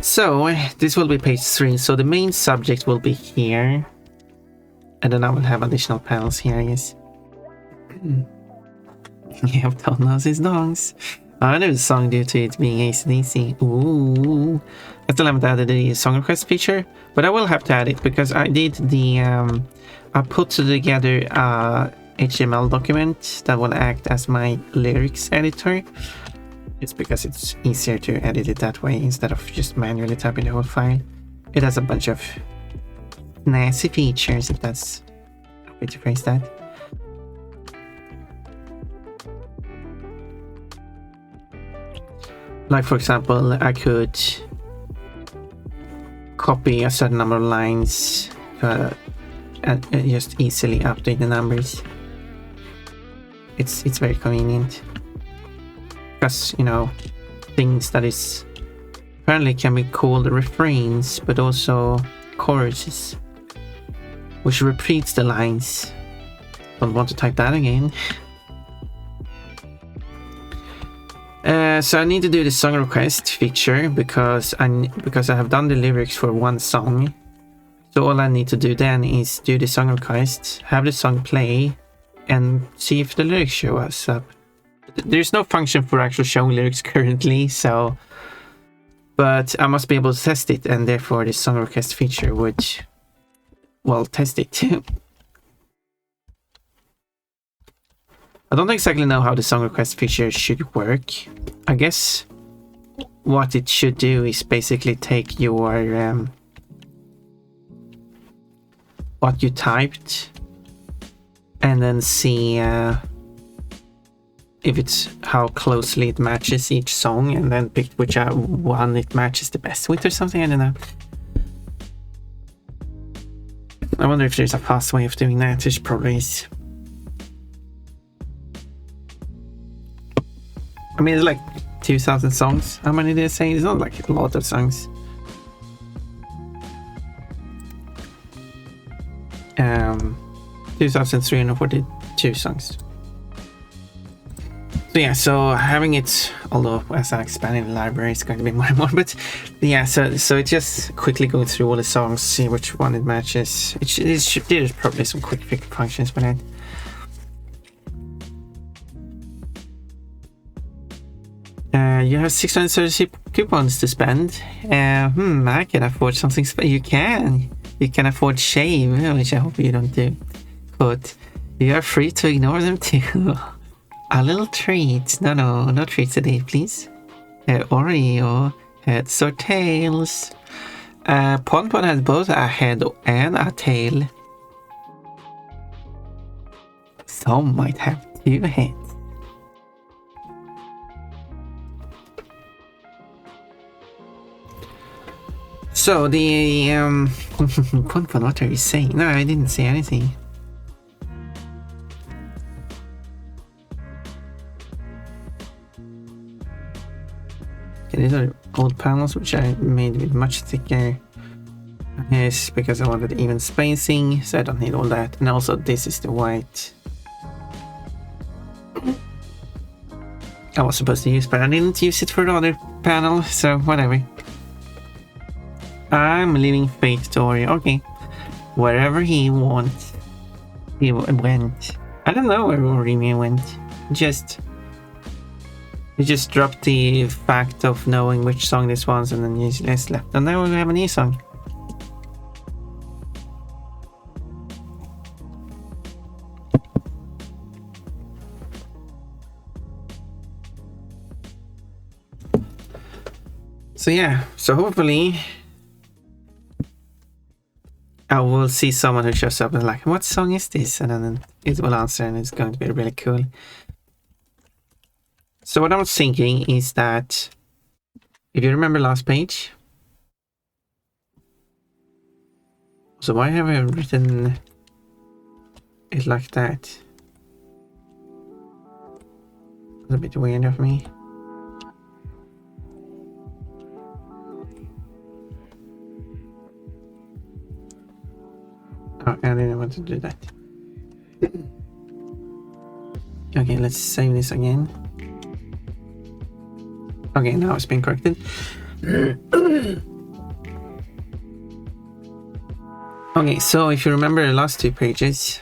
So this will be page 3. So the main subject will be here, and then I will have additional panels here, I guess. Yeah, Todd knows his songs. I know the song due to it being AC/DC. Ooh. I still haven't added the song request feature, but I will have to add it because I did the I put together a HTML document that will act as my lyrics editor. It's because it's easier to edit it that way instead of just manually typing the whole file. It has a bunch of nasty features, if that's a way to phrase that. Like, for example, I could copy a certain number of lines and just easily update the numbers. It's very convenient. Because, you know, things that is apparently can be called refrains, but also choruses, which repeats the lines. Don't want to type that again. So I need to do the song request feature because I have done the lyrics for one song. So all I need to do then is do the song request, have the song play, and see if the lyrics show us up. There's no function for actually showing lyrics currently, so... But I must be able to test it, and therefore the song request feature would... well, test it. I don't exactly know how the song request feature should work. I guess what it should do is basically take your what you typed and then see if it's how closely it matches each song, and then pick which one it matches the best with or something. I don't know. I wonder if there's a fast way of doing that. There's probably is. I mean, it's like 2,000 songs. How many did I say? It's not like a lot of songs. 2,342 songs. So yeah, so having it, although as I expand in the library, it's going to be more and more. But yeah, so it just quickly going through all the songs, see which one it matches. There's probably some quick fix functions for that. You have 630 coupons to spend. I can afford something special. You can afford shave, which I hope you don't do. But you are free to ignore them too. A little treat. No treats today, please. Oreo, heads or tails. Ponpon has both a head and a tail. Some might have 2 heads. So the Ponpon, what are you saying? No, I didn't say anything. Okay, these are old panels which I made with much thicker. Yes, because I wanted even spacing, so I don't need all that. And also this is the white. I was supposed to use, but I didn't use it for the other panel, so whatever. I'm leaving Fate Story. Okay. Wherever he wants, he went. I don't know where Remy went. He just dropped the fact of knowing which song this was, and then he just left. And now we have a new song. So yeah, so hopefully I will see someone who shows up and like, what song is this? And then it will answer, and it's going to be really cool. So what I was thinking is that, if you remember last page, so why have I written it like that? It's a bit weird of me. Oh, I didn't want to do that. Okay, let's save this again. Okay, now it's been corrected. Okay, so if you remember the last 2 pages,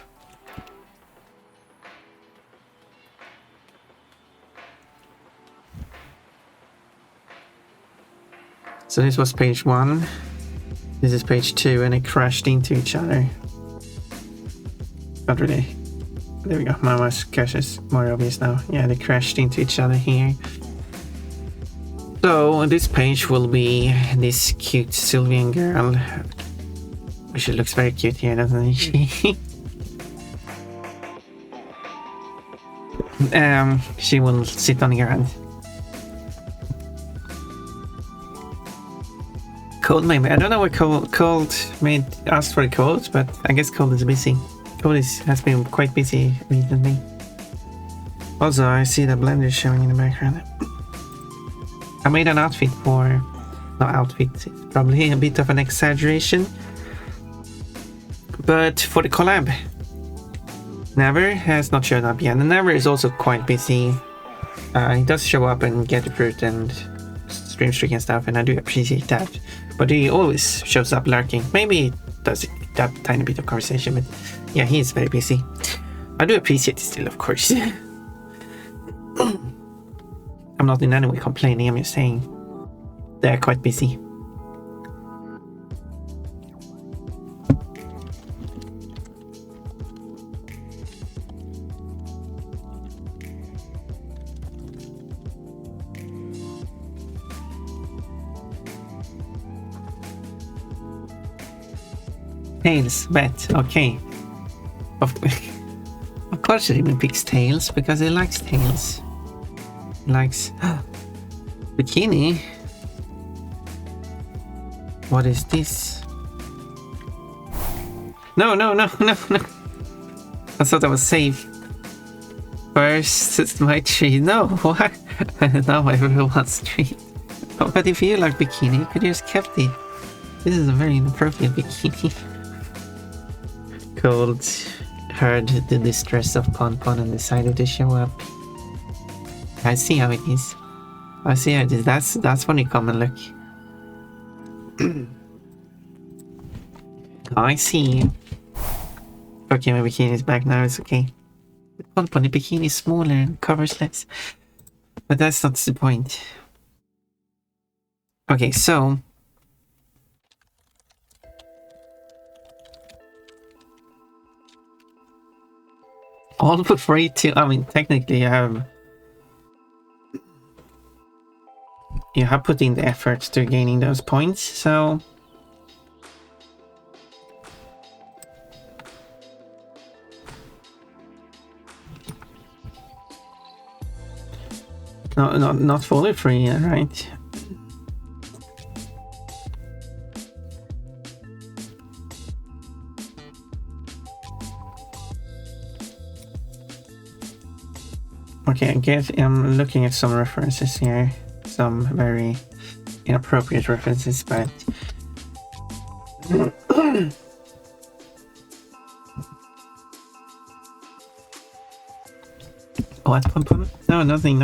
so this was page 1, this is page 2, and it crashed into each other. Not really. There we go, my mouse cache is more obvious now. Yeah, they crashed into each other here. So this page will be this cute Sylvian girl. She looks very cute here, doesn't she? She will sit on the ground. Cold maybe. I don't know what Cold made asked for the code, but I guess Cold is busy. Cold has been quite busy recently. Also, I see the blender showing in the background. I made an outfit for... No outfit, it's probably a bit of an exaggeration. But for the collab, Never has not shown up yet. And Never is also quite busy. He does show up and get the fruit and stream streak and stuff, and I do appreciate that. But he always shows up lurking. Maybe he does that tiny bit of conversation, but yeah, he is very busy. I do appreciate it still, of course. I'm not in any way complaining, I'm just saying they're quite busy. Tails, bet, okay. Of course he even picks tails, because he likes tails. He likes... Bikini? What is this? No. I thought I was safe. First, it's my tree. No, what? Now everyone's tree. Oh, but if you like bikini, you could just kept it. This is a very inappropriate bikini. Cold heard the distress of Pon and decided to show up. I see how it is. I see how it is. That's when you come and look. I see. Okay, my bikini is back now. It's okay. Pon the bikini is smaller and covers less. But that's not the point. Okay, so... all for free too. I mean, technically you have put in the effort to gaining those points, so... No, not fully free, right? Okay, I guess I'm looking at some references here. Some very inappropriate references, but... What? No, nothing.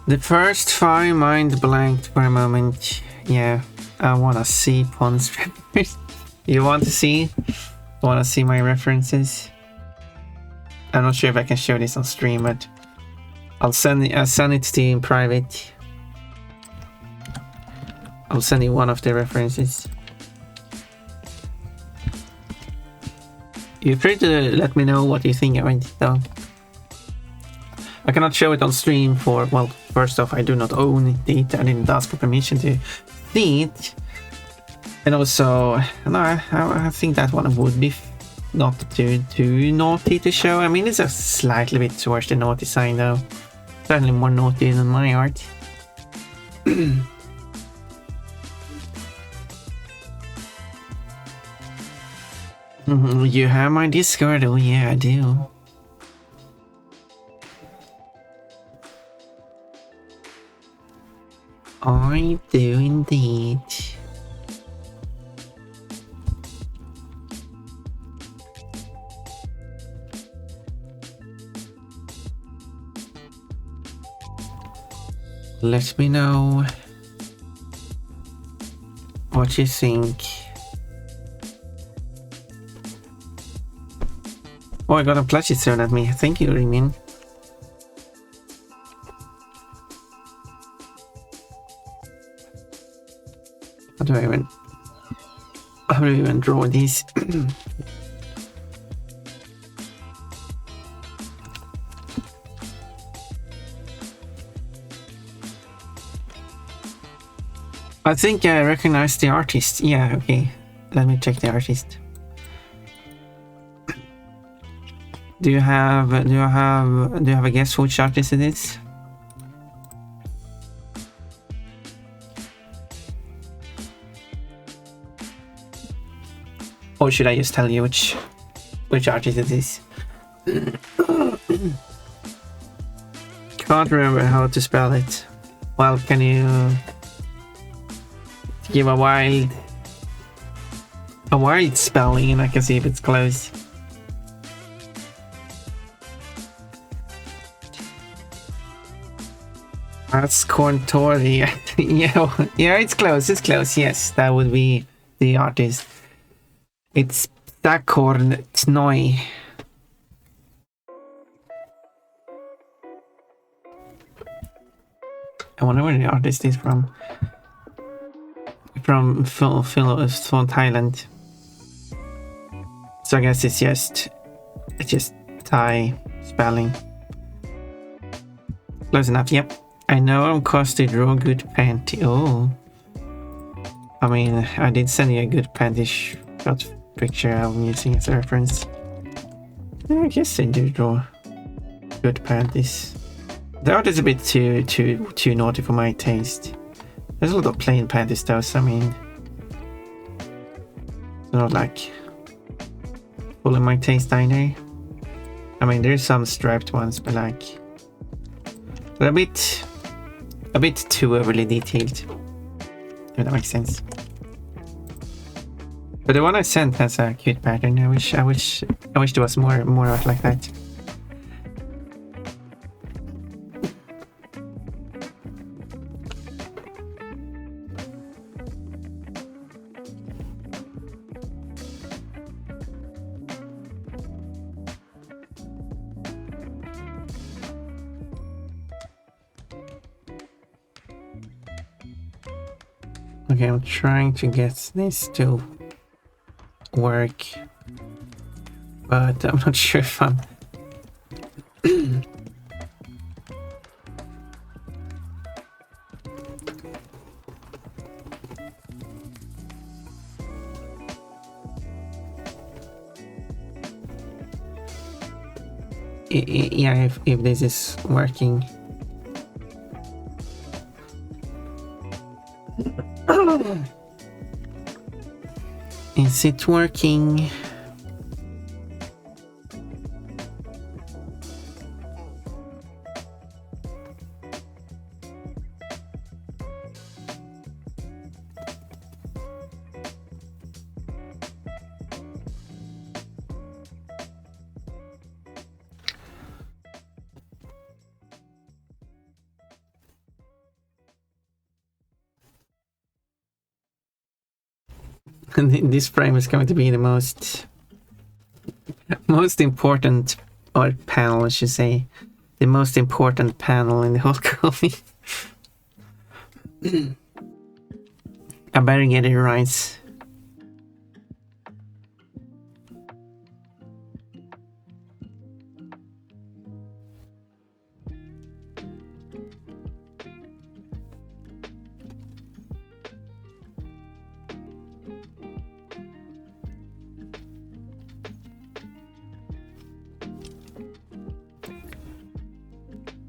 The first 5 mind blanked for a moment. Yeah, I wanna see Pon's references. You want to see? Want to see my references? I'm not sure if I can show this on stream, but I'll send it to you in private. I'll send you one of the references. You're free to let me know what you think of it, though. I cannot show it on stream for, well, first off, I do not own it. I didn't ask for permission to see it. And also, no, I think that one would be not too naughty to show. I mean, it's a slightly bit towards the naughty side, though. Certainly more naughty than my art. You have my Discord? Oh yeah, I do. I do indeed. Let me know what you think. Oh, I got a plushie thrown at me. Thank you, Rimin. How do I even draw these? I think I recognize the artist. Yeah, okay. Let me check the artist. Do you have a guess which artist it is? Or should I just tell you which artist it is? Can't remember how to spell it. Well, can you give a wild spelling and I can see if it's close? That's Contori. yeah, it's close. It's close. Yes, that would be the artist. It's Dakorn Tnoi. I wonder where the artist is from. From Thailand. So I guess it's just Thai spelling. Close enough. Yep. I know I'm caused to draw good panty. Oh. I mean, I did send you a good panty shot picture I'm using as a reference. I guess I do draw good panties. The art is a bit too naughty for my taste. There's a lot of plain panties though, so I mean, not like full of my taste either. I mean, there's some striped ones, but like, they're a bit too overly detailed. If that makes sense. But the one I sent has a cute pattern. I wish there was more art like that. Okay, I'm trying to get this to work, but I'm not sure if I'm yeah, if this is working. Is it working? And this frame is going to be the most important, or panel I should say, the most important panel in the whole comic. I better get it right.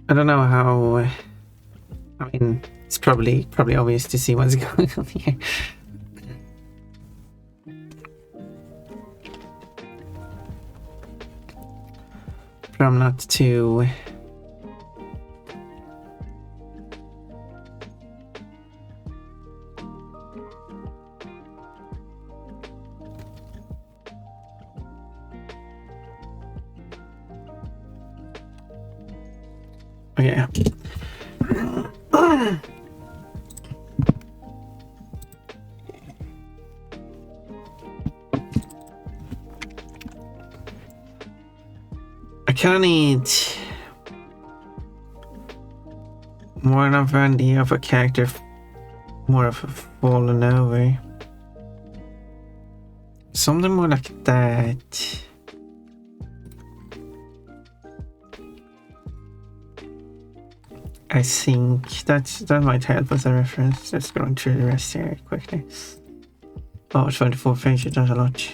I don't know how. I mean, it's probably obvious to see what's going on here. But I'm not too. Okay. I kinda need more of an idea of a character, more of a fallen over. Something more like that. I think that might help as a reference. Just going through the rest here quickly. Oh, 24 pages, that's a lot.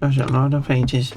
That's a lot of pages.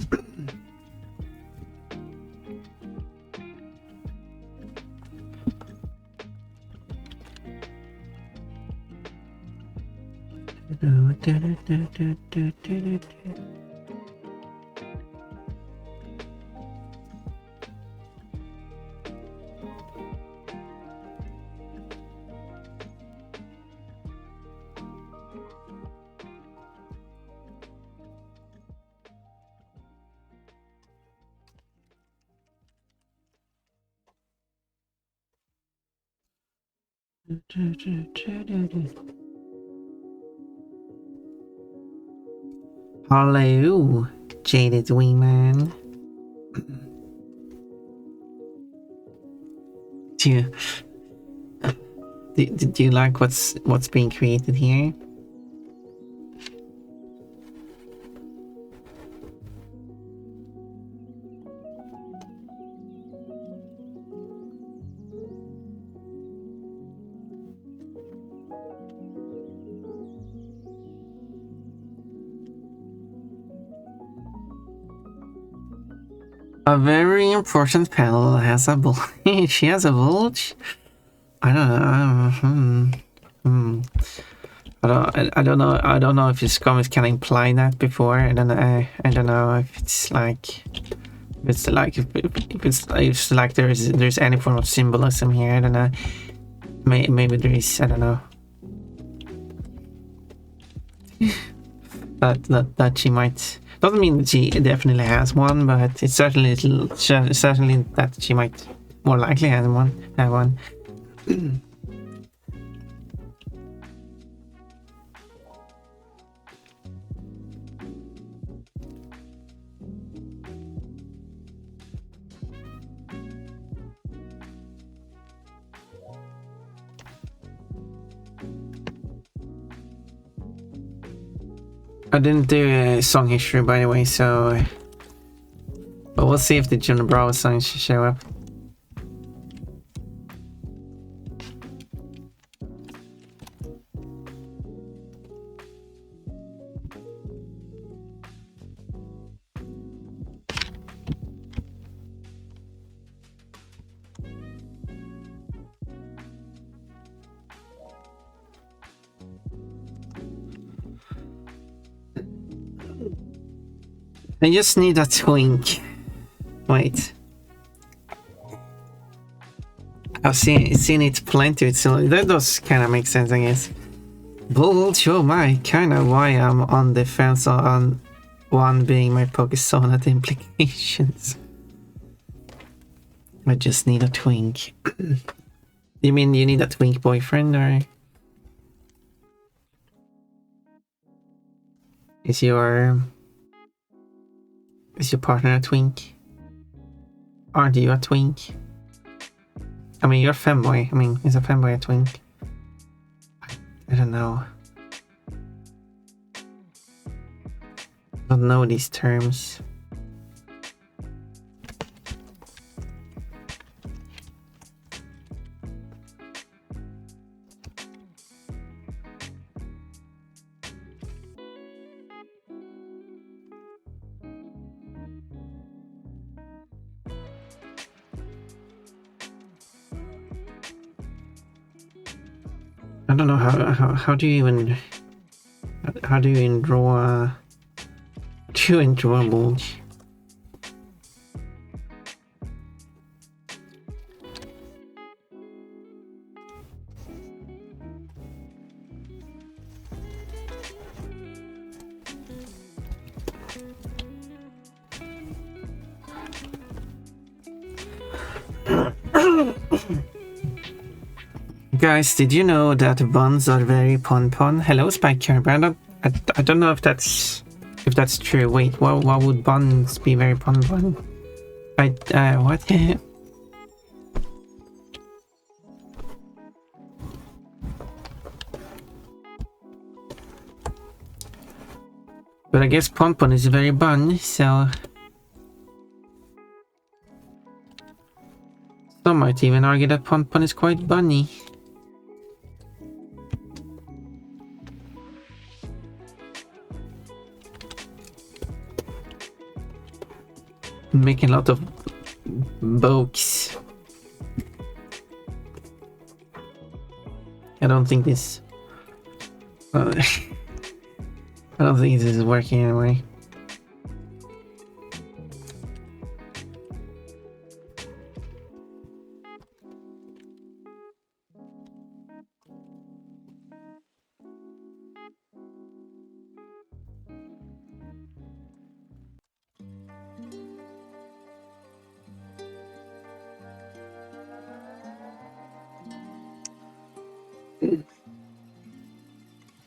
Hello, jaded wingman. Do you like what's being created here? A very important panel has a bulge. She has a bulge. I don't know. I don't know if his comments can imply that before. I don't know if it's like there's any form of symbolism here. I don't know. Maybe there is. I don't know. that she might. Doesn't mean that she definitely has one, but it's certainly that she might more likely have one. I didn't do a song history, by the way, so... But we'll see if the Juno Bravo songs show up. I just need a twink. Wait. I've seen it plenty, so that does kind of make sense, I guess. Bulge, oh my, kind of why I'm on the fence on one being my Pokesonat implications. I just need a twink. You mean you need a twink boyfriend, or is your partner a twink? Aren't you a twink? I mean, you're a femboy. I mean, is a femboy a twink? I don't know. I don't know these terms. I don't know how do you even draw a bulge? Guys, did you know that buns are very pun? Hello, Spiker, but I don't know if that's true. Wait, why would buns be very pun? What? But I guess pun is very bun, so some might even argue that pun is quite bunny. Making a lot of bokes. I don't think this. I don't think this is working anyway.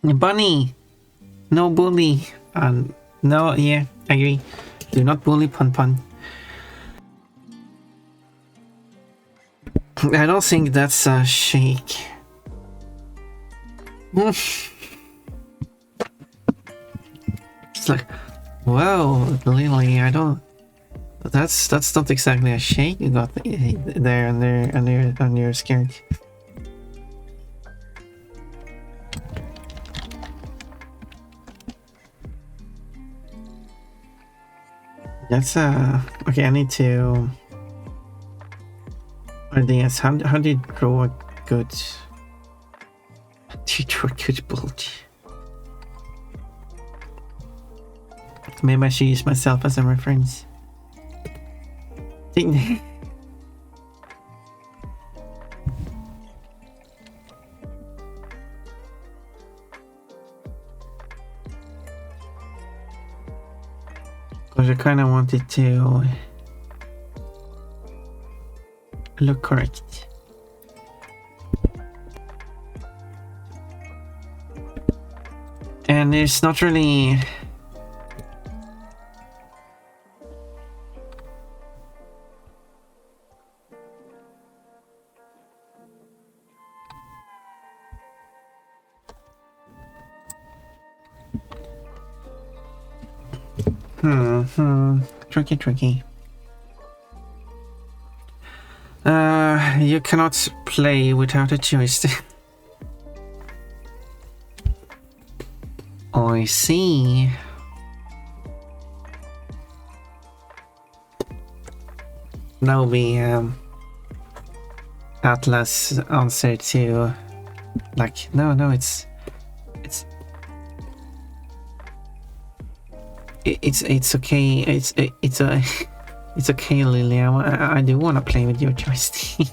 Bunny! No bully! No, yeah, I agree. Do not bully pun. I don't think that's a shake. It's like, whoa, Lily, I don't... That's not exactly a shake you got there on your skirt. That's okay. I need to. Ideas. How do you draw a good? How do you draw a good bulge? Maybe I should use myself as a reference. Because I kind of wanted to look correct. And it's not really... Tricky. You cannot play without a joystick. I see. That will be Atlas' answer to, like, no, it's okay. It's okay, Lily. I do want to play with your joystick.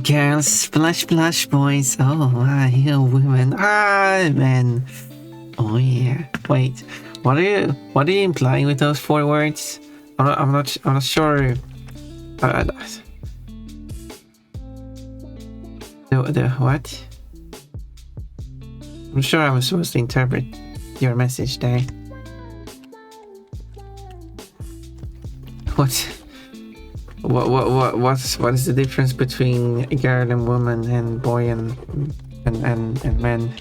Girls, splash, boys. Oh, I hear women. Men. Oh yeah. Wait, what are you implying with those 4 words? I'm not sure. The what? I'm sure I'm supposed to interpret your message there. What is the difference between a girl and woman and boy and men?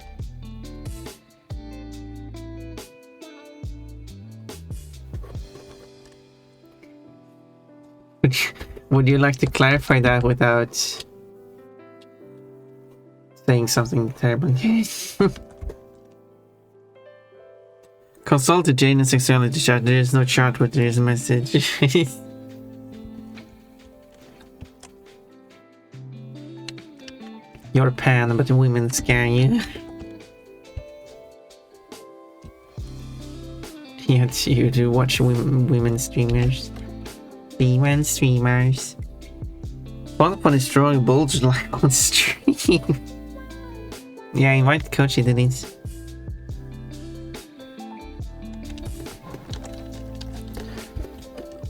Would you like to clarify that without saying something terrible. Consult the Jane and sexuality chat. There is no chat, but there is a message. You're a pan, but the women scare you. Yet you do watch women streamers. Women streamers. One is drawing bulge like on stream. Yeah, invite Kochi to this.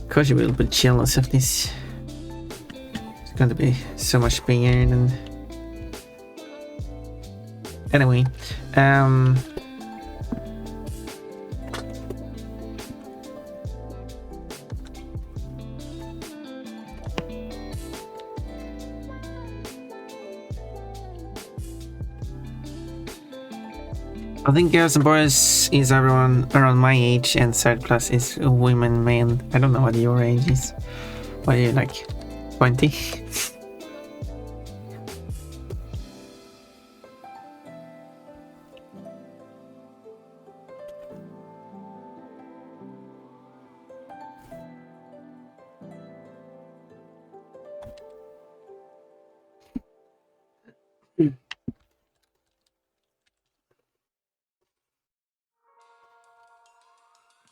Kochi will be jealous of this. It's going to be so much bigger than... Anyway, I think girls and boys is everyone around my age, and third plus is women, men. I don't know what your age is. What are you, like 20?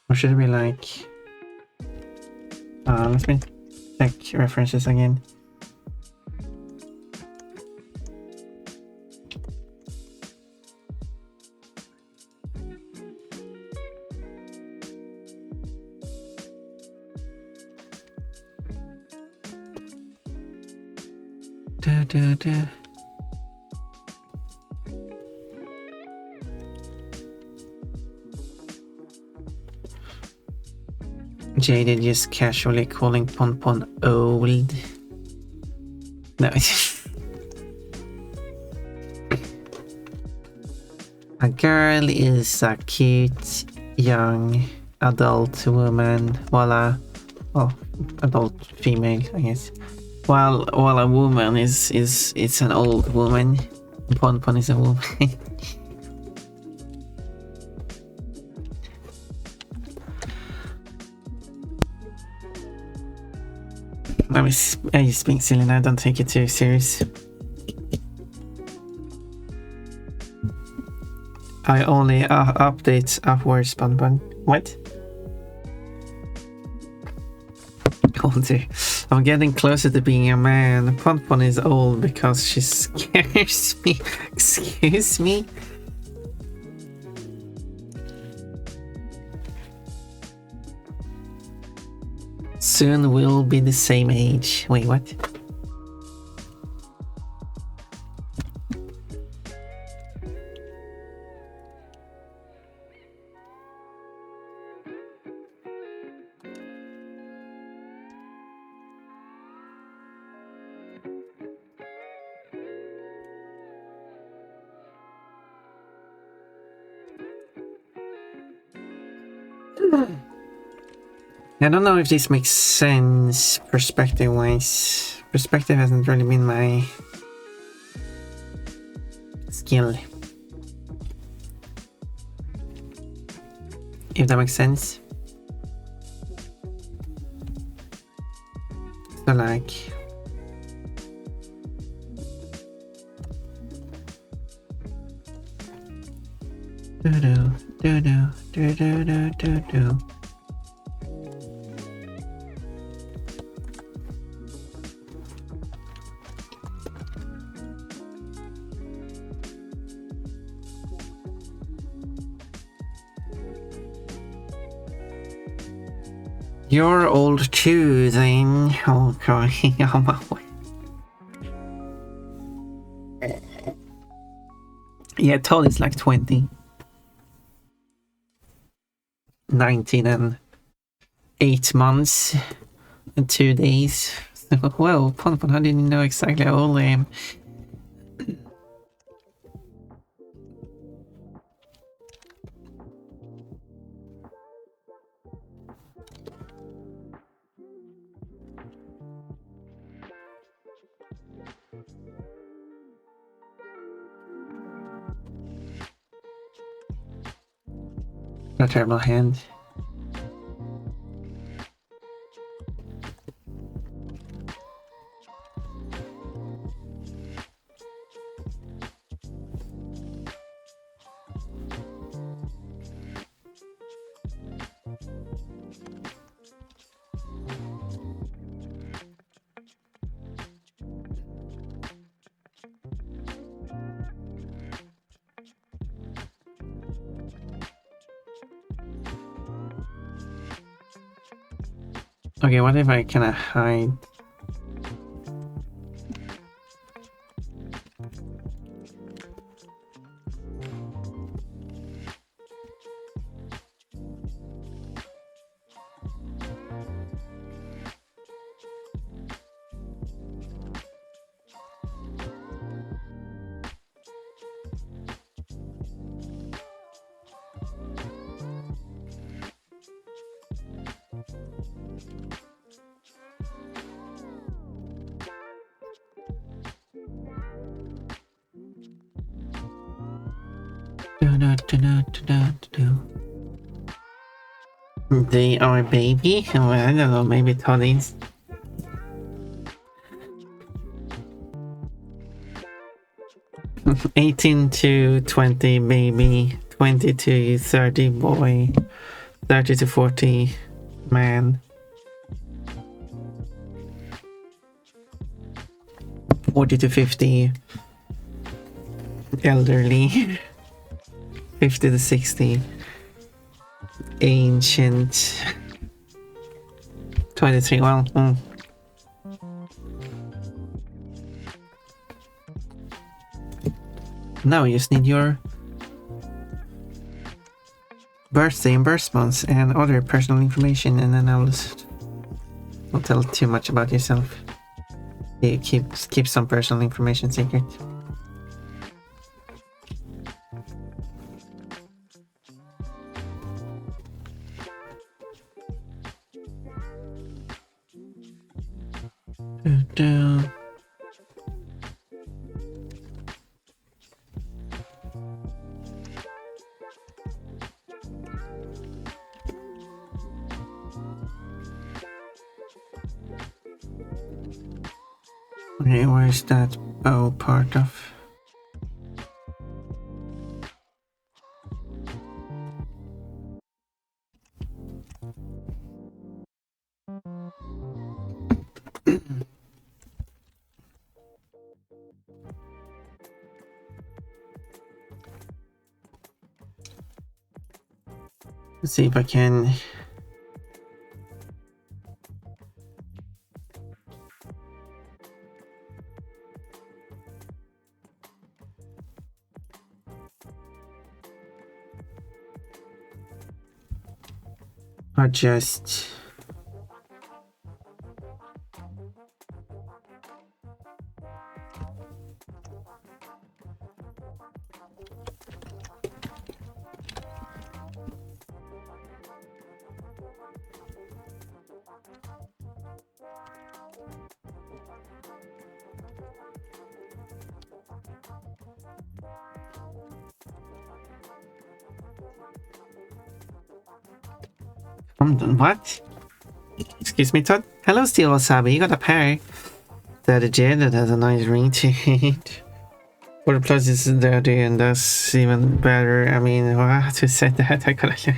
Or should it be like... let me check references again. Jaded just casually calling Pon old. No. A girl is a cute young adult woman, while adult female, I guess. While a woman is an old woman. Pon is a woman. I just being silly now, don't take it too serious. I only update upwards, Pon. What? Older. I'm getting closer to being a man. Pon is old because she scares me. Excuse me? Soon we'll be the same age. Wait, what? I don't know if this makes sense perspective-wise. Perspective hasn't really been my skill. If that makes sense. So like... Do-do. You're old too, then. Oh, crying on my way. Yeah, Todd is like 20. 19 and 8 months and 2 days. Well, Pon, how did you know exactly how old I am? A terrible hand. Okay, what if I kinda hide? They are baby? Oh, I don't know, maybe Toddies. $18 to $20 baby, $20 to $30 boy, $30 to $40 man, $40 to $50 elderly, $50 to $60 ancient, 23. Well, now you just need your birthday and birth months and other personal information, and then I'll not tell too much about yourself. You keep some personal information secret. Okay, where's that bow part of? Let's see if I can adjust. What? Excuse me, Todd? Hello, Steel Wasabi. You got a pair. That jaded has a nice ring to it. For the plus, it's dirty, and that's even better. I mean, what? Who said that? I gotta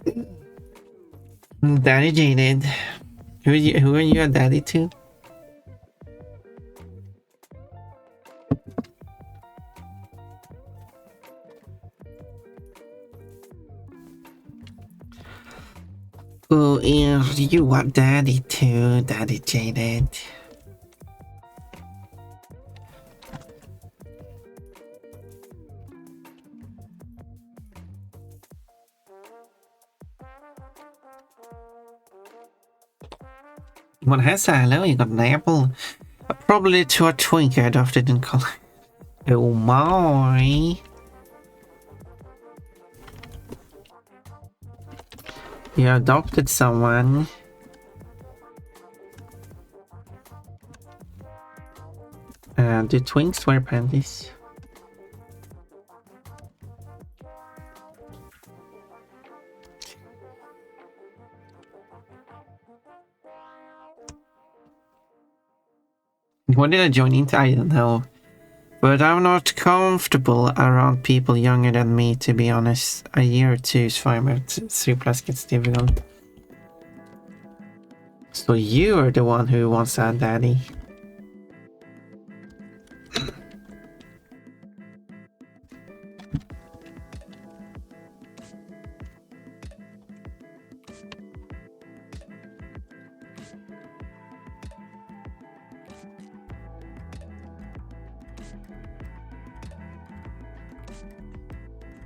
look. Daddy jaded. Who are you a daddy to? Who is you a daddy to? Daddy jaded. What has hello? You got an apple? Probably to a twink I adopted in college. Oh my. You adopted someone. Do twinks wear panties? What did I join into? I don't know. But I'm not comfortable around people younger than me, to be honest. A year or two is fine, but 3+ gets difficult. So you are the one who wants that, Daddy.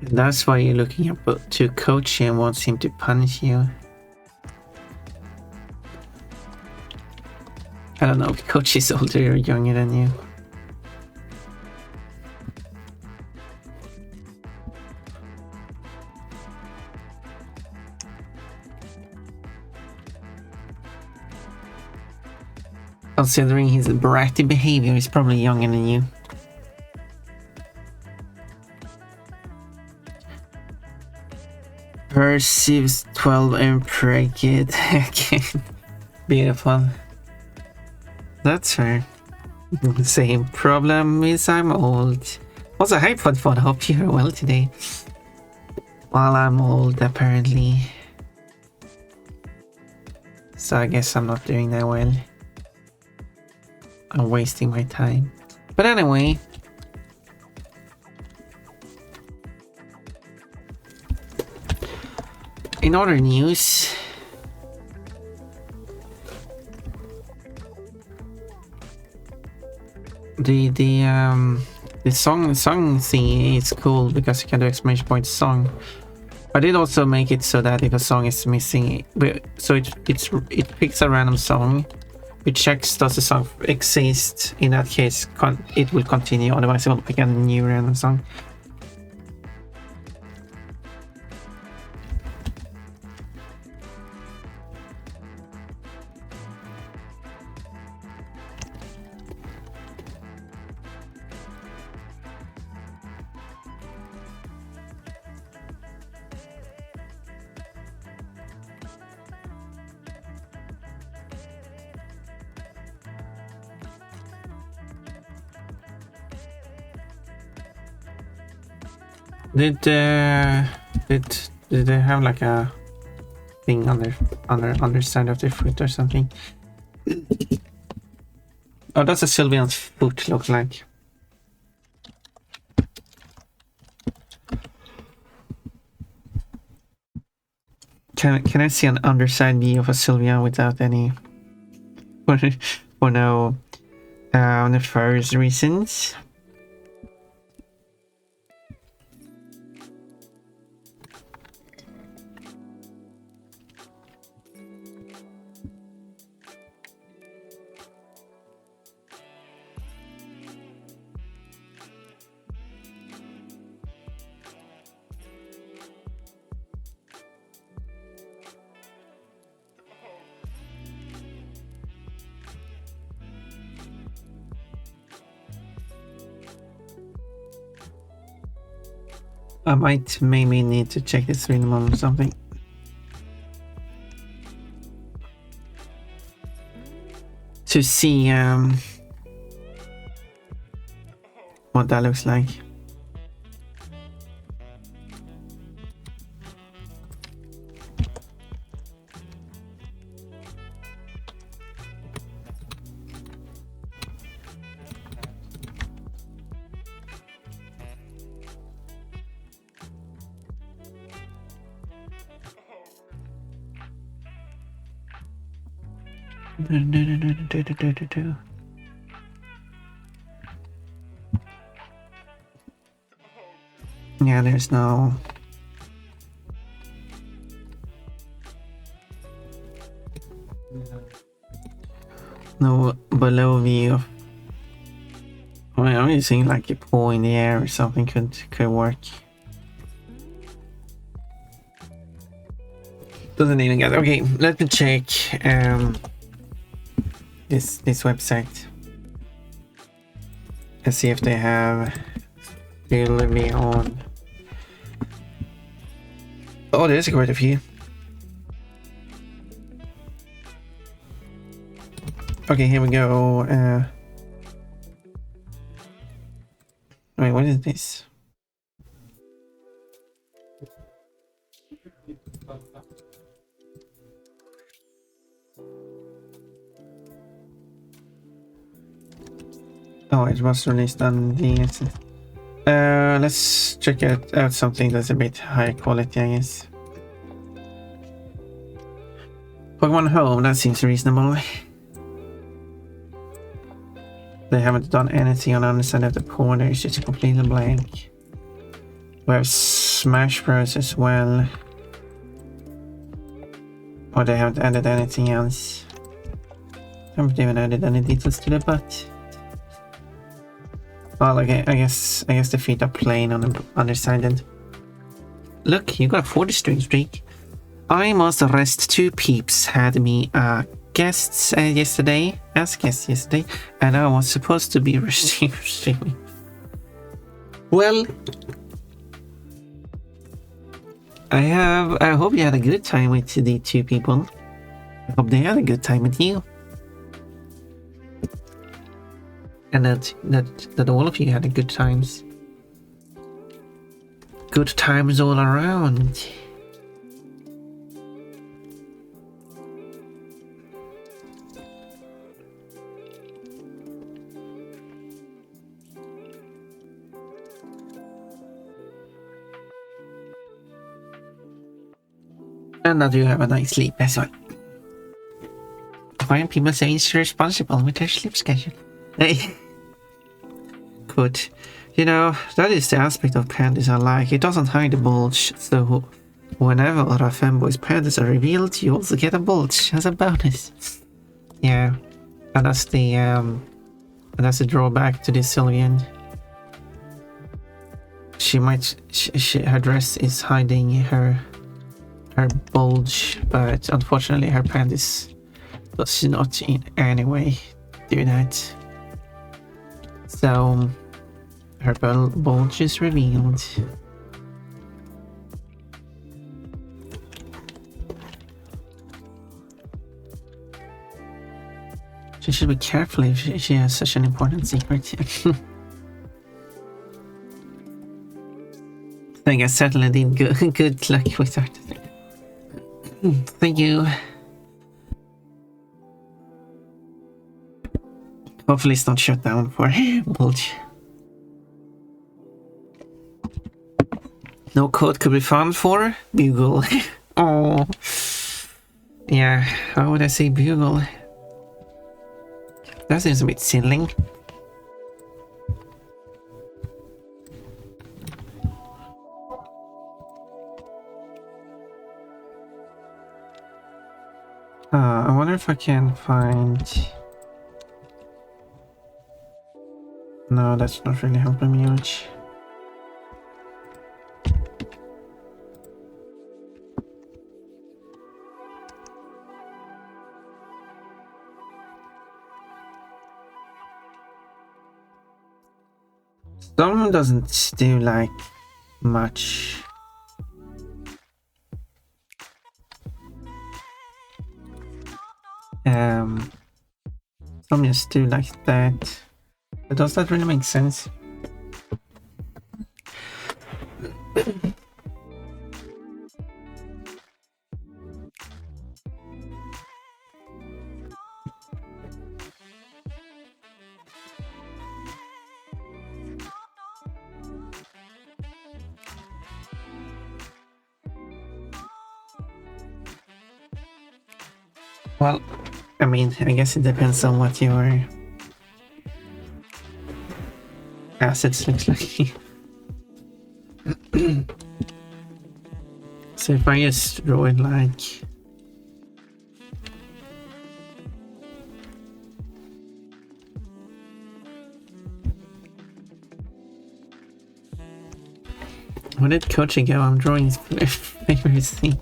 That's why you're looking up to coach him, wants him to punish you. I don't know if coach is older or younger than you. Considering his bratty behavior, he's probably younger than you. Perceives 12 and pregnant. Okay. Beautiful. That's fair. Same problem is I'm old. Also, hi Podfod, hope you're well today. While I'm old, apparently. So I guess I'm not doing that well. I'm wasting my time. But anyway. In other news, the song thingy is cool because you can do exclamation point song. I did also make it so that if a song is missing, so it picks a random song, it checks does the song exist. In that case, it will continue. Otherwise, it will pick a new random song. Did they have like a thing on their underside of their foot or something? Oh, that's a Sylvian's foot looks like. Can I see an underside view of a Sylvian without any for no nefarious reasons? I might maybe need to check this minimum or something. To see what that looks like. Yeah, there's no below view. I mean, I'm using like a paw in the air or something could work. Doesn't even get okay. Let me check this website and see if they have me on. Oh, there's quite a few. Okay, here we go. Wait, what is this? Oh, it was released on the... let's check out something that's a bit higher quality, I guess. Pokemon Home, that seems reasonable. They haven't done anything on the other side of the corner, it's just completely blank. We have Smash Bros as well. Or they haven't added anything else. I haven't even added any details to the butt. Well, okay, I guess the feet are plain on the underside. Look, you got a 40 string streak. I must arrest 2 peeps had me guests yesterday, and I was supposed to be streaming. Well, I hope you had a good time with the 2 people. I hope they had a good time with you. And that all of you had a good times. Good times all around. And that you have a nice sleep as well. Why are people saying it's irresponsible with their sleep schedule? Hey. Good. You know, that is the aspect of pandas I like. It doesn't hide the bulge, so whenever a femboy's pandas are revealed, you also get a bulge as a bonus. Yeah. And that's the drawback to this Sylvian. Her dress is hiding her bulge, but unfortunately her panties does not in any way do that. So her bulge is revealed. She should be careful if she has such an important secret. I think I certainly did good luck with that. Thank you. Hopefully it's not shut down for bulge. No code could be found for Bugle. Oh. Yeah, how would I say Bugle? That seems a bit silly. I wonder if I can find... No, that's not really helping me much. Some doesn't do like much. Some just do like that. But does that really make sense? Well, I mean, I guess it depends on what your assets looks like. So if I just draw it like... Where did Kochi go? I'm drawing his favorite thing.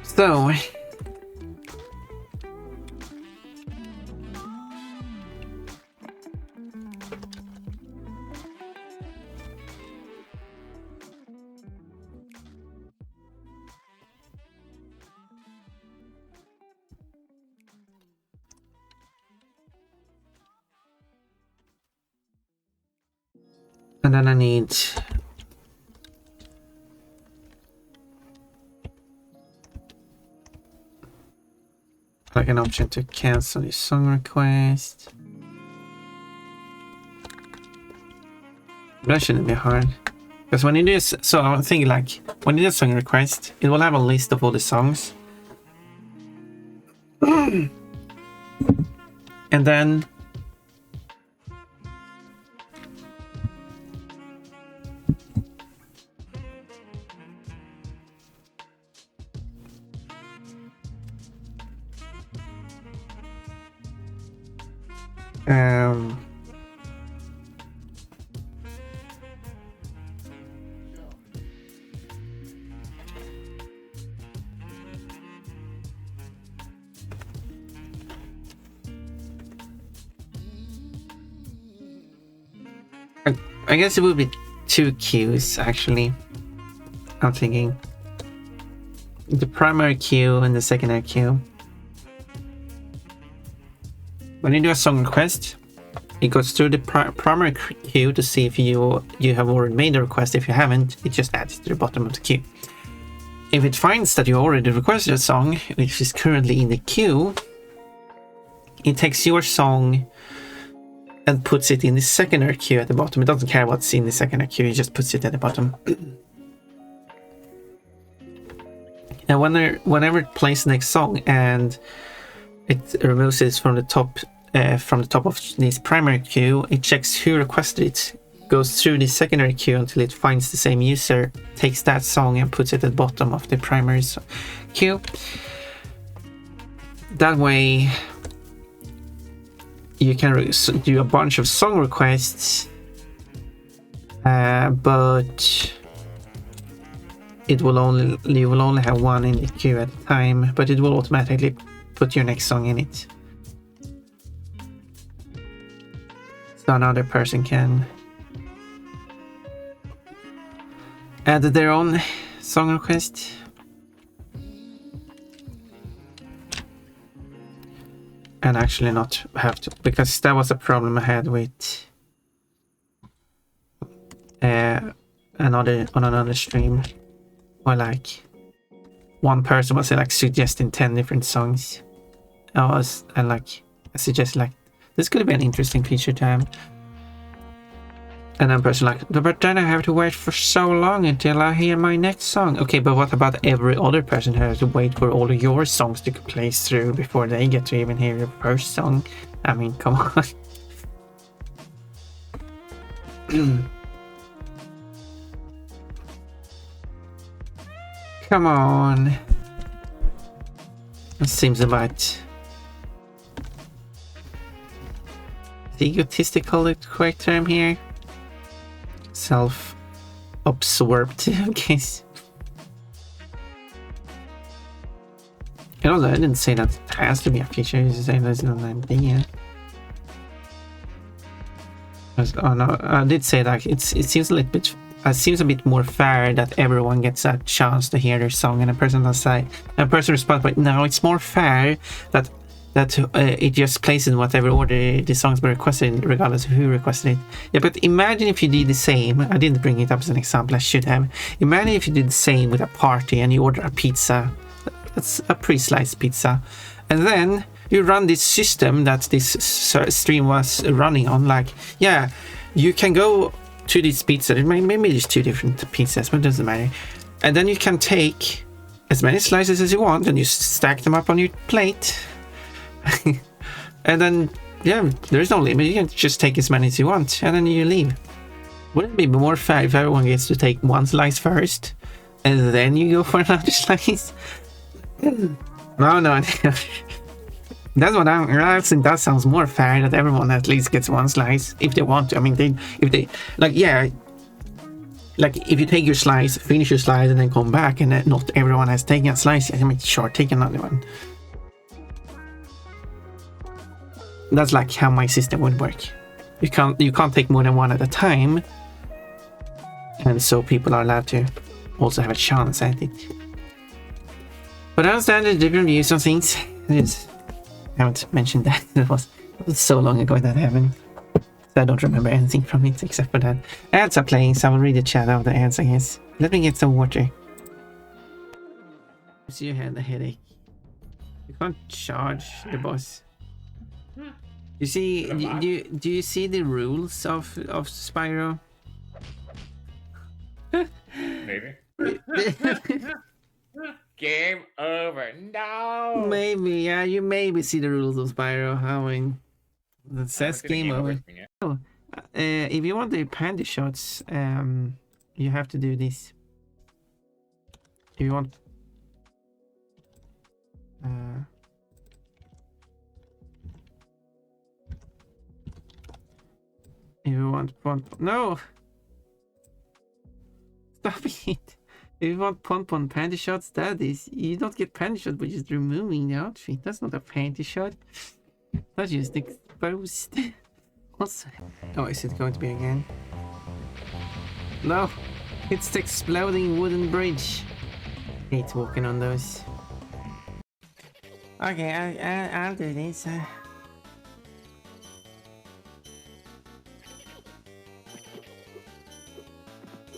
So and then I need like an option to cancel the song request. That shouldn't be hard. Because when you do this, so I'm thinking like when you do a song request, it will have a list of all the songs. And then I guess it would be 2 queues actually. I'm thinking the primary queue and the secondary queue. When you do a song request, it goes through the primary queue to see if you have already made the request. If you haven't, it just adds to the bottom of the queue. If it finds that you already requested a song, which is currently in the queue, it takes your song and puts it in the secondary queue at the bottom. It doesn't care what's in the secondary queue, it just puts it at the bottom. And whenever it plays the next song and it removes it from the top of this primary queue, it checks who requested it, goes through the secondary queue until it finds the same user, takes that song and puts it at the bottom of the primary queue. That way you can do a bunch of song requests, but you will only have one in the queue at a time, but it will automatically put your next song in it. So another person can add their own song request. And actually not have to, because that was a problem I had with on another stream, where like one person was like suggesting 10 different songs. I suggested like this could be an interesting feature to have. And then person like, but then I have to wait for so long until I hear my next song. Okay, but what about every other person who has to wait for all of your songs to play through before they get to even hear your first song? I mean, come on. Come on. That seems about egotistical, the correct term here. Self-absorbed, I guess. And also, I didn't say that it has to be a feature. I just say that's not an idea. Oh no, I did say that it seems a little bit. It seems a bit more fair that everyone gets a chance to hear their song, and a person responds, but no, it's more fair that it just plays in whatever order the songs were requested, regardless of who requested it. Yeah, but imagine if you did the same. I didn't bring it up as an example, I should have. Imagine if you did the same with a party and you order a pizza. That's a pre-sliced pizza. And then you run this system that this stream was running on. Like, yeah, you can go to this pizza. Maybe there's 2 different pizzas, but it doesn't matter. And then you can take as many slices as you want and you stack them up on your plate. And then, yeah, there's no limit. You can just take as many as you want and then you leave. Wouldn't it be more fair if everyone gets to take one slice first and then you go for another slice? No. That's what I think. That sounds more fair, that everyone at least gets one slice if they want to. I mean, if they like, yeah, like if you take your slice, finish your slice, and then come back, and not everyone has taken a slice yet. I mean, sure, take another one. That's like how my system would work. You can't take more than one at a time, and so people are allowed to also have a chance at it. But I understand the different views on things. I haven't mentioned that. It was so long ago that happened. So I don't remember anything from it except for that. Ads are playing, so I will read the chat of the ads, I guess. Let me get some water. So you had a headache. You can't charge the boss. You see, do you see the rules of Spyro? Maybe. Game over. No. Maybe, yeah. You maybe see the rules of Spyro. I mean, it says game over. Oh, if you want the panty shots, you have to do this. If you want, no. Stop it. If you want pon panty shots, that is, you don't get panty shot by just removing the outfit. That's not a panty shot. That's just exposed. What's... Oh, is it going to be again? No, it's the exploding wooden bridge. Hate walking on those. Okay, I'll do this.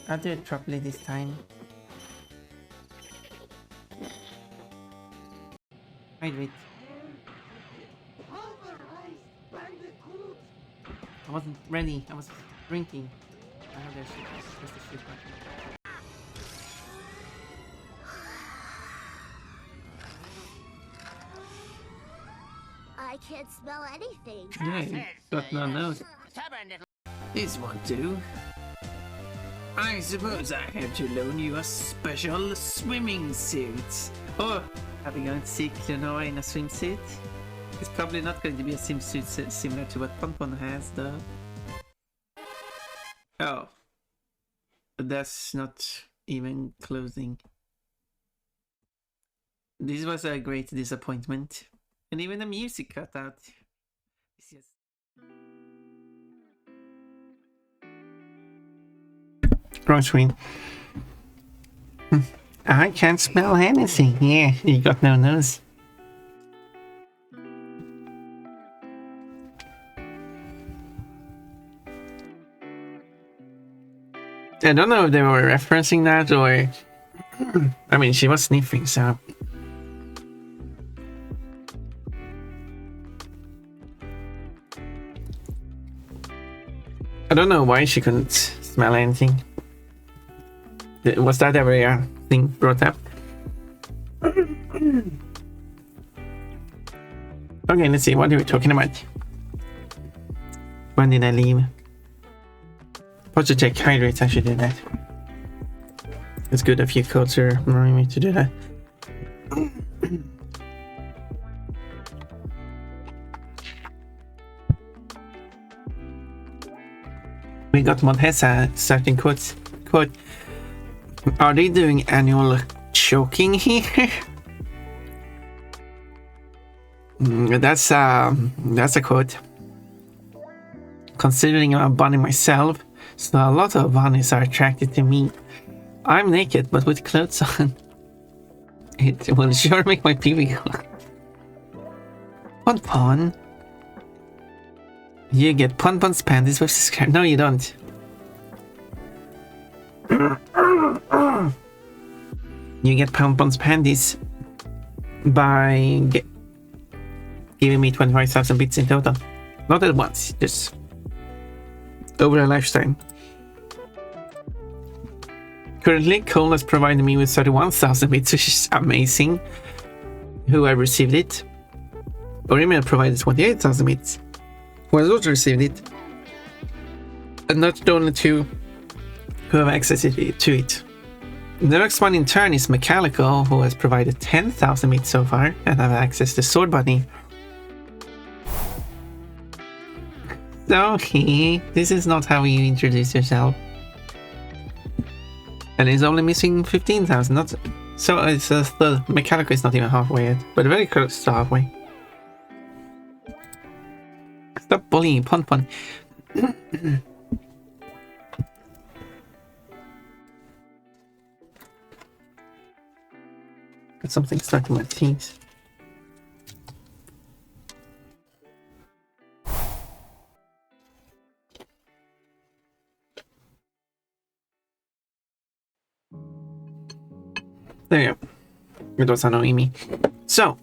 I'll do it properly this time. Wait. I wasn't ready. I was drinking. I have that shit. Press the shit button. I can't smell anything. Yeah, you got no nose. This one too. I suppose I have to loan you a special swimming suit. Oh, have you gone sick in a swimsuit? It's probably not going to be a swimsuit similar to what Pompon has, though. Oh, that's not even closing. This was a great disappointment, and even the music cut out. It's just... Wrong screen. I can't smell anything. Yeah, you got no nose. I don't know if they were referencing that or... I mean, she was sniffing, so... I don't know why she couldn't smell anything. Was that ever a thing brought up? Okay, let's see. What are we talking about? When did I leave? Supposed to take hydrates. I should do that. It's good a few codes are reminding me to do that. We got Montesa starting quotes. Quote. Are they doing annual choking here? That's a quote. Considering I'm a bunny myself, so a lot of bunnies are attracted to me. I'm naked, but with clothes on. It will sure make my pee-wee go. Pon. You get Pon's panties versus skirt. No, you don't. You get Pon's panties by giving me 25,000 bits in total. Not at once, just over a lifetime. Currently, Cole has provided me with 31,000 bits, which is amazing. Who I received it. Orima provided 28,000 bits. Who has also received it. And not the only two who have access to it. The next one in turn is Mechanical, who has provided 10,000 bits so far and have access to Sword Bunny. Okay, this is not how you introduce yourself. And it's only missing 15,000, not... So it's the mechanical is not even halfway yet, but very close to halfway. Stop bullying, Pon. Got something stuck in my teeth. There you go. It was annoying me. So,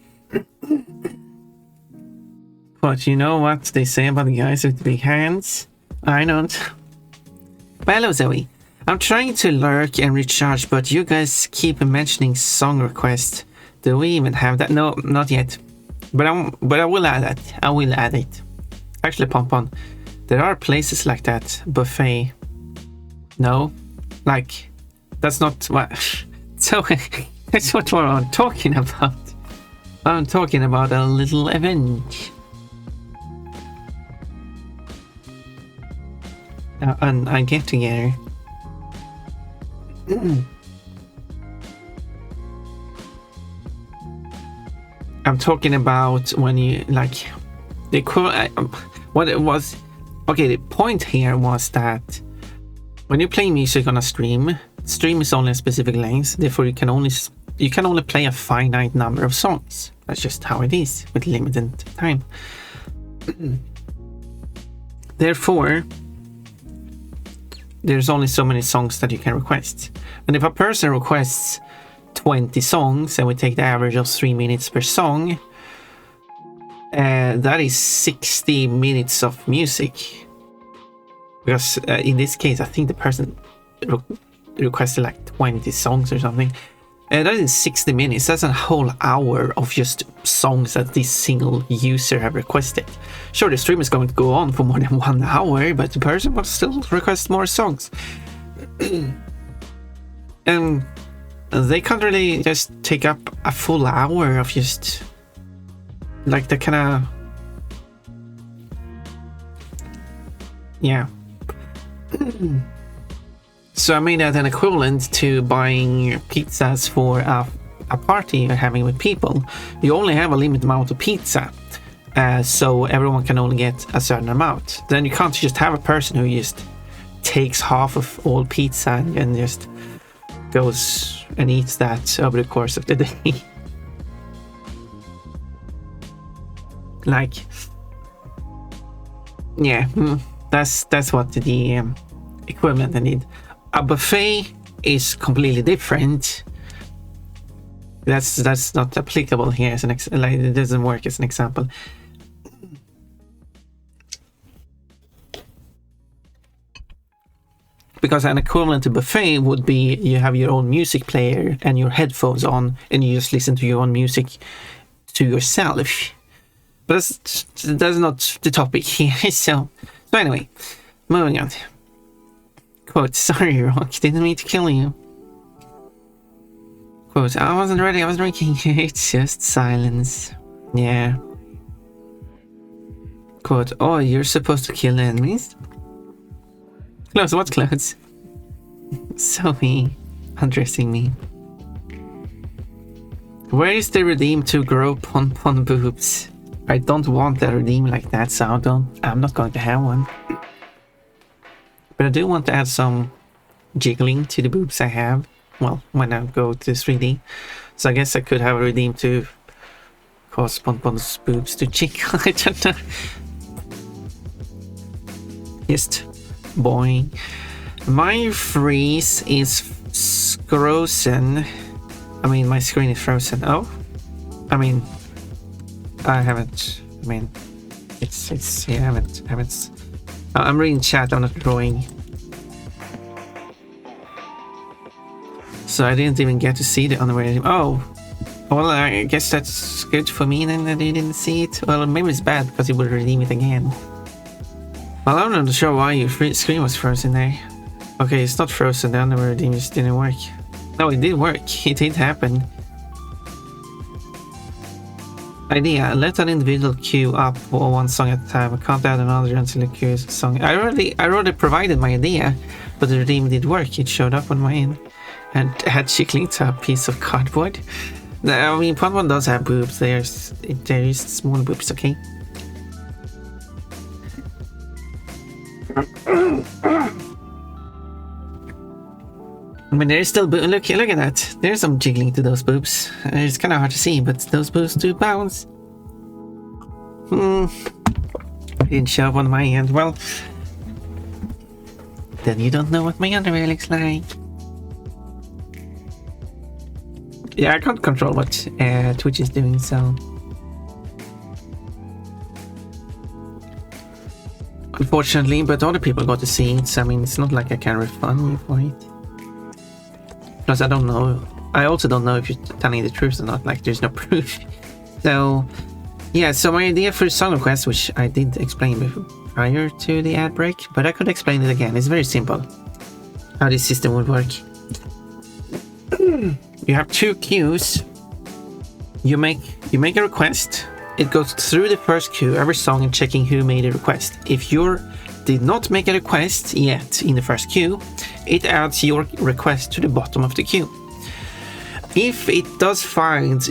but you know what they say about the guys with the big hands? I don't. But hello, Zoe. I'm trying to lurk and recharge, but you guys keep mentioning song requests. Do we even have that? No, not yet. But I will add it. I will add it. Actually, Pompon, there are places like that. Buffet. No, like that's not what. So that's what I'm talking about. I'm talking about a little event. And I get together. I'm talking about when you like the what it was. Okay, the point here was that when you play music on a stream is only a specific length. Therefore, you can only play a finite number of songs. That's just how it is with limited time. Therefore, there's only so many songs that you can request. And if a person requests 20 songs and we take the average of 3 minutes per song, that is 60 minutes of music. Because in this case, I think the person requested like 20 songs or something. That is 60 minutes. That's a whole hour of just songs that this single user have requested. Sure, the stream is going to go on for more than 1 hour, but the person will still request more songs. And they can't really just take up a full hour of just like the kind of, yeah. So I made that an equivalent to buying pizzas for a party you're having with people. You only have a limited amount of pizza, so everyone can only get a certain amount. Then you can't just have a person who just takes half of all pizza and just goes and eats that over the course of the day. Like, yeah, that's what the equivalent I need. A buffet is completely different. That's not applicable here as an like it doesn't work as an example. Because an equivalent to buffet would be you have your own music player and your headphones on and you just listen to your own music to yourself. But that's not the topic here. So anyway, moving on. Quote, sorry, Rock, didn't mean to kill you. Quote, I wasn't ready, I was drinking. It's just silence. Yeah. Quote, oh, you're supposed to kill enemies? Close, what's close? Zoe, undressing me. Where is the redeem to grow pon boobs? I don't want a redeem like that, so I'm not going to have one. But I do want to add some jiggling to the boobs I have. Well, when I go to 3D. So I guess I could have a redeem to cause Ponpon's boobs to jiggle. I don't know. Just boing. My freeze is frozen. I mean, my screen is frozen. Oh? I mean, I haven't. I mean, it's. Yeah, I haven't. I'm reading chat, I'm not drawing. So I didn't even get to see the underwear. Oh, well, I guess that's good for me then that you didn't see it. Well, maybe it's bad because you will redeem it again. Well, I'm not sure why your screen was frozen there. Okay, it's not frozen, the underwear redeem just didn't work. No, it did work. It did happen. Idea: let an individual queue up for one song at a time. I can't add another until the queue is a song. I already provided my idea, but the redeem did work. It showed up on my end and had chickling to a piece of cardboard. I mean, Pokemon does have boobs. There is small boobs, okay? I mean, there is still look at that. There's some jiggling to those boobs. It's kind of hard to see, but those boobs do bounce. Didn't show up on my end. Well, then you don't know what my underwear looks like. Yeah, I can't control what Twitch is doing, so... Unfortunately, but other people got to see it, so I mean, it's not like I can refund you for it. Plus, I don't know. I also don't know if you're telling the truth or not, like, there's no proof. So, yeah, so my idea for a song request, which I did explain before, prior to the ad break, but I could explain it again. It's very simple how this system would work. You have two queues. You make a request. It goes through the first queue, every song, and checking who made a request. If you did not make a request yet in the first queue, it adds your request to the bottom of the queue. If it does find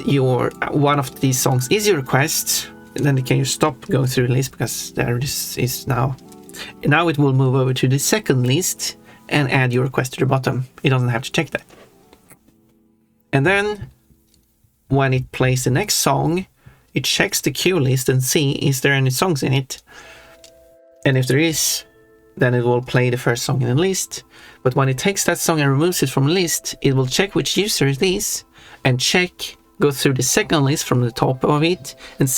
one of these songs is your request, then can you stop going through the list, because there this is now. Now it will move over to the second list and add your request to the bottom. It doesn't have to check that. And then when it plays the next song, it checks the queue list and see is there any songs in it. And if there is, then it will play the first song in the list. But when it takes that song and removes it from the list, it will check which user it is and go through the second list from the top of it and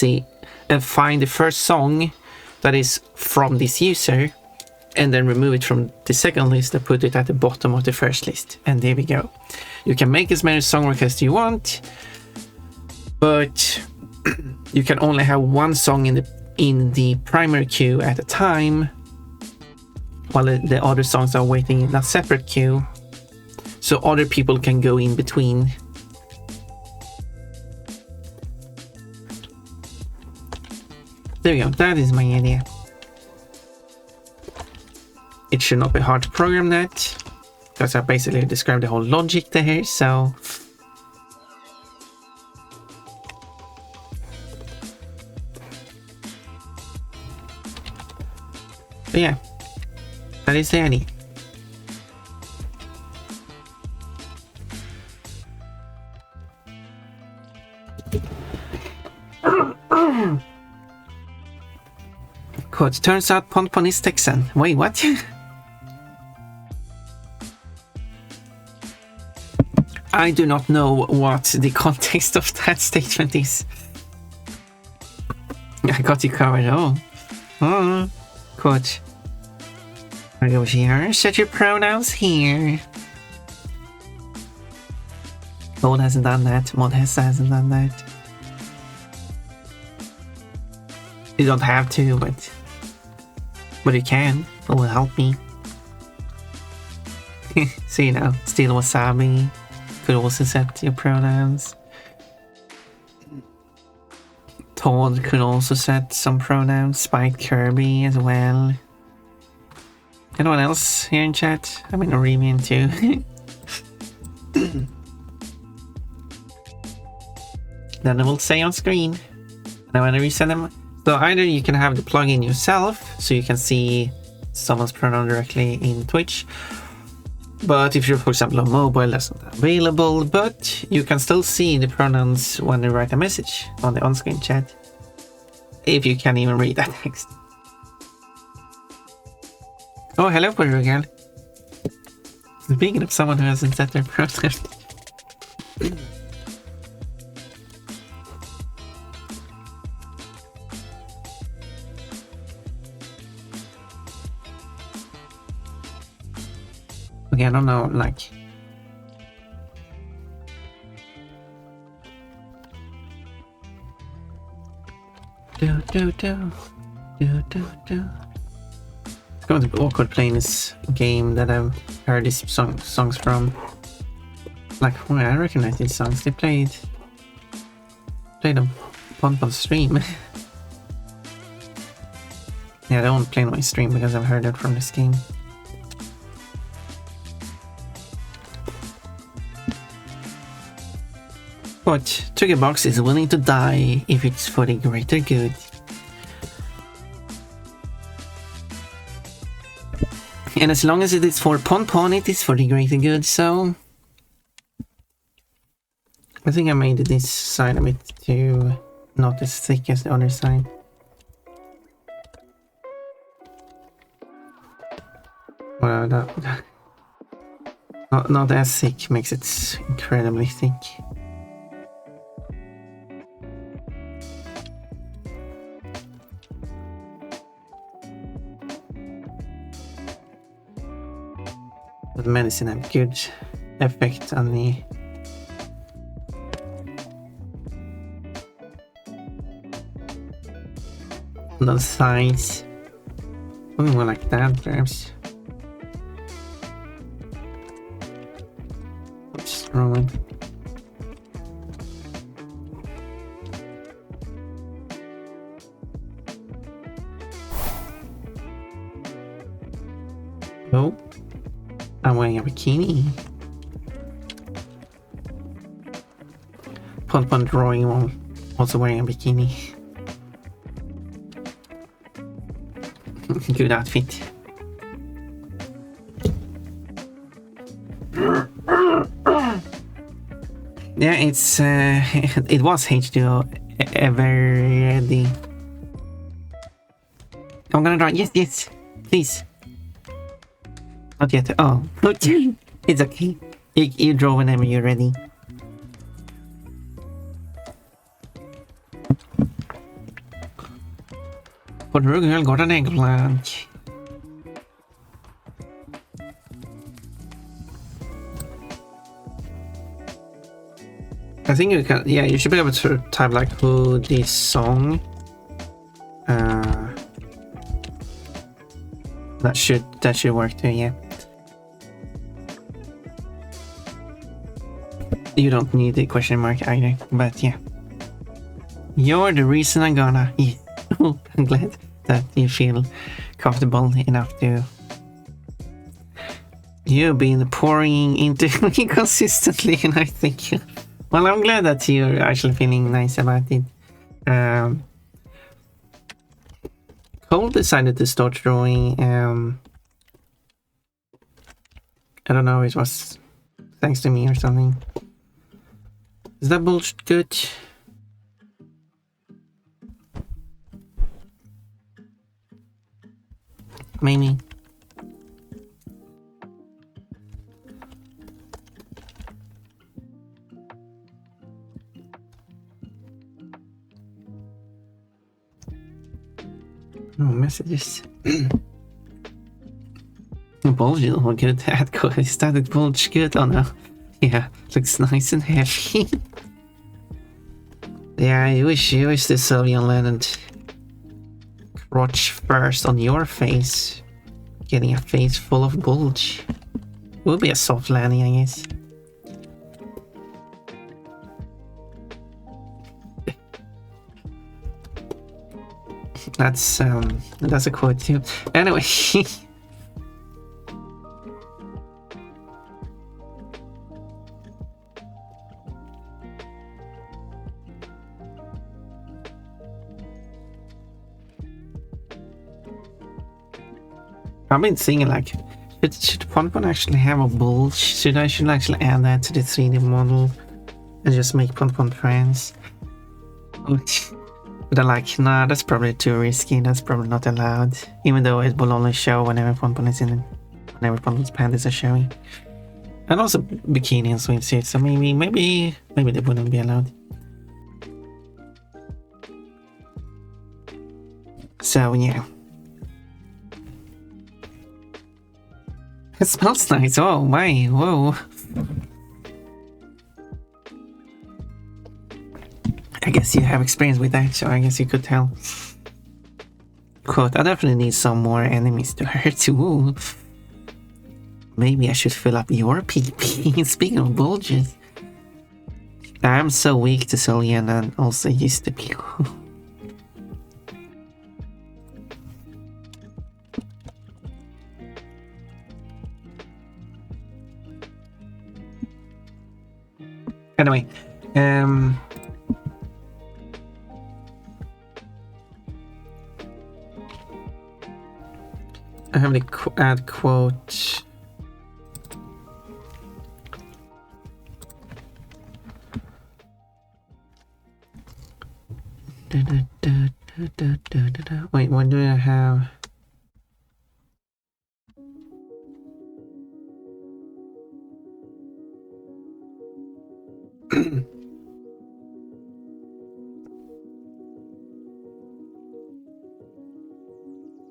find the first song that is from this user, and then remove it from the second list and put it at the bottom of the first list. And there we go. You can make as many song requests you want, but you can only have one song in the primary queue at a time, while the other songs are waiting in a separate queue, so other people can go in between. There we go. That is my idea. It should not be hard to program that, because I basically described the whole logic there, so... But yeah, that is the idea. Quote, turns out Ponpon is Texan. Wait, what? I do not know what the context of that statement is. I got you covered. Oh. Quote, I go here, set your pronouns here. Mod hasn't done that. Mod hasn't done that. You don't have to, but you can. It will help me. So you know, Steel Wasabi could also set your pronouns. Todd could also set some pronouns. Spike Kirby as well. Anyone else here in chat? I mean, Oremian too. Then it will say on screen. Now when I reset them, so either you can have the plugin yourself, so you can see someone's pronoun directly in Twitch. But if you're, for example, on mobile, that's not available. But you can still see the pronouns when you write a message on the on-screen chat, if you can even read that text. Oh, hello, Poor Girl. Speaking of someone who hasn't set their pronouns. Okay, I don't know, like... It's going to be awkward playing this game that I've heard these songs from. Like, well, I recognize these songs. They played them Pon stream. Yeah, I don't play on my stream because I've heard it from this game. But Box is willing to die if it's for the greater good. And as long as it is for Pon, it is for the greater good, so... I think I made this side a bit too not as thick as the other side. Well, not as thick makes it incredibly thick. But medicine have good effect on the sides. Something more like that, perhaps. Just throw it. Oh, I'm wearing a bikini. Pon drawing while also wearing a bikini. Good outfit. Yeah, it's it was H2O already. I'm gonna draw. Yes, please. Not yet. Oh, it's okay. You draw whenever you're ready. But the girl got an eggplant. I think you can. Yeah, you should be able to type like who this song. That should work too. Yeah. You don't need the question mark either, but yeah. You're the reason I'm gonna. Yeah. I'm glad that you feel comfortable enough to. You've been pouring into me consistently, and I think. Well, I'm glad that you're actually feeling nice about it. Cole decided to start drawing. I don't know, it was thanks to me or something. Is that bullshit good? Maybe. No messages. Bullshit, oh good, that good. Is that bullshit good? Oh no. Yeah, looks nice and heavy. Yeah, I wish the Sylvian landed crotch first on your face. Getting a face full of bulge. Would be a soft landing, I guess. That's a quote too. Anyway. I've been thinking like, should Pon actually have a bulge? Should I actually add that to the 3D model and just make Pon trans? But I'm like, nah, that's probably too risky. That's probably not allowed. Even though it will only show whenever Pon is in it, whenever Pon's panties are showing. And also bikini and swimsuit. So maybe they wouldn't be allowed. So yeah. It smells nice. Oh my, whoa. I guess you have experience with that, so I guess you could tell. Quote, I definitely need some more enemies to hurt. Ooh. Maybe I should fill up your PP. Speaking of bulges. I'm so weak to Sylvian and also used to be. Anyway, I have the add quote. Wait, what do I have?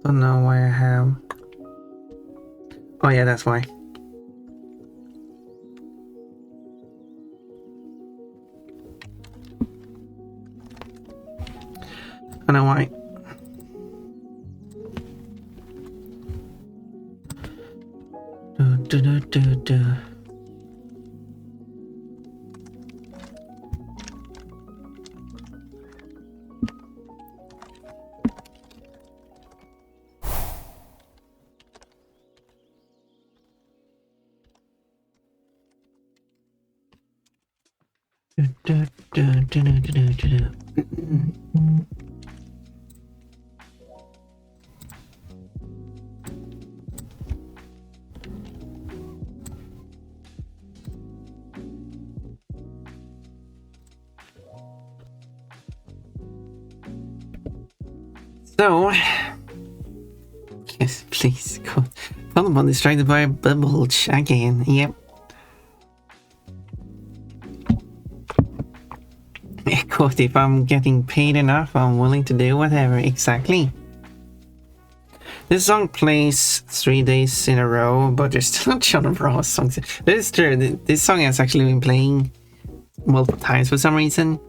Don't know why I have. Oh yeah, that's why. I know why. So, yes, please, God. Polygon distracted by a bubble again. Yep. God, if I'm getting paid enough, I'm willing to do whatever. Exactly. This song plays 3 days in a row, but there's still John Ross songs. That is true. This song has actually been playing multiple times for some reason.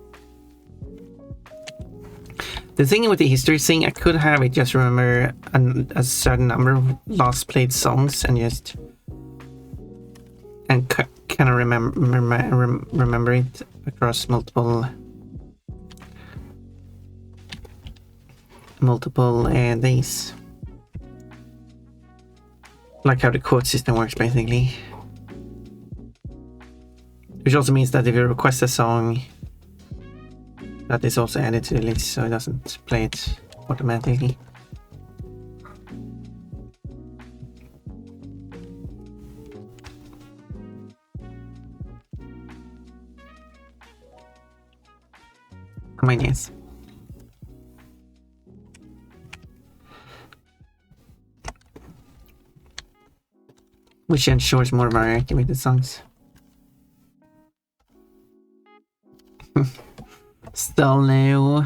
The thing with the history thing, I could have it just remember a certain number of last played songs and just kind of remember it across multiple days. Like how the quote system works, basically. Which also means that if you request a song, that is also added to the list, so it doesn't play it automatically. My guess. Which ensures more variety with the songs. Still new.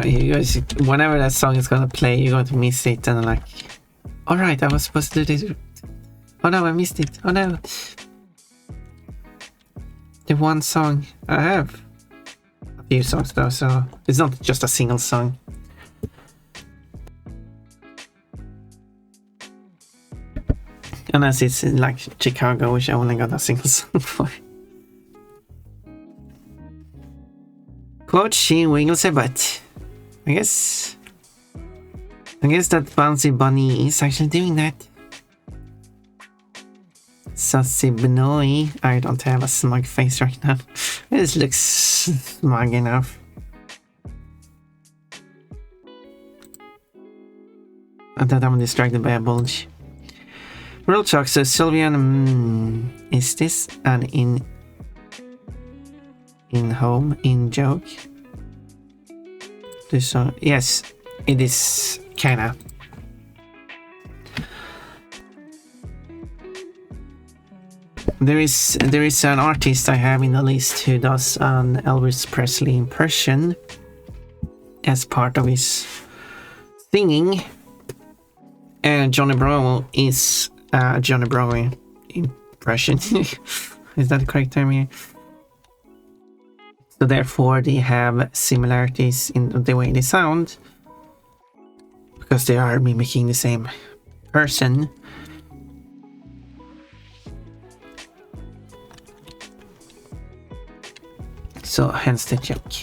You guys, whenever that song is gonna play, you're going to miss it and like, alright, I was supposed to do this. Oh no, I missed it. Oh no. The one song I have. A few songs though, so it's not just a single song. Unless it's like Chicago, which I only got a single song for. Quote, she wiggles her butt. I guess that bouncy bunny is actually doing that. Sassy Benoy. I don't have a smug face right now. It just looks smug enough. I thought I'm distracted by a bulge. Real talk, so Sylvian, is this an in joke? This song, yes, it is kinda. There is an artist I have in the list who does an Elvis Presley impression as part of his singing, and Johnny Bravo is Johnny Bravo impression. Is that the correct term here? So therefore they have similarities in the way they sound because they are mimicking the same person. So hence the joke.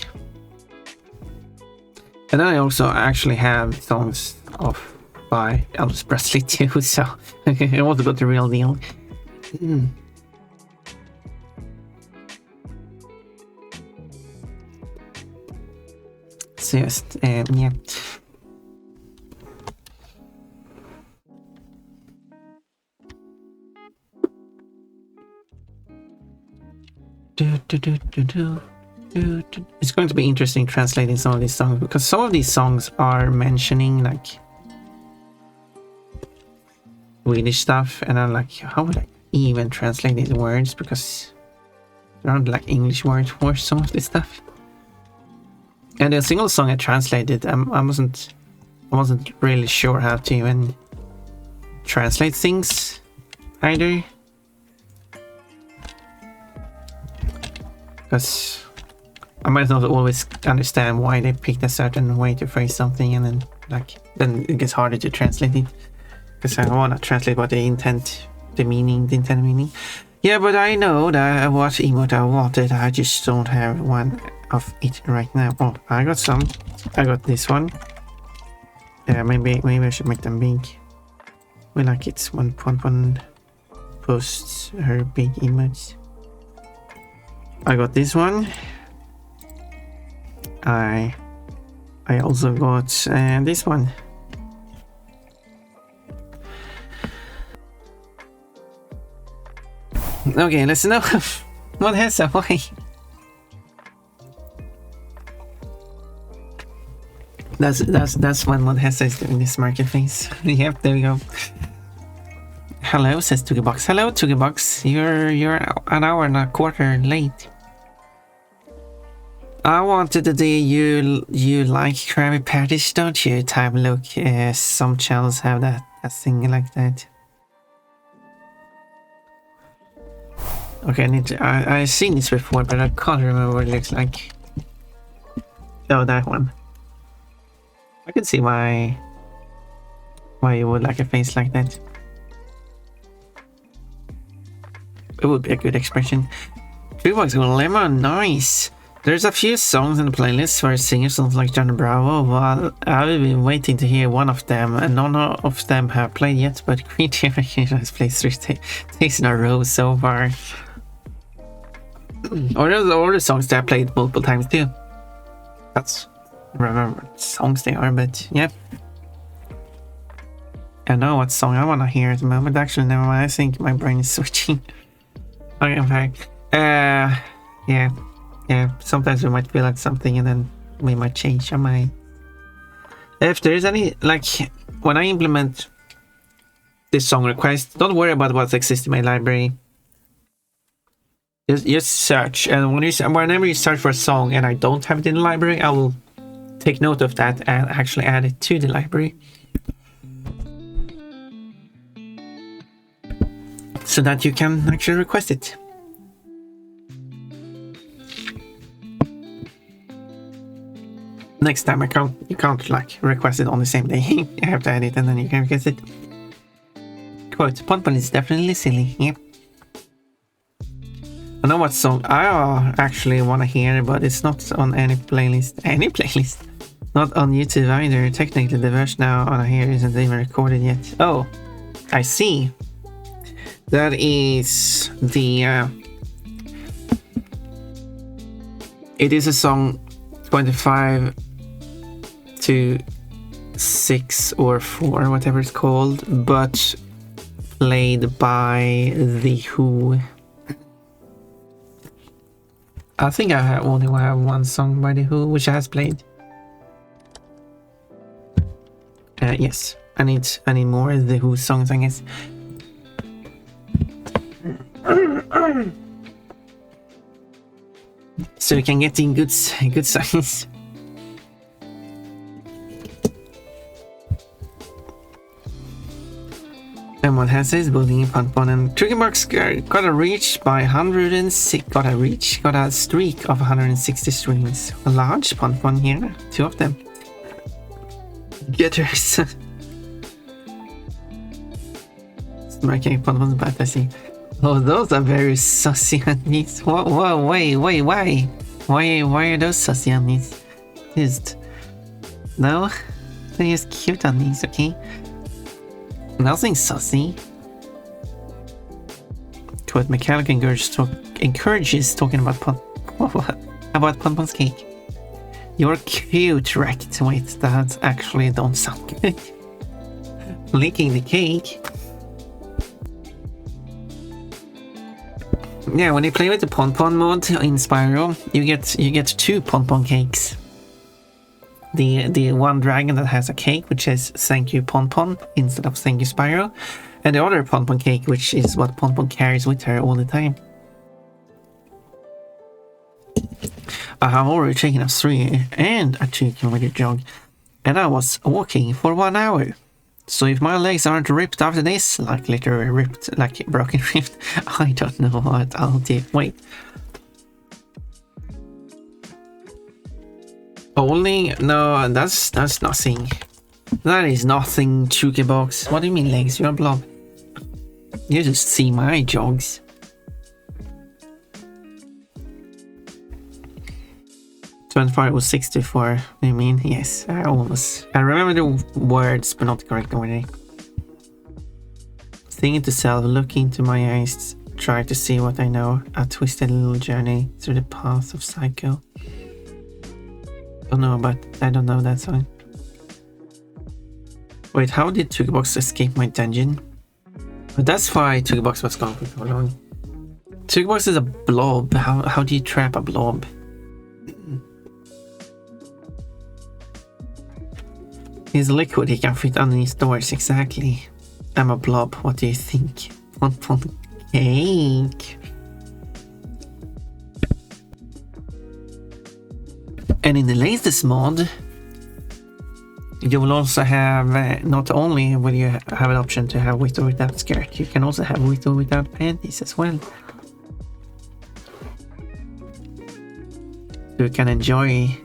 And then I also actually have songs of by Elvis Presley too, so I also got the real deal. So just, yeah. It's going to be interesting translating some of these songs, because some of these songs are mentioning like Swedish stuff, and I'm like, how would I even translate these words, because there aren't like English words for some of this stuff. And the single song I translated, I wasn't really sure how to even translate things either, because I might not always understand why they picked a certain way to phrase something, and then it gets harder to translate it, because I want to translate what the intended meaning. Yeah, but I know that what emote I wanted, I just don't have one of it right now. Oh, I got some. I got this one. Yeah, maybe I should make them big. We like it's one posts her big emotes. I got this one. I also got this one. Okay, let's know what has a why. That's when what has is doing this marketplace. Yep, there we go. Hello, says Tugibox. Hello, Tugibox. You're an hour and a quarter late. I wanted to do you like Krabby Patties, don't you? Time look. Some channels have a thing like that. Okay, I've seen this before, but I can't remember what it looks like. Oh, that one. I can see why you would like a face like that. It would be a good expression. 3 bucks with lemon, nice. There's a few songs in the playlist where singers sound like Johnny Bravo, but I've been waiting to hear one of them, and none of them have played yet, but Green Tea has played 3 days in a row so far. Or those are the songs that I played multiple times too. That's I remember what songs they are, but yeah. I know what song I want to hear at the moment. Actually, never mind. I think my brain is switching. Okay, I'm back. Yeah. Sometimes we might feel like something, and then we might change our mind. If there is any, like, when I implement this song request, don't worry about what exists in my library. Just search, and whenever you search for a song and I don't have it in the library, I will take note of that and actually add it to the library, so that you can actually request it. Next time you can't like request it on the same day. You have to add it and then you can request it. Quote, Ponpon is definitely silly. Yep. I know what song I actually want to hear, but it's not on any playlist. Not on YouTube either. Technically, the version now on here isn't even recorded yet. Oh, I see. That is the... it is a song 25 to 6 or 4, whatever it's called, but played by The Who. I think I only have one song by The Who, which I has played. Yes, I need more The Who songs, I guess. So we can get in good songs. And what has this building in Ponpon, and Triggerbox got a reach by 106. Got a streak of 160 streams. A large Ponpon here, 2 of them. Getters. Marking Ponpon's bad, I see. Oh, those are very sussy at least. Whoa, wait, why? Why are those sassy undies? Just no, they're just cute undies, okay? Nothing sassy. Quote Mechanic encourages talking about Ponpon's cake. You're cute, right? Wait, that actually don't sound good. Licking the cake. Yeah, when you play with the Ponpon mod in Spyro, you get 2 Ponpon cakes. The one dragon that has a cake which says "Thank you Ponpon" instead of "Thank you Spyro," and the other Ponpon cake which is what Ponpon carries with her all the time. I have already taken a 3 and a 2-kilometer jog, and I was walking for 1 hour. So if my legs aren't ripped after this, like literally ripped, like broken ripped, I don't know what I'll do. Wait. Only? No, that's nothing. That is nothing, Chuki Box. What do you mean legs? You're a blob. You just see my jogs. $25 was 64. I mean, yes, I remember the words, but not the correct order. Thinking to self, look into my eyes, try to see what I know. A twisted little journey through the path of Psycho. Don't know, but I don't know that song. Wait, how did Tugbox escape my dungeon? But that's why Tugbox was gone for so long. Tugbox is a blob. How do you trap a blob? He's liquid, he can fit underneath doors, exactly. I'm a blob, what do you think? Ponpon cake. And in the latest mod, you will also have, not only will you have an option to have with or without skirt, you can also have with or without panties as well. So you can enjoy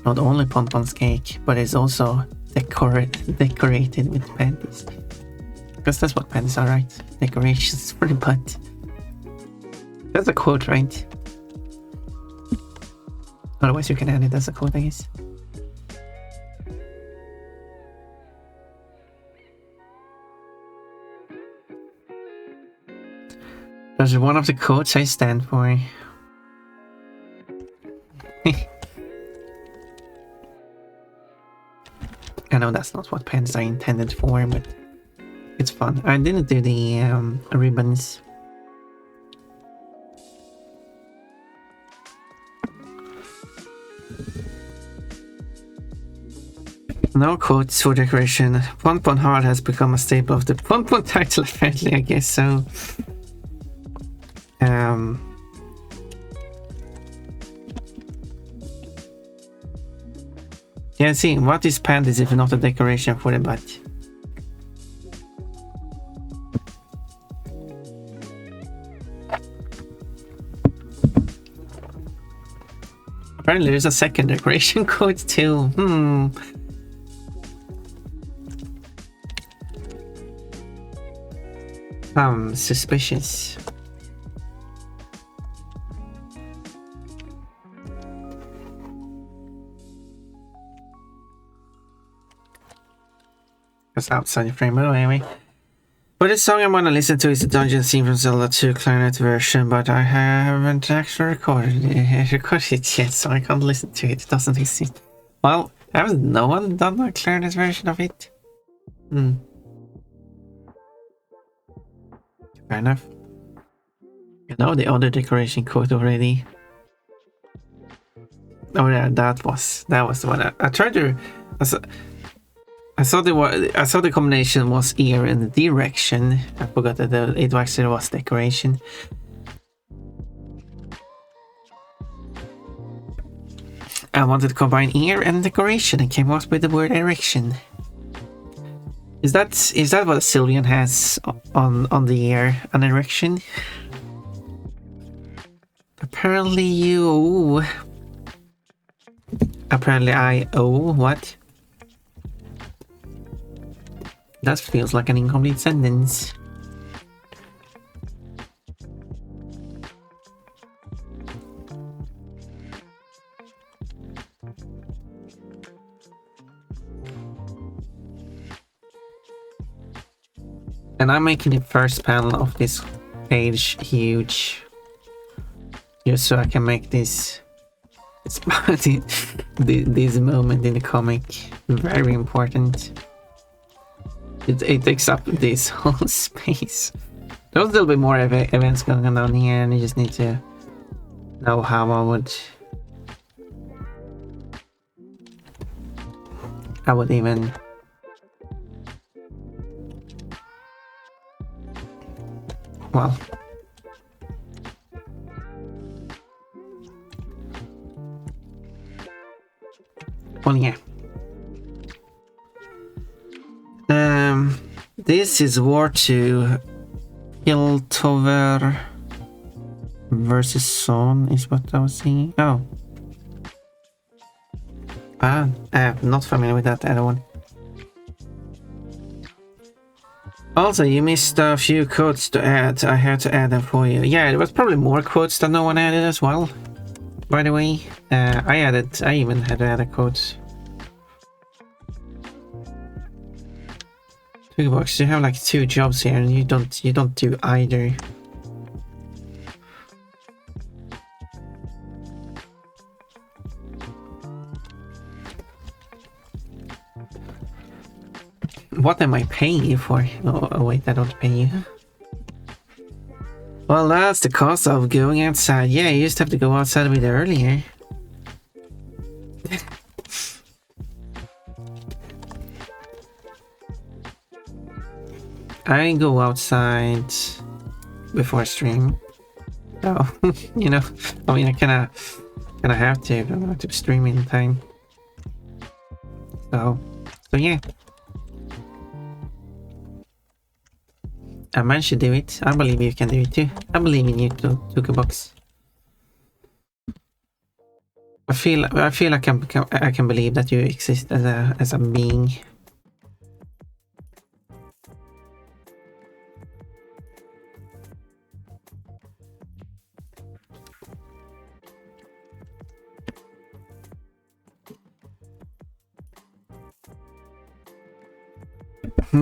not only Ponpon's cake, but it's also decorated with panties. Because that's what panties are, right? Decorations for the butt. That's a quote, right? Otherwise you can add it as a quote, I guess. That's one of the quotes I stand for. I know that's not what pens are intended for, but it's fun. I didn't do the ribbons. No quotes for decoration. Ponpon Heart has become a staple of the Ponpon title, apparently, I guess so. Yeah, see, what is panties if not a decoration for the butt? Apparently there's a second decoration code too. Suspicious. That's outside the frame, but anyway. But the song I'm gonna listen to is the dungeon theme from Zelda 2 clarinet version, but I haven't actually recorded it yet, so I can't listen to it. It doesn't exist. Well, hasn't no one done a clarinet version of it? Fair enough. You know the other decoration code already. Oh yeah, that was the one. I tried to. I thought the combination was ear and direction. I forgot that it actually was decoration. I wanted to combine ear and decoration and came up with the word erection. Is that what Sylvian has on the ear? An erection? Apparently you. Apparently I owe what? That feels like an incomplete sentence. And I'm making the first panel of this page huge, just so I can make this this moment in the comic very important. It takes up this whole space. There's a little bit more events going on here, and I just need to know how I would even well yeah. This is War 2 Piltover versus Son is what I was saying. Oh. Not familiar with that other one. Also, you missed a few quotes to add. I had to add them for you. Yeah, there was probably more quotes that no one added as well. By the way, I even had to add a quote. Twigbox, you have like 2 jobs here, and you don't do either. What am I paying you for? Oh wait, I don't pay you. Well, that's the cost of going outside. Yeah, you used to have to go outside a bit earlier. I go outside before stream. Oh, you know, I mean, I kinda have to. I don't have to stream in time. So yeah. I managed to do it. I believe you can do it too. I believe in you too, Box. I feel like I can believe that you exist as a being.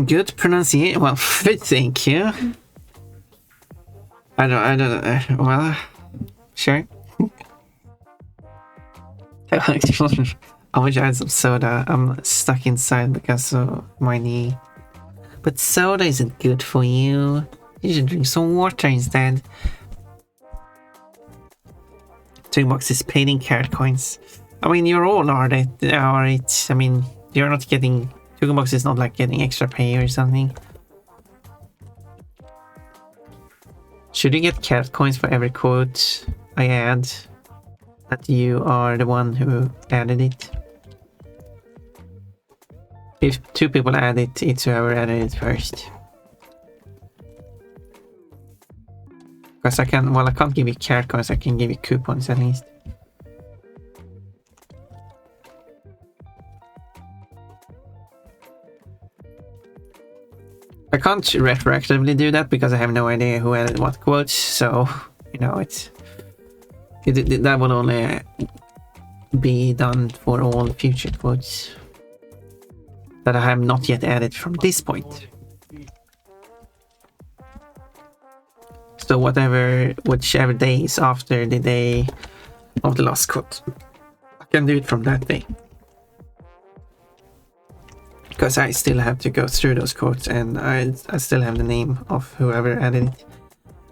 Good pronunciation. Well, thank you. I don't. Well, sure. I wish I had some soda. I'm stuck inside because of my knee. But soda isn't good for you. You should drink some water instead. Twigbox is painting carrot coins. I mean, you're all alright. I mean, you're not getting. Twigbox is not like getting extra pay or something. Should you get carrot coins for every quote I add? That you are the one who added it. If 2 people add it, it's whoever added it first. Because I can't give you carrot coins, I can give you coupons at least. I can't retroactively do that because I have no idea who added what quotes, so, you know, that will only be done for all future quotes that I have not yet added from this point. So whichever day is after the day of the last quote, I can do it from that day. Because I still have to go through those quotes, and I still have the name of whoever added it.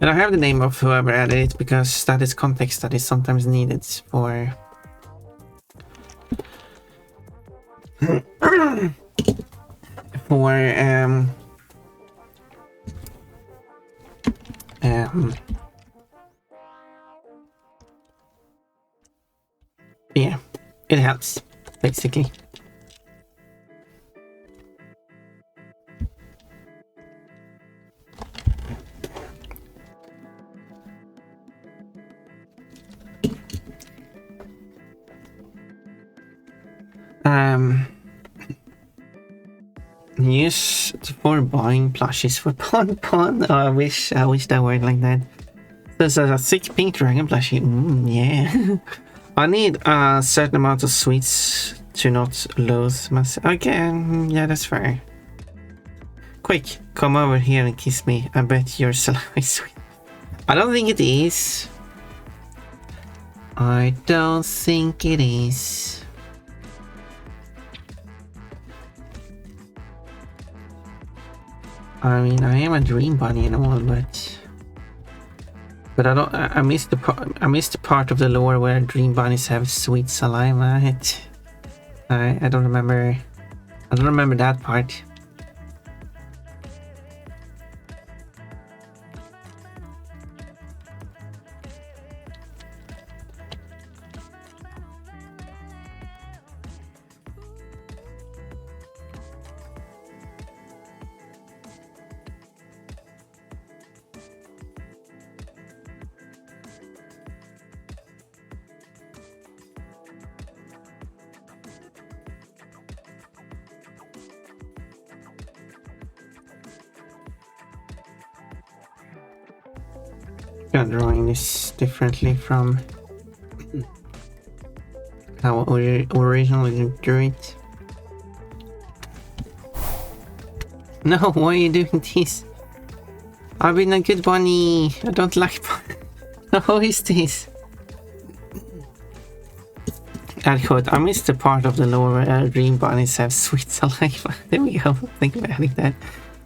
And I have the name of whoever added it because that is context that is sometimes needed for yeah, it helps basically. Used for buying plushies for Pon. Oh, I wish that were like that. There's a 6 pink dragon plushie. Yeah. I need a certain amount of sweets to not lose myself. Again, yeah, that's fair. Quick, come over here and kiss me. I bet your saliva is sweet. I don't think it is. I don't think it is. I mean, I am a dream bunny and all, but I don't. I missed the part of the lore where dream bunnies have sweet saliva. I don't remember. I don't remember that part. I'm drawing this differently from how I originally drew it. No, why are you doing this? I've been a good bunny. I don't like bunny. How is this? Adequate. I missed the part of the lore where dream bunnies have sweet saliva. There we go. Think about it then.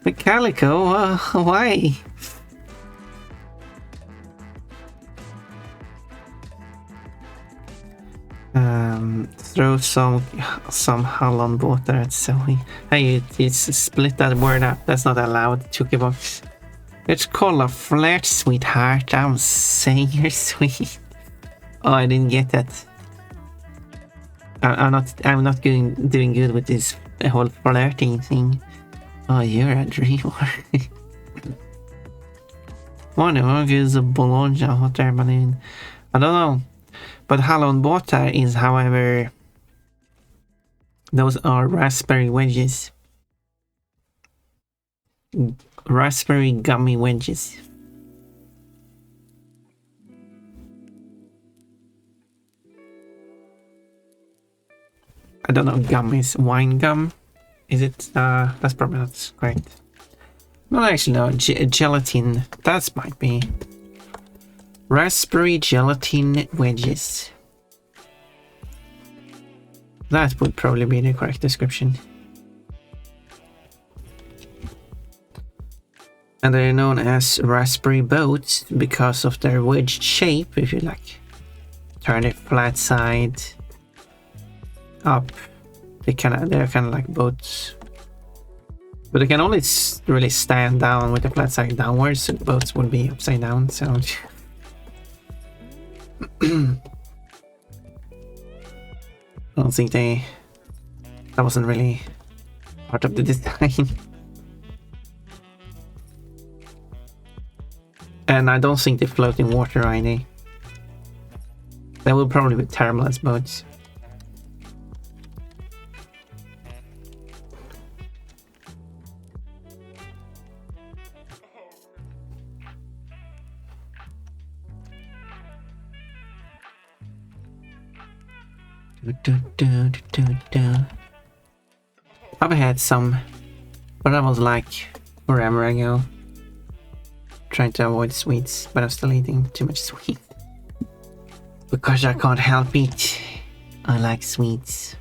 But Calico, why? Throw some Holland water at Zoe. Hey, it's split that word up. That's not allowed. Chucky box. It's called a flirt, sweetheart. I'm saying you're sweet. Oh, I didn't get that. I'm not doing good with this whole flirting thing. Oh, you're a dreamer. What is a Bologna hot air balloon? I don't know. But Hallon Water is, however, those are raspberry wedges. Raspberry gummy wedges. I don't know, gummies. Wine gum? Is it? That's probably not correct. No, actually, no. Gelatin. That might be. Raspberry gelatin wedges. That would probably be the correct description. And they're known as raspberry boats because of their wedged shape. If you like turn it flat side up, they're kind of like boats. But they can only really stand down with the flat side downwards, so boats would be upside down, so... I don't think that wasn't really part of the design. And I don't think they float in water either. They will probably be terrible as boats. I've had some, but I was like forever ago. Trying to avoid sweets, but I'm still eating too much sweet. Because I can't help it. I like sweets.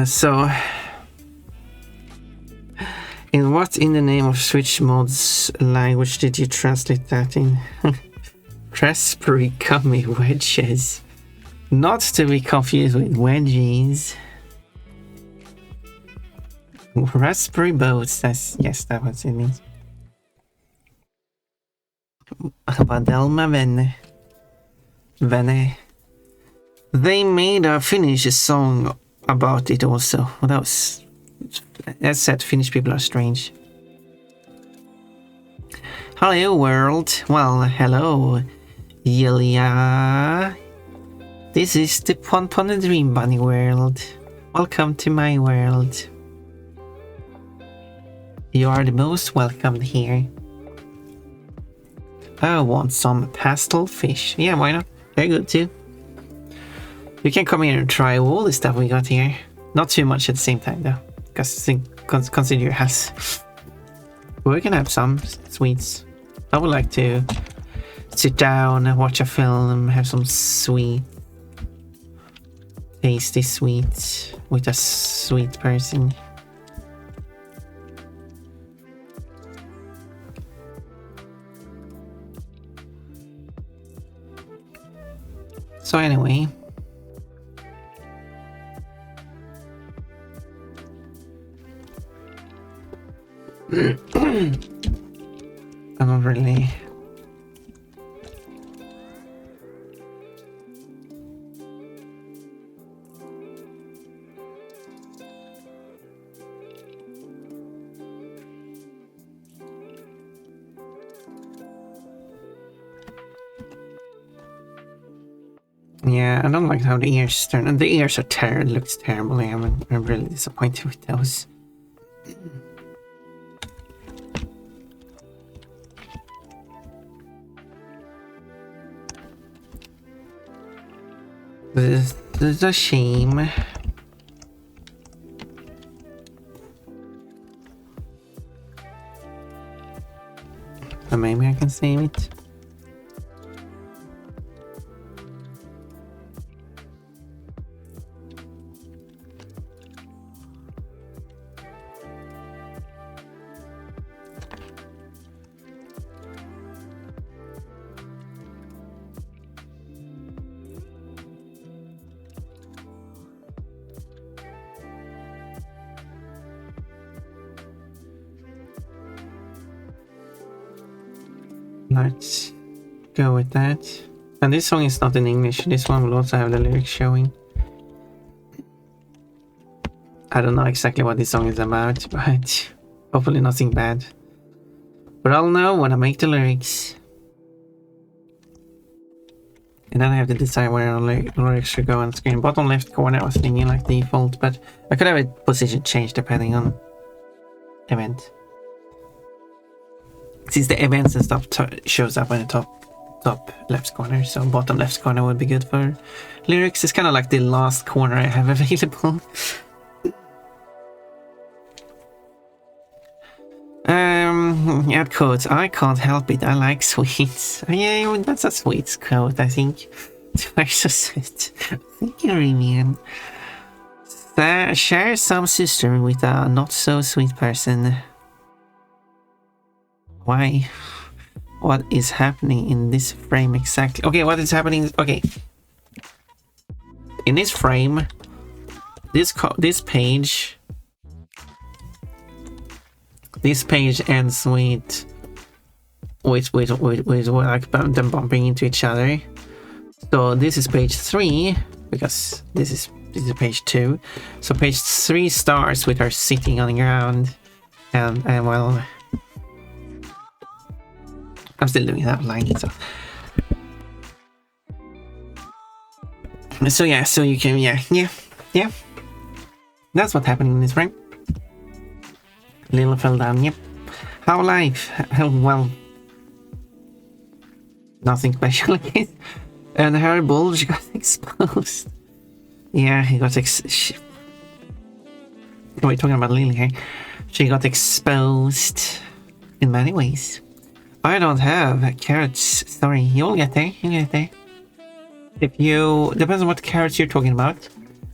So... In what in the name of Switch mods language did you translate that in? Raspberry gummy wedges. Not to be confused with wedgies. Raspberry boats, yes, that what it means. Vadelma Venne. They made a Finnish song about it also. Well, that was... As said, Finnish people are strange. Hello world. Well, hello, Yulia. This is the Pon the Dream Bunny world. Welcome to my world. You are the most welcome here. I want some pastel fish. Yeah, why not? They're good too. You can come here and try all the stuff we got here. Not too much at the same time though, because consider your health. We can have some sweets. I would like to sit down and watch a film, have some sweet, tasty sweets with a sweet person. So anyway, I'm not really. Yeah, I don't like how the ears turn, and the ears are terrible. It looks terrible. I'm really disappointed with those. This is a shame. But maybe I can save it. Let's go with that. And this song is not in English. This one will also have the lyrics showing. I don't know exactly what this song is about, but hopefully nothing bad. But I'll know when I make the lyrics. And then I have to decide where the lyrics should go on the screen. Bottom left corner I was thinking like default, but I could have a position change depending on event. Since the events and stuff shows up in the top left corner, so bottom left corner would be good for lyrics. It's kind of like the last corner I have available. Add quotes. I can't help it. I like sweets. Yeah, that's a sweet quote, I think. It's so sweet. Thank you, Remian. Share some sister with a not so sweet person. Why? What is happening in this frame exactly? Okay, what is happening? Okay. In this frame, this page ends with like them bumping into each other. So this is page 3 because this is page 2. So page 3 starts with her sitting on the ground, and well, I'm still doing that line. So yeah, so you can yeah. That's what's happening in this frame. Lila fell down. Yep. How life? Well, nothing special. And her bulge got exposed. Yeah, he got we're talking about Lily here. She got exposed in many ways. I don't have carrots. Sorry, you'll get there. You'll get there. If you depends on what carrots you're talking about.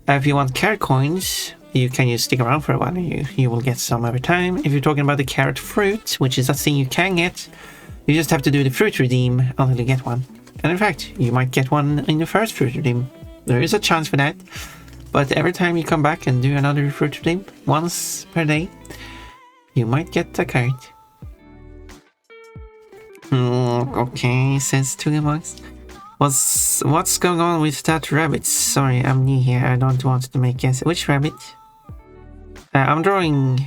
If you want carrot coins, you can just stick around for a while. You will get some every time. If you're talking about the carrot fruit, which is a thing you can get, you just have to do the fruit redeem until you get one. And in fact, you might get one in the first fruit redeem. There is a chance for that. But every time you come back and do another fruit redeem, once per day, you might get a carrot. Okay, says Tugabox. What's going on with that rabbit? Sorry, I'm new here. I don't want to make guess. Which rabbit? I'm drawing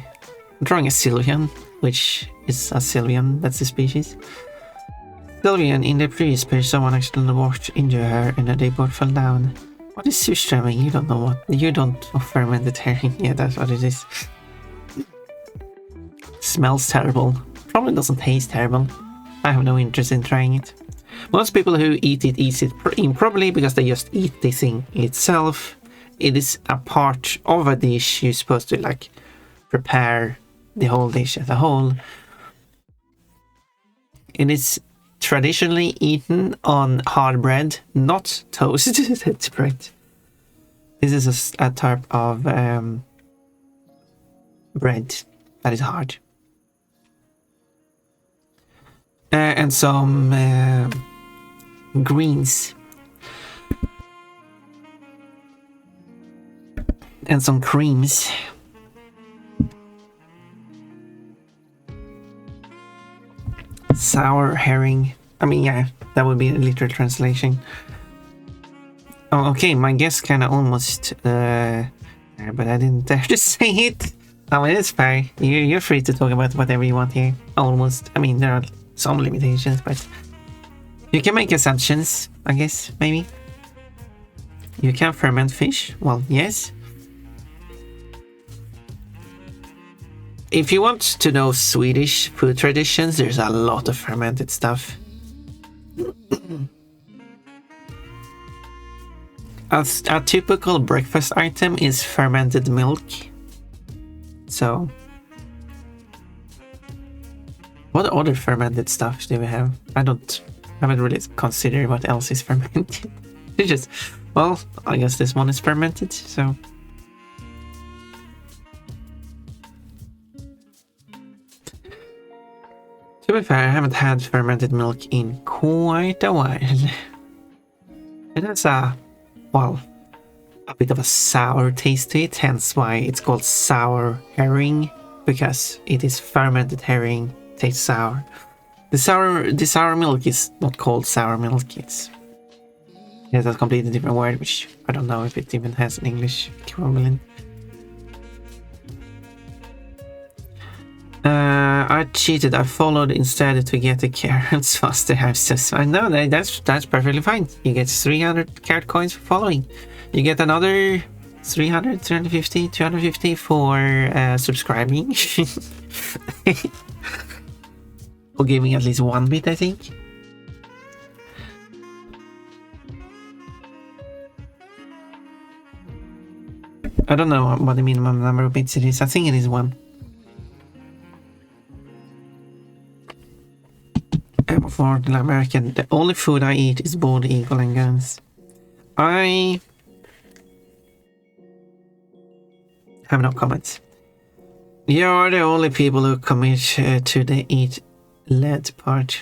a Sylvian, which is a Sylvian. That's the species. Sylvian, in the previous page, someone accidentally walked into her and they both fell down. What is surströmming? You don't know what. You don't fermented herring. Yeah, that's what it is. Smells terrible. Probably doesn't taste terrible. I have no interest in trying it. Most people who eat it improperly because they just eat the thing itself. It is a part of a dish. You're supposed to like prepare the whole dish as a whole. It is traditionally eaten on hard bread, not toasted bread. This is a type of bread that is hard. And some greens. And some creams. Sour herring. I mean, yeah, that would be a literal translation. Oh, okay, my guess kind of almost, but I didn't dare to say it. I mean, it's fair. You're free to talk about whatever you want here. Almost. I mean, there are some limitations, but you can make assumptions, I guess, maybe. You can ferment fish. Well, yes. If you want to know Swedish food traditions, there's a lot of fermented stuff. A typical breakfast item is fermented milk. So, what other fermented stuff do we have? I haven't really considered what else is fermented. It's just, well, I guess this one is fermented, so. To be fair, I haven't had fermented milk in quite a while. It has a bit of a sour taste to it, hence why it's called sour herring, because it is fermented herring, tastes sour. The sour milk is not called sour milk, it has a completely different word, which I don't know if it even has an English equivalent. I cheated. I followed instead to get the carrots faster. I know that's perfectly fine. You get 300 carrot coins for following. You get another 300, 350, 250 for subscribing. Or giving at least one bit, I think. I don't know what the minimum number of bits it is. I think it is one. For the American, the only food I eat is bald eagle and guns. I have no comments. You're the only people who commit to the eat lead part.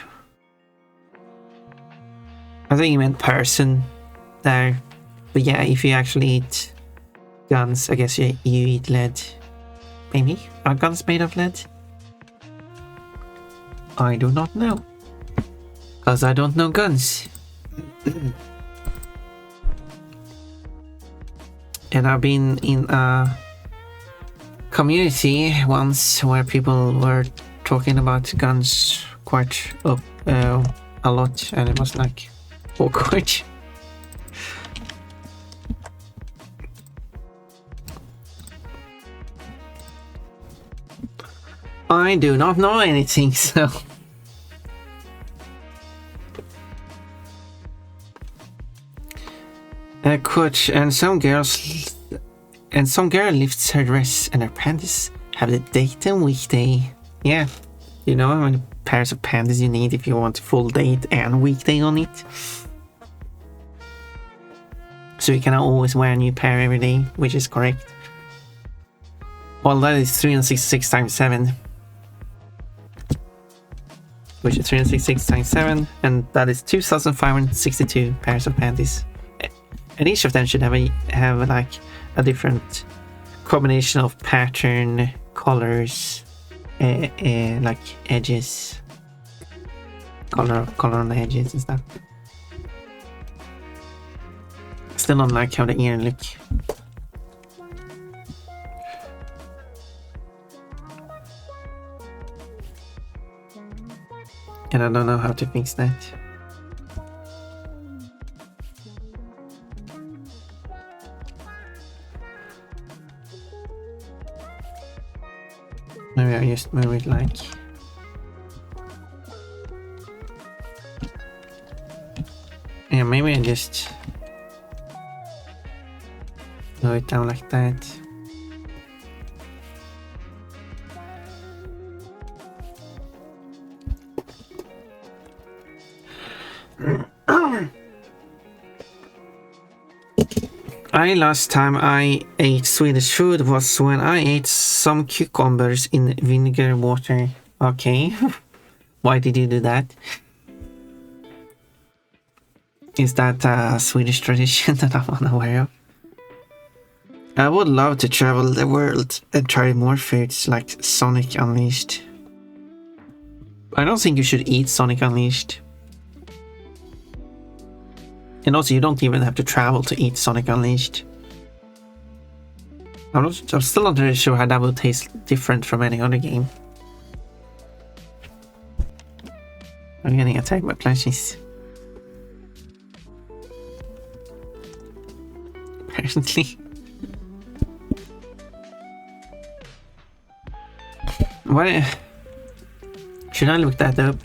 I think you meant person there. But yeah, if you actually eat guns, I guess you eat lead. Maybe? Are guns made of lead? I do not know. Because I don't know guns. And I've been in a community once where people were talking about guns quite a lot, and it was like awkward. I do not know anything, so. Quote, and some girl lifts her dress and her panties have the date and weekday. Yeah, you know how many pairs of panties you need if you want full date and weekday on it. So you can always wear a new pair every day, which is correct. Well, that is 366 times 7. Which is 366 times 7, and that is 2,562 pairs of panties. And each of them should have like a different combination of pattern, colors, like edges, color on the edges and stuff. Still don't like how the ear look. And I don't know how to fix that. Maybe I just move it like Yeah, maybe I just slow it down like that. Last time I ate Swedish food was when I ate some cucumbers in vinegar water. Okay. Why did you do that? Is that a Swedish tradition that I'm unaware of? I would love to travel the world and try more foods like Sonic Unleashed. I don't think you should eat Sonic Unleashed. And also, you don't even have to travel to eat Sonic Unleashed. I'm still not really sure how that would taste different from any other game. I'm getting attacked by plushies. Apparently. What? Should I look that up?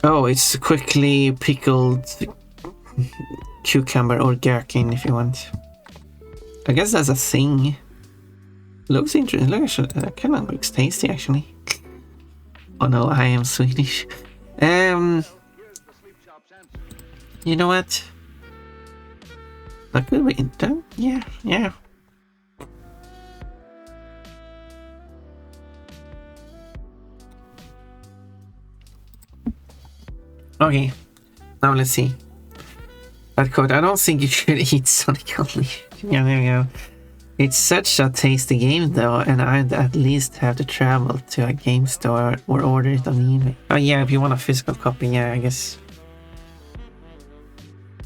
Oh, it's quickly pickled cucumber or gherkin if you want. I guess that's a thing. Looks interesting. That kind of looks tasty actually. Oh no, I am Swedish. You know what? That could be done. Yeah. Okay, now let's see. That code. I don't think you should eat Sonic Unleashed. Yeah, there we go. It's such a tasty game though, and I'd at least have to travel to a game store or order it on eBay. Oh yeah, if you want a physical copy, yeah, I guess.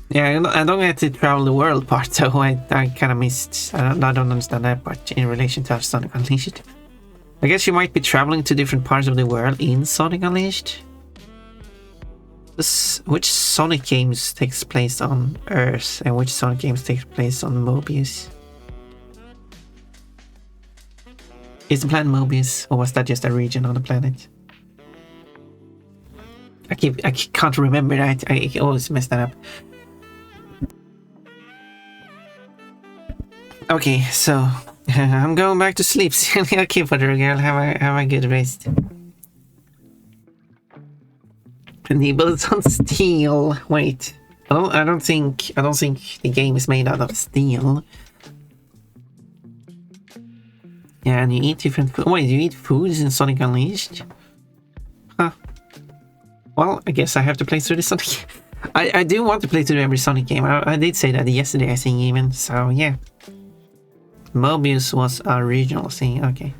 Yeah, I don't get to travel the world part, so I kind of missed. I don't understand that part in relation to Sonic Unleashed. I guess you might be traveling to different parts of the world in Sonic Unleashed. Which Sonic games takes place on Earth and which Sonic games takes place on Mobius? Is the planet Mobius, or was that just a region on the planet? I can't remember that. I always mess that up. Okay, so I'm going back to sleep. Okay, Potter girl, have a good rest. Enabled on steel. Wait, I don't think the game is made out of steel. Yeah, and you eat different food. Wait, you eat foods in Sonic Unleashed? Huh. Well, I guess I have to play through the Sonic. I do want to play through every Sonic game. I did say that yesterday, I think, even. So yeah. Mobius was a regional thing. Okay.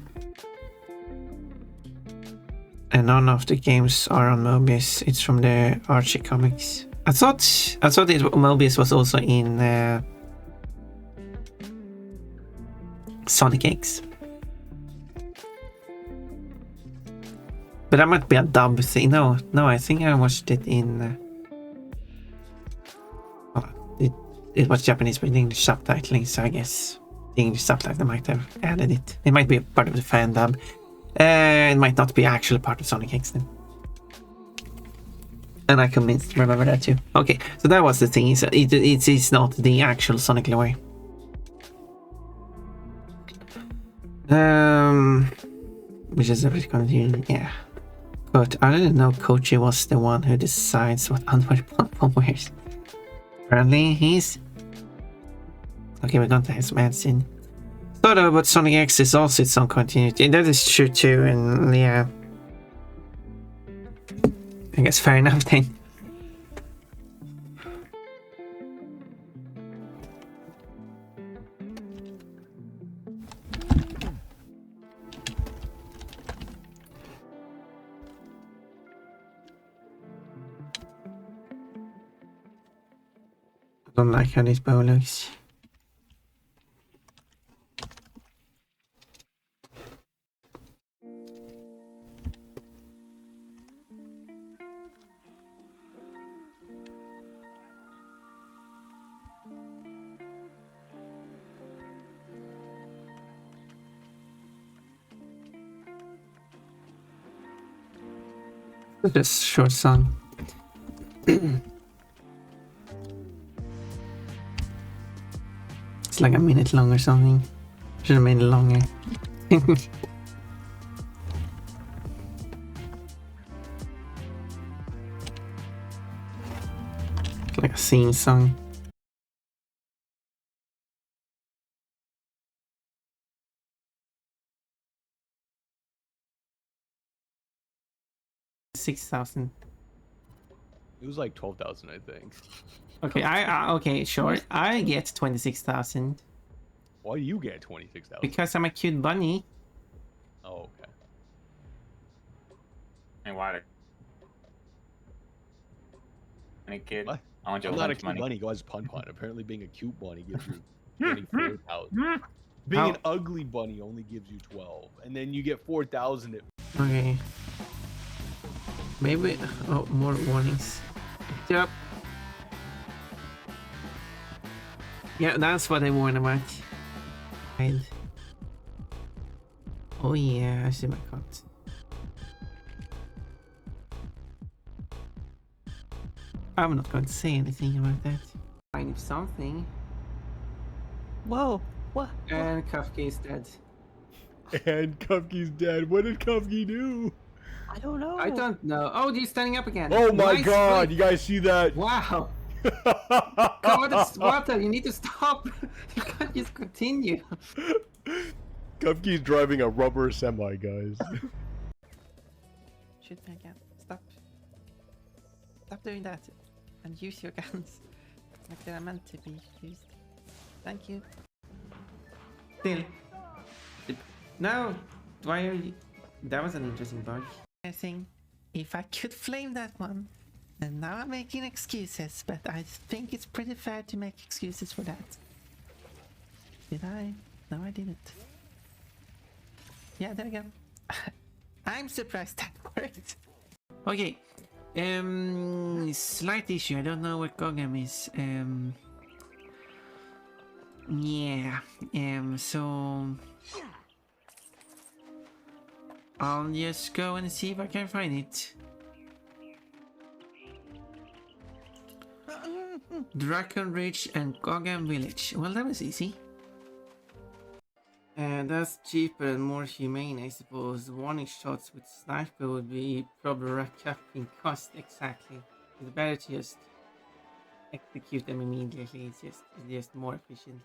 And none of the games are on Mobius. It's from the Archie comics. I thought Mobius was also in Sonic X. But that might be a dub thing. No, I think I watched it in. It was Japanese with English subtitling, so I guess the English subtitle might have added it. It might be a part of the fan dub. It might not be actually part of Sonic X then. And I can remember that too. Okay, so that was the thing. So it is not the actual Sonic lore. Which is a bit confusing. Yeah. But I didn't know Kochi was the one who decides what underwear Pom wears. Apparently he's... Okay, we're going to have some ads in. Sort of, but Sonic X is also its own continuity. That is true too, and yeah. I guess fair enough then. I don't like how this bow looks. It's just a short song. It's like a minute long or something. Should have made it longer. It's like a theme song. $6,000. It was like 12,000, I think. Okay, okay, sure. I get 26,000 Why do you get 26,000? because I'm a cute bunny. Oh, okay. Hey, water. Any kid? What? I want your I'm not a lunch cute money. bunny, guys. Pun pun. Apparently, being a cute bunny gives you 24,000. Being How- an ugly bunny only gives you 12, and then you get 4,000. Okay. Maybe. Oh, more warnings. Yep. Yeah, that's what I warned about. Right. Oh yeah, I see my cut. I'm not going to say anything about that. Find something. Whoa! What? And Kafka is dead. And Kufky's dead. What did Kufky do? I don't know. I don't know. Oh, he's standing up again. Oh my Nice god! play. You guys see that? Wow. God, it's water. You need to stop. You can't just continue. Kufky's driving a rubber semi, guys. Shoot me again. Stop. Stop doing that. And use your guns like they're meant to be used. Thank you. Still. No. Why are you... That was an interesting bug. I think if I could flame that one. And now I'm making excuses, but I think it's pretty fair to make excuses for that. Did I? No, I didn't. Yeah, there we go. I'm surprised that worked. Okay. Slight issue. I don't know where Gogam is. Yeah. So I'll just go and see if I can find it. Dragon Ridge and Gogam Village. Well, that was easy. And that's cheaper and more humane, I suppose. Warning shots with sniper would be probably rack up in cost. Exactly. It's better to just execute them immediately. It's just more efficient.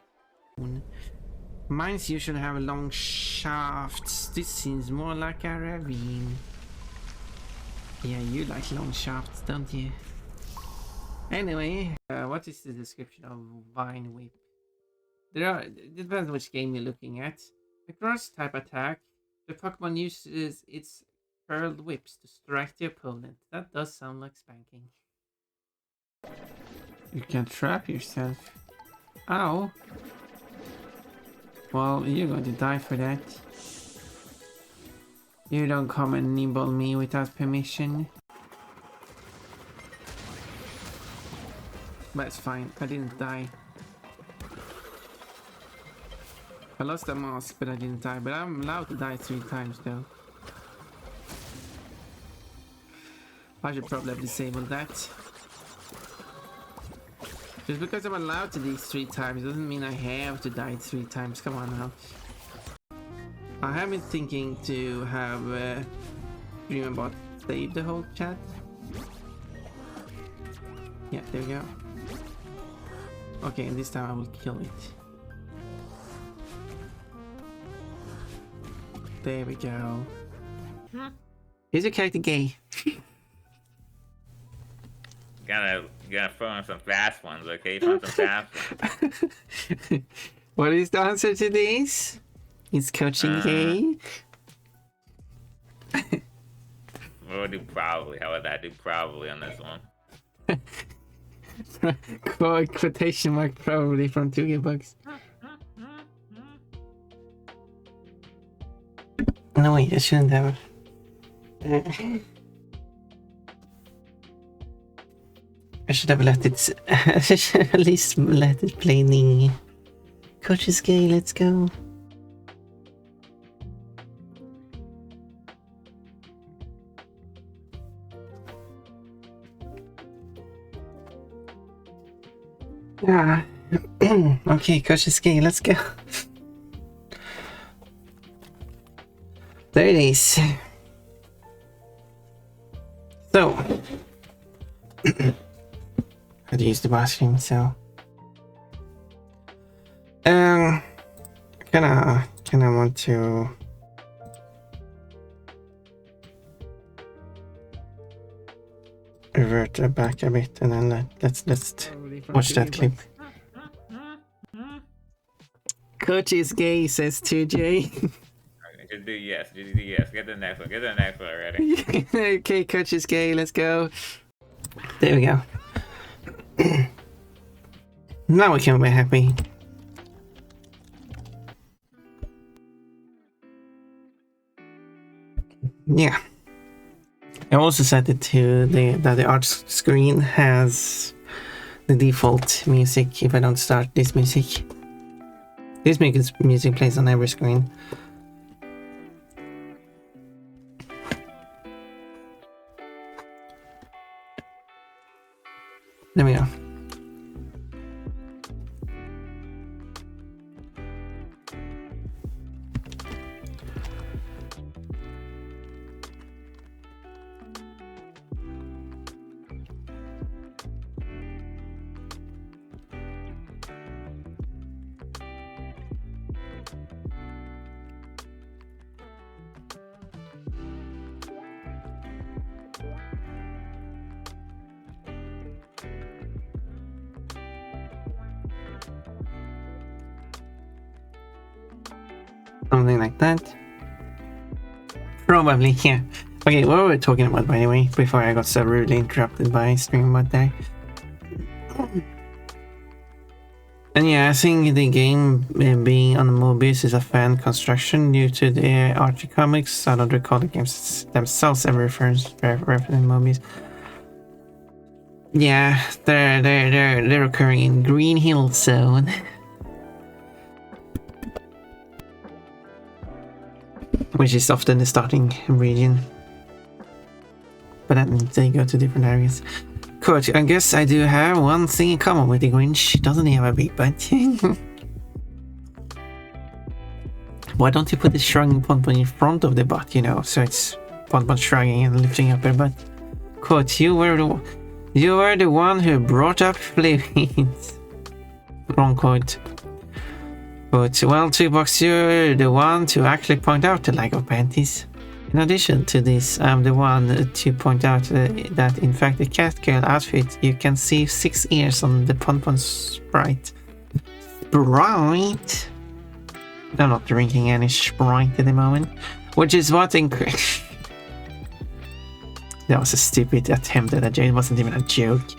Mines usually have long shafts. This seems more like a ravine. Yeah, you like long shafts, don't you? Anyway, what is the description of Vine Whip? It depends which game you're looking at. A grass type attack. The Pokemon uses its curled whips to strike the opponent. That does sound like spanking. You can trap yourself. Ow. Well, you're going to die for that. You don't come and nibble me without permission. But it's fine, I didn't die. I lost a mask, but I didn't die. But I'm allowed to die 3 times though. I should probably have disabled that. Just because I'm allowed to do 3 times doesn't mean I have to die 3 times. Come on now. I have been thinking to have Dreambot save the whole chat. Yeah, there we go. Okay, and this time I will kill it. There we go. Is your character gay? Gotta throw in some fast ones, okay? Throw in some fast ones. What is the answer to this? Is coaching gay? We'll do probably. How about that? Do probably on this one. Quotation mark probably from 2GBugs. No wait, I shouldn't have. I should have let it. I should at least let it play the Coach is gay. Let's go. Yeah. Okay, Coach Ski, let's go. There it is. So, I had to use the bathroom, so kinda want to revert back a bit, and then let's watch that clip. Coach is gay, says 2J. Just do yes. Just do yes. Get the next one. Get the next one already. Okay, Coach is gay. Let's go. There we go. Now we can be happy. Yeah. I also set it to that the art screen has the default music if I don't start this music. This music plays on every screen. There we go. Something like that. Probably, yeah. Okay, what were we talking about, by the way, before I got so rudely interrupted by StreamBot there? And yeah, I think the game being on Mobius is a fan construction due to the Archie comics. I don't recall the games themselves ever referencing Mobius. Yeah, they're occurring in Green Hill Zone. Which is often the starting region. But that means they go to different areas. Coach, I guess I do have one thing in common with the Grinch. Doesn't he have a big butt? Why don't you put the shrugging Ponpon in front of the butt, you know, so it's Ponpon shrugging and lifting up her butt? Coach, you were the one who brought up fluids. Wrong quote. But, well, 2Box, you're the one to actually point out the lack of panties. In addition to this, I'm the one to point out that in fact the cat girl outfit, you can see 6 ears on the Ponpon Sprite. Sprite? I'm not drinking any Sprite at the moment. Which is what that was a stupid attempt at a joke. It wasn't even a joke.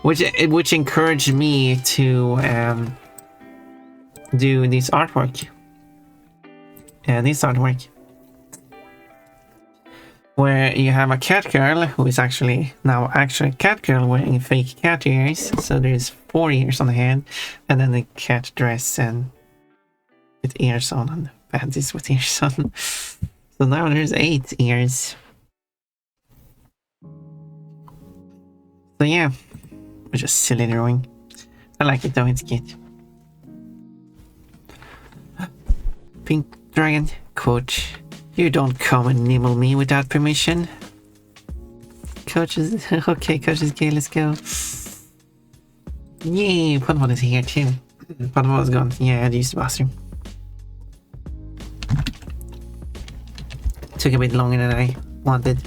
Which encouraged me to do this artwork. This artwork. Where you have a cat girl who is actually cat girl wearing fake cat ears. So there's 4 ears on the head, and then the cat dress and with ears on, and panties with ears on. So now there's 8 ears. So yeah, it's just silly drawing. I like it though, it's cute. Pink dragon, quote, you don't come and nibble me without permission. Coach is okay, Coach is gay, let's go. Yay, Ponpon is here too. Ponpon was gone. Yeah, I had to use the bathroom. Took a bit longer than I wanted.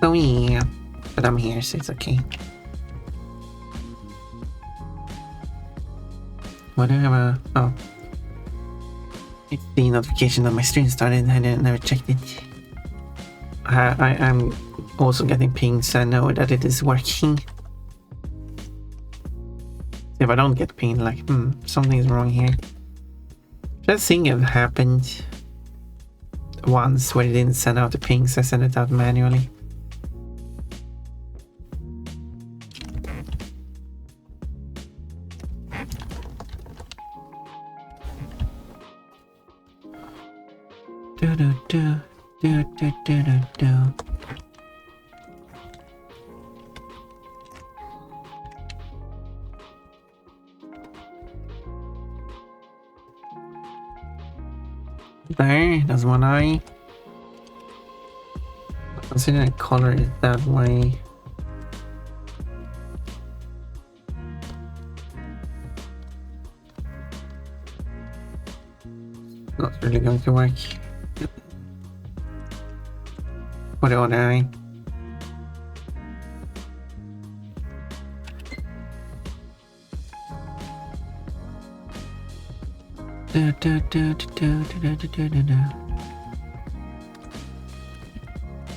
So yeah, but I'm here, so it's okay. What do I have a... oh. It's the notification that my stream started. I never checked it. I'm also getting pings, so I know that it is working. If I don't get pinged, like, something's wrong here. That thing have happened once where it didn't send out the pings, I sent it out manually. Do do do do do do do do. There, that's one eye. Consider the color is that way. Not really going to work. For the other eye. Da, da, da, da, da, da, da, da, da.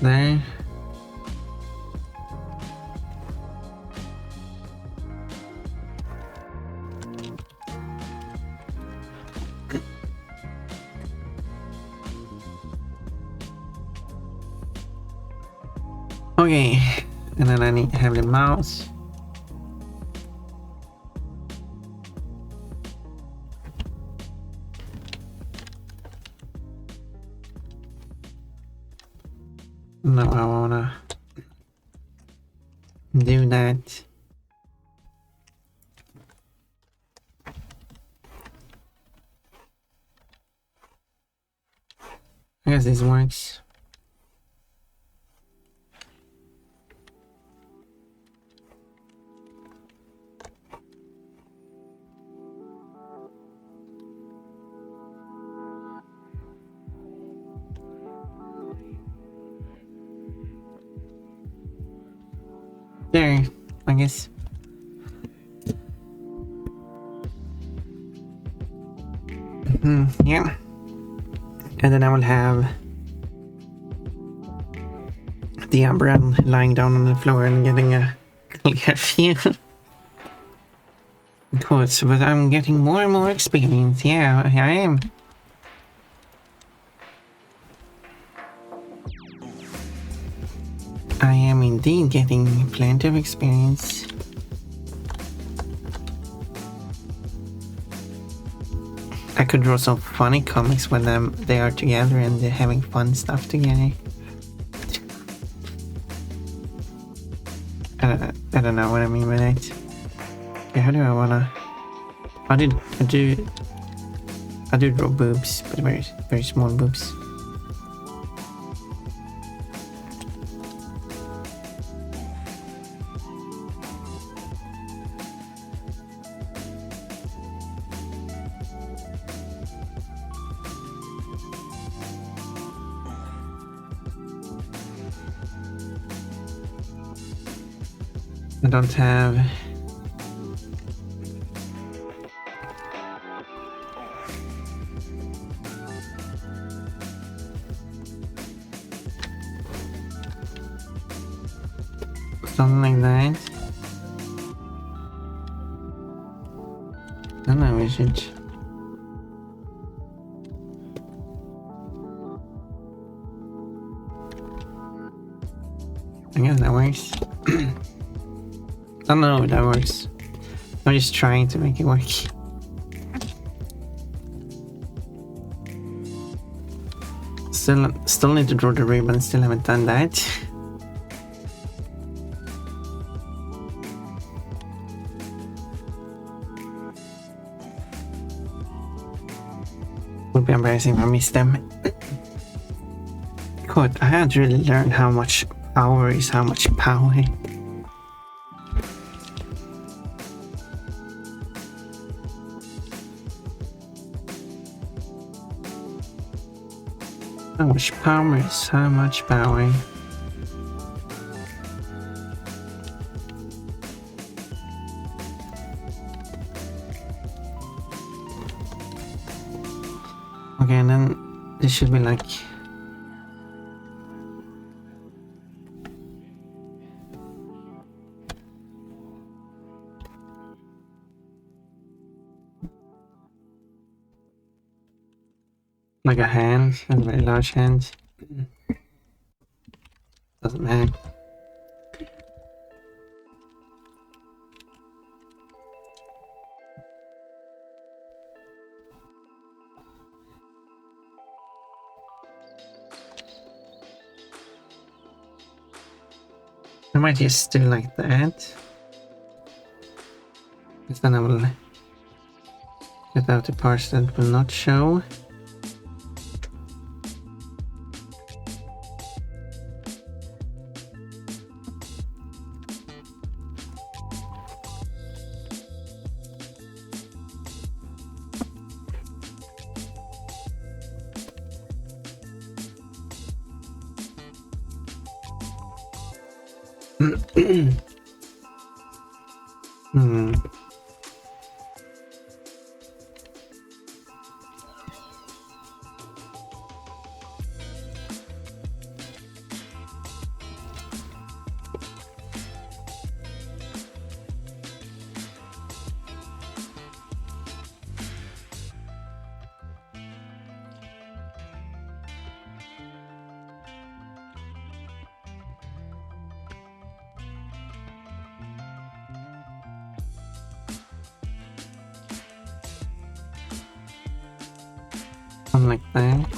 There. Okay, and then I need to have the mouse. No, I wanna do that. I guess this works. There, I guess. Yeah. And then I will have the umbrella lying down on the floor and getting a clear view. Of course, but I'm getting more and more experience. Yeah, I am. I am indeed getting plenty of experience. I could draw some funny comics when they are together and they're having fun stuff together. I don't know what I mean by that. Okay, how do I wanna? I do draw boobs, but very small boobs. I don't have something like that. I don't know, we should I guess that works. I don't know if that works. I'm just trying to make it work. Still need to draw the ribbon, still haven't done that. Would be embarrassing if I missed them. God, I had to really learn how much power is how much power. How much power is how much power. Okay, and then this should be like a hand, a very large hand. Doesn't matter. I might just do like that. Because then I will get out the parts that will not show. Hmm. Something like that.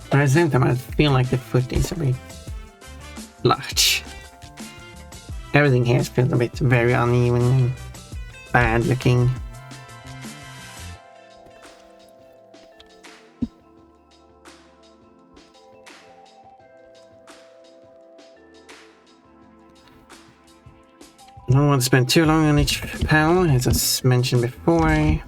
But at the same time, I feel like the foot is a bit large. Everything here feels a bit very uneven and bad looking. I don't want to spend too long on each panel, as I mentioned before.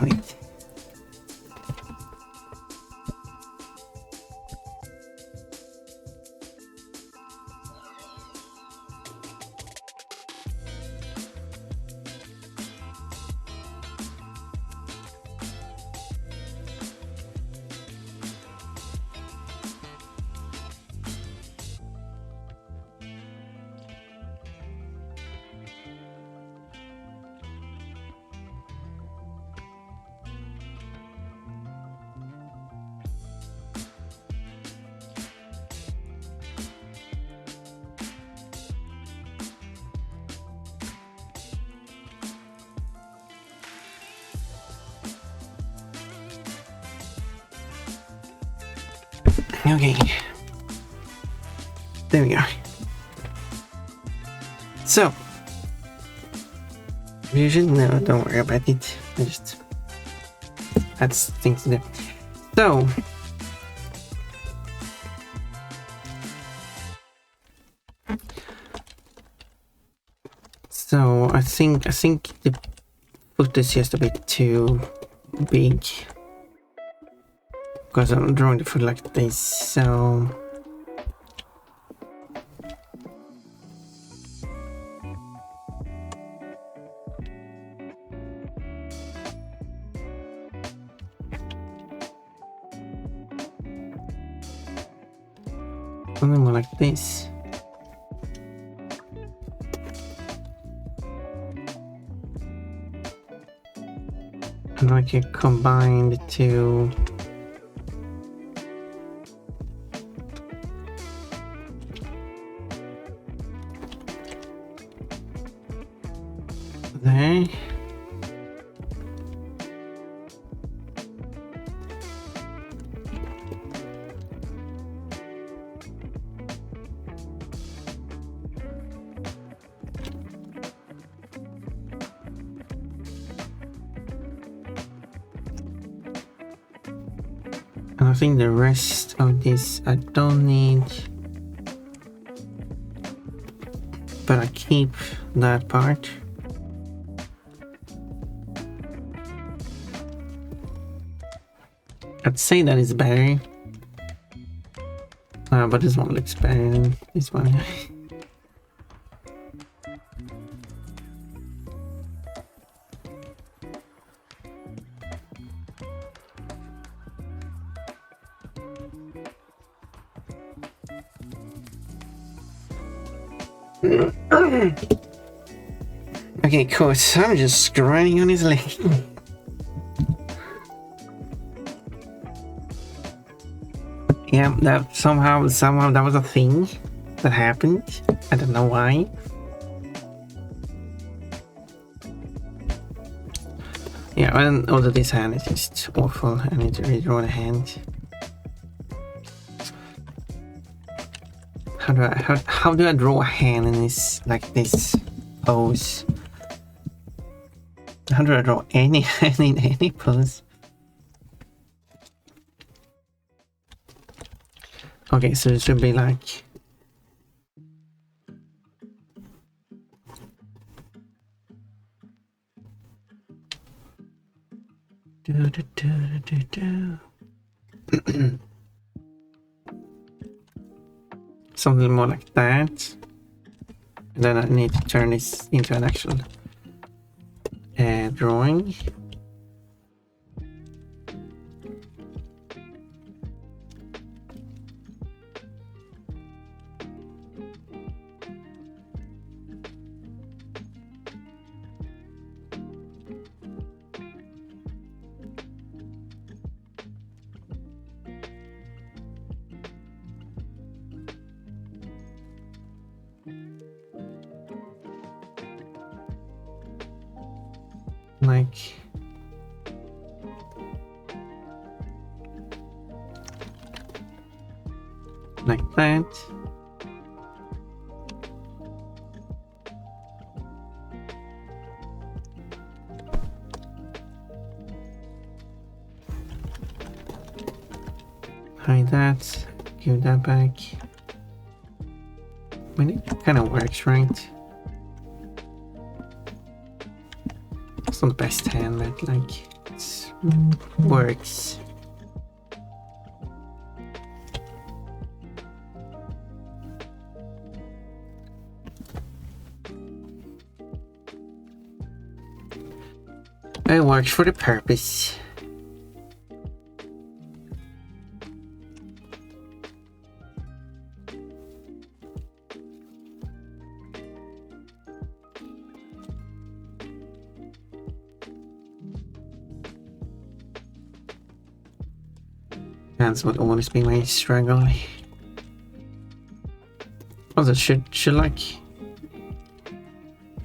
Wait. Okay. There we go. So. Vision? No, don't worry about it. I just had things to do. So. So I think the foot is just a bit too big. Because I'm drawing the foot like this, so... Something more like this. And I can combine the two. There. And I think the rest of this I don't need, but I keep that part. I'd say that is better, but this one looks better than this one. Okay, cool. So I'm just grinding on his leg. Yeah, that somehow that was a thing that happened. I don't know why. Yeah, and although this hand is just awful, I need to redraw the hand. How do I draw a hand in this this pose? How do I draw any hand in any pose? Okay, so it should be like something more like that. And then I need to turn this into an actual drawing. Like that. Hide that, give that back. I mean, it kind of works, right? It's not the best hand, but like, it works. It works for the purpose. Hands would always be my struggle. Also, should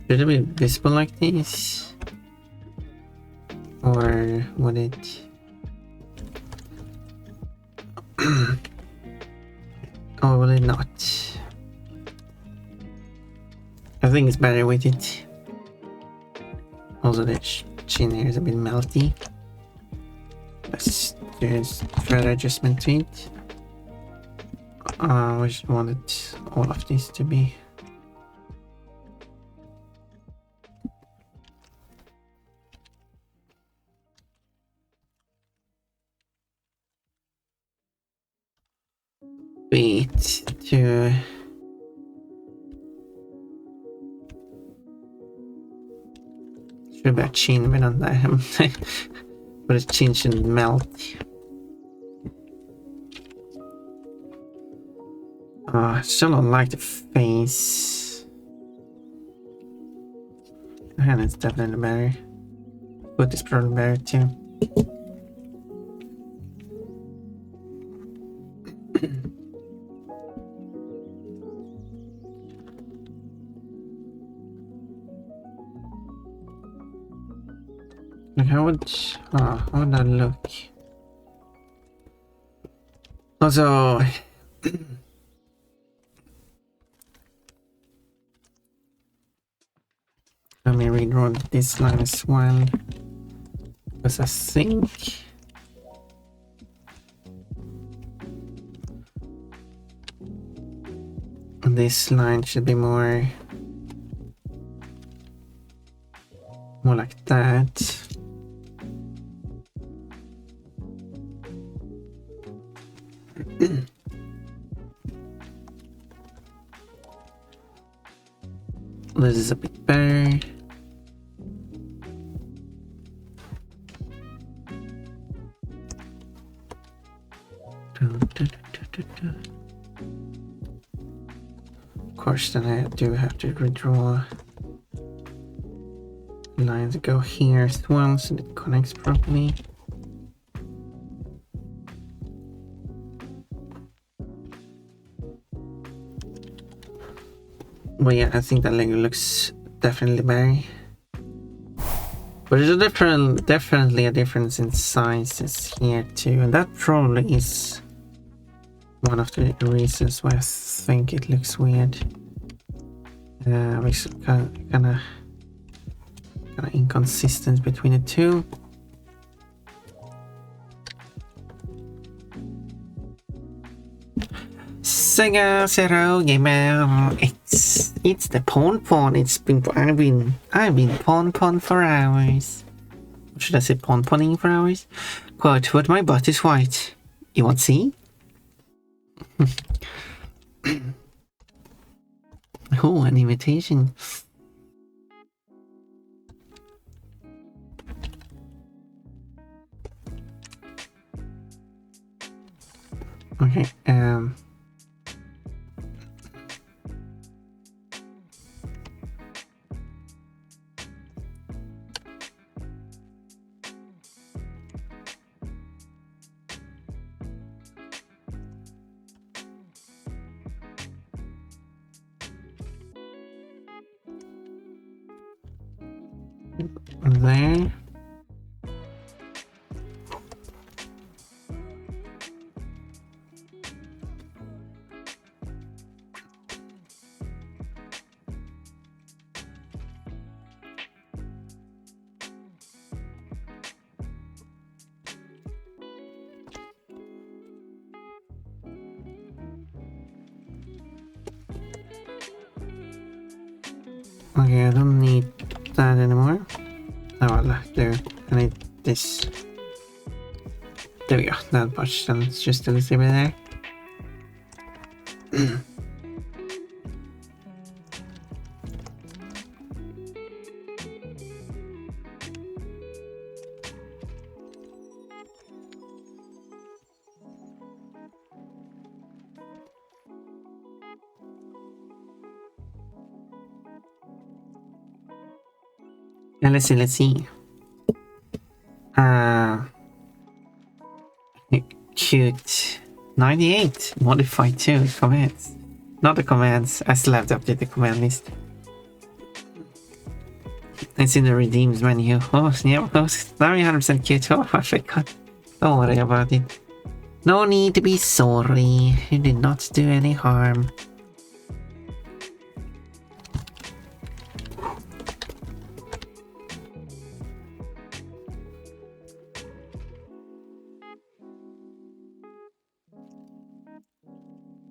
it be visible like this? Or would it or will it not? I think it's better with it. Also the chin here is a bit melty. There's further adjustment to it. I just wanted all of this to be to should be a chin, but not that. But his chin shouldn't melt. I still don't like the face. The hand is definitely better. Foot is probably better too. Like how would that look? Also, let me redraw this line as well, because I think this line should be more like that. This is a bit better. Of course, course, then I do have to redraw lines that go here as well so it connects properly. But yeah, I think that Lego looks definitely better. But there's definitely a difference in sizes here too, and that probably is one of the reasons why I think it looks weird. Which kind of inconsistent between the two. Sega Zero Gamer, it's the pawn. I've been pawn for hours. Should I say pawn-pawning for hours? Quote, but my butt is white. You want to see? Oh, an invitation. Okay, there. Okay, I don't need that anymore. Oh well, there. I need this. There we go. That much. Then it's just a little bit there. And let's see. Cute. 98. Modify 2 commands. Not the commands. I still have to update the command list. It's in the redeems menu. Oh, yeah, now 100% cute. Oh, I forgot. Don't worry about it. No need to be sorry. You did not do any harm.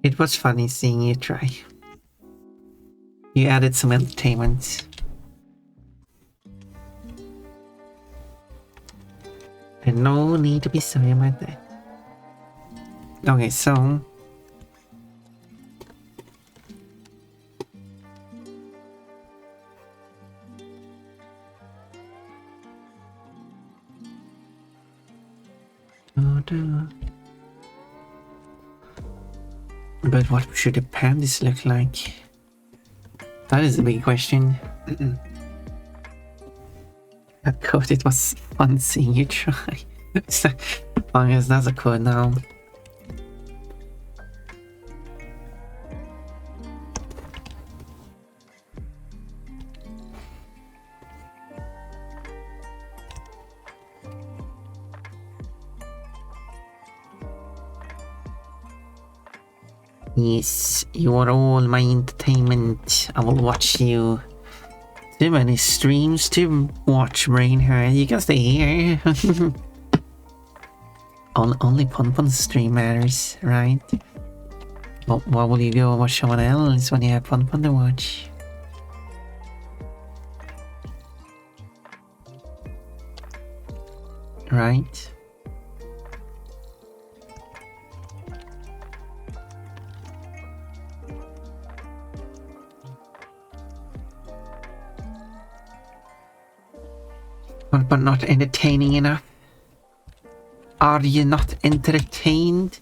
It was funny seeing you try. You added some entertainment. And no need to be sorry about that. Okay, so... But what should the panties look like? That is a big question. That code, it was fun seeing you try. I guess that's a code now. Yes, you are all my entertainment. I will watch you. Too many streams to watch, Brainheart. You can stay here. Only Ponpon's stream matters, right? Why will you go watch someone else when you have Ponpon to watch? Right? But not entertaining enough? Are you not entertained?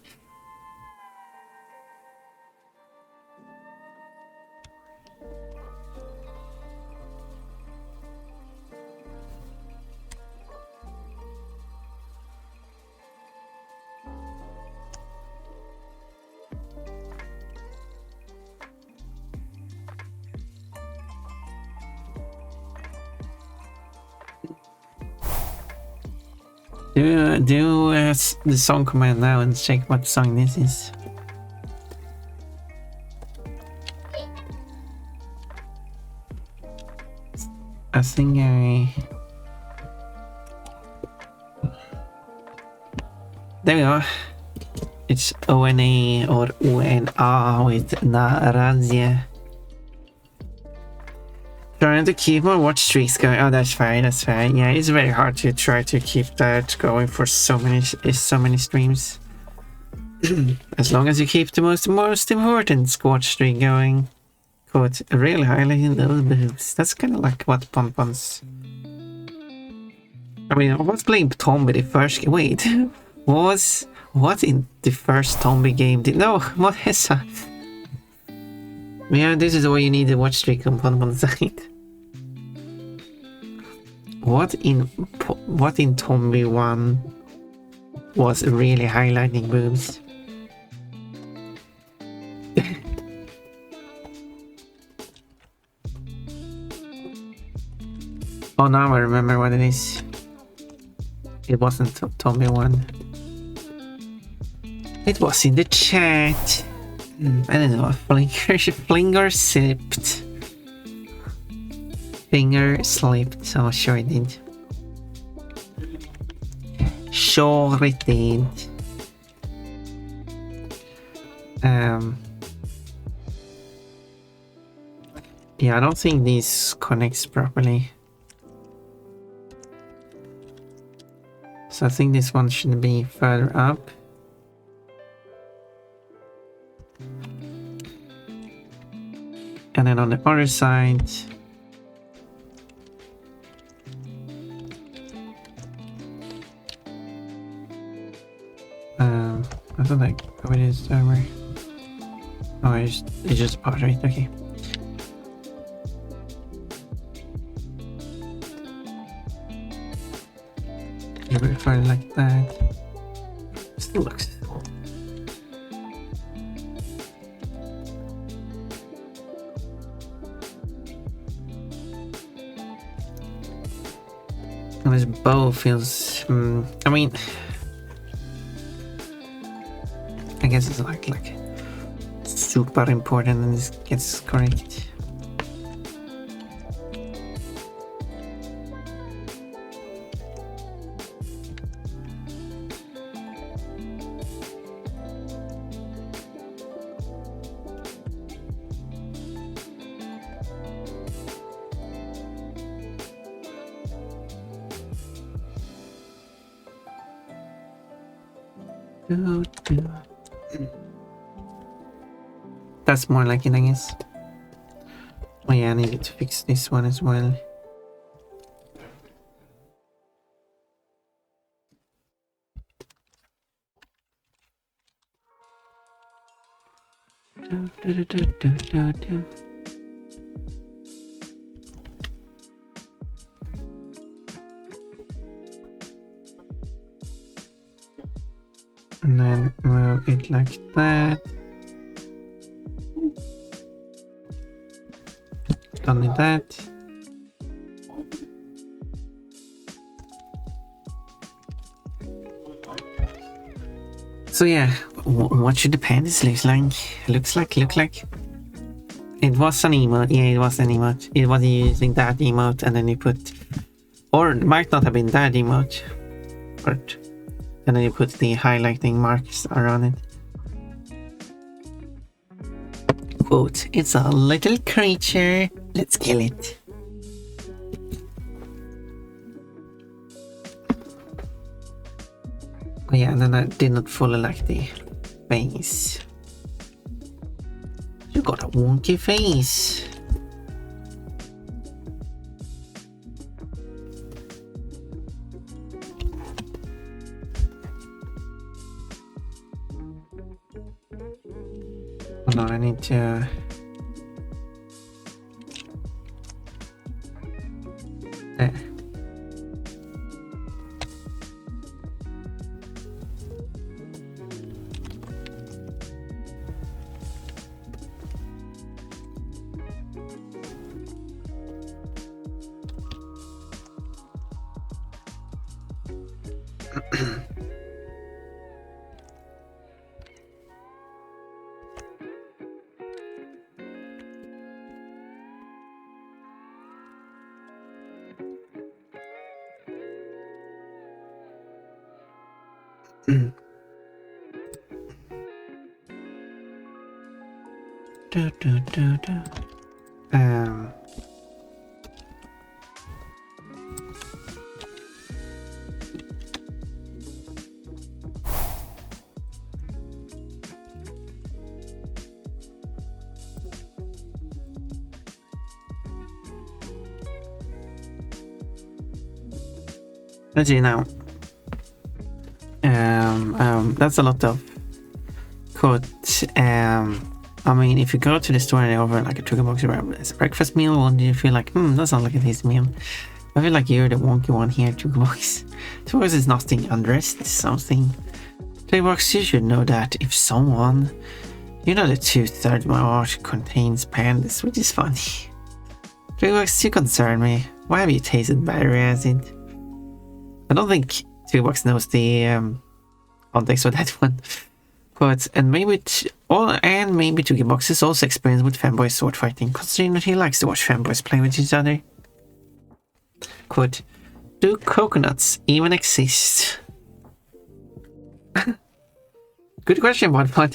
Do the song command now and check what song this is. I think there we are. It's ONA or ONA with Narazia. Trying to keep my watch streaks going. Oh, that's fine. That's fine. Yeah, it's very hard to try to keep that going for so many streams. As long as you keep the most important watch streak going. Quote, really highlighting those boobs. That's kind of like what Pompons. I mean, I was playing Tombi the first game. Wait, what in the first Tombi game did? No, what is that? Yeah, this is why you need the watch streak on Pompon side. What in Tombi 1 was really highlighting boobs? Oh, now I remember what it is. It wasn't Tombi 1. It was in the chat. I don't know, finger slipped. Finger slipped, oh sure it did. Sure it did. Yeah, I don't think this connects properly. So I think this one should be further up. And then on the other side, I thought like, oh, it is over. Oh, it's just a part, right? Okay. Maybe if I like that, still looks. And this bow feels. I mean, I guess it's like super important, and this gets correct. That's more like it, I guess. Oh yeah, I needed to fix this one as well. And then move it like that. Done with that. So yeah, what should the pandas look like? Look like. It was an emote. Yeah, it was an emote. It was using that emote, and then you put, or it might not have been that emote, but and then you put the highlighting marks around it. Quote, it's a little creature, let's kill it. Oh yeah, and then I did not fully like the face. You got a wonky face. No, I need to. There. Um, let's see now. That's a lot of code. I mean, if you go to the store and they offer like a trigger box or as a breakfast meal, or do you feel like, that sounds like a tasty meal? I feel like you're the wonky one here, trigger box. Trigger box is nothing undressed, it's something. Trigger box, you should know that if someone, you know that 2/3 of my art contains pandas, which is funny. Trigger box, you concern me. Why have you tasted battery acid? I don't think Trigger box knows the context of that one. But maybe Trigger box is also experienced with fanboy sword fighting, considering that he likes to watch fanboys play with each other. Quote, do coconuts even exist? Good question, Bodpod.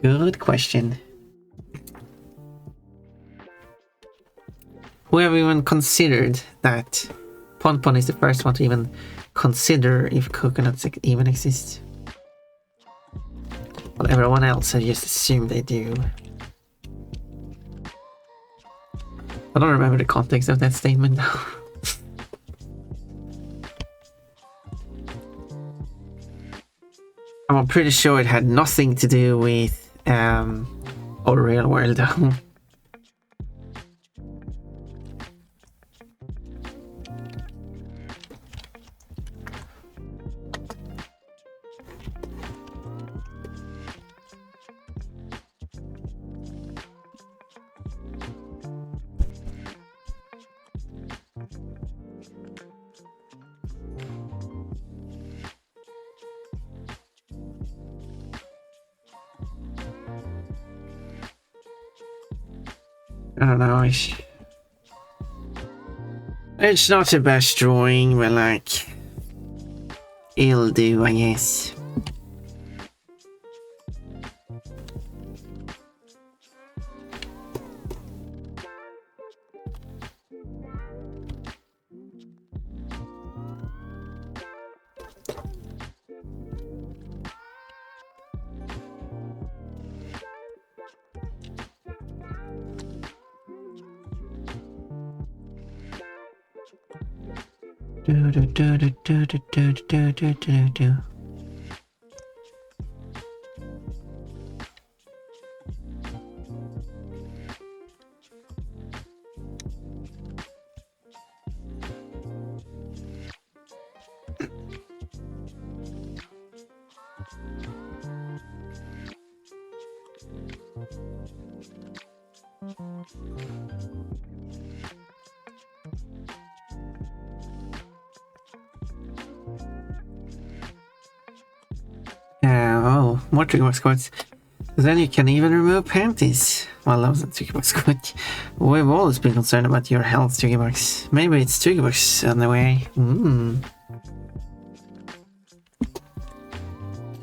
Good question. Who have even considered that Pon is the first one to even consider if coconuts even exist? Well, everyone else I just assume they do. I don't remember the context of that statement though. I'm pretty sure it had nothing to do with our real world though. I don't know, it's not the best drawing, but like, it'll do, I guess. Oh, more trigger box codes. Then you can even remove panties. Well, that was a trigger box code. We've always been concerned about your health, trigger box. Maybe it's trigger box on the way.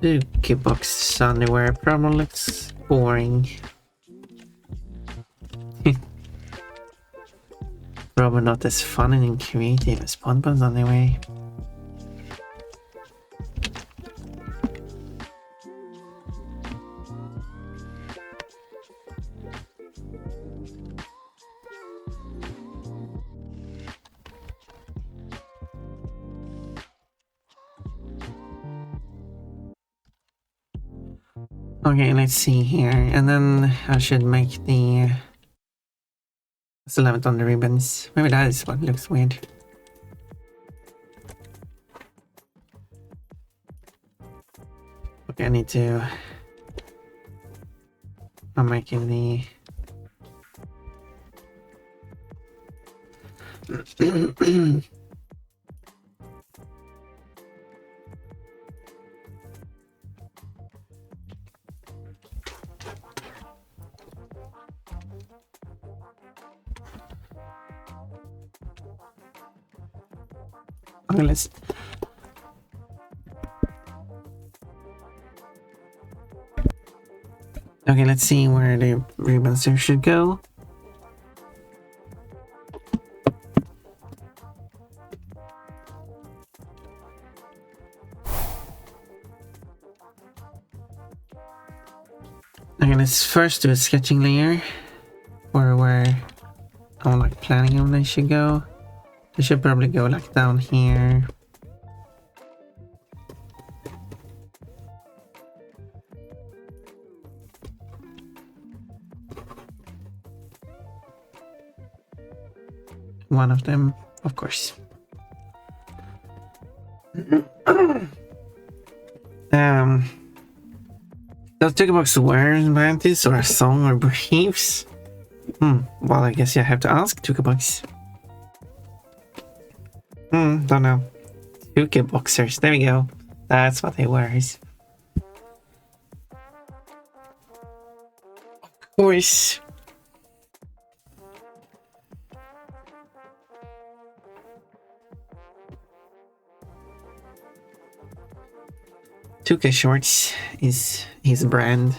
Trigger box underwear probably looks boring. Probably not as fun and creative as Ponpon's underwear. Okay, let's see here, and then I should make the... Still haven't done the ribbons. Maybe that is what looks weird. Okay, I need to... I'm making the... Okay, let's. Okay, let's see where the ribbons here should go. Okay, let's first do a sketching layer for where I'm like planning on they should go. They should probably go like down here. One of them, of course. Does Jukebox wear panties or a song or briefs? Well, I guess you have to ask Jukebox. Don't know. Jukeboxers, there we go. That's what he wears. Of course. Tuka Shorts is his brand.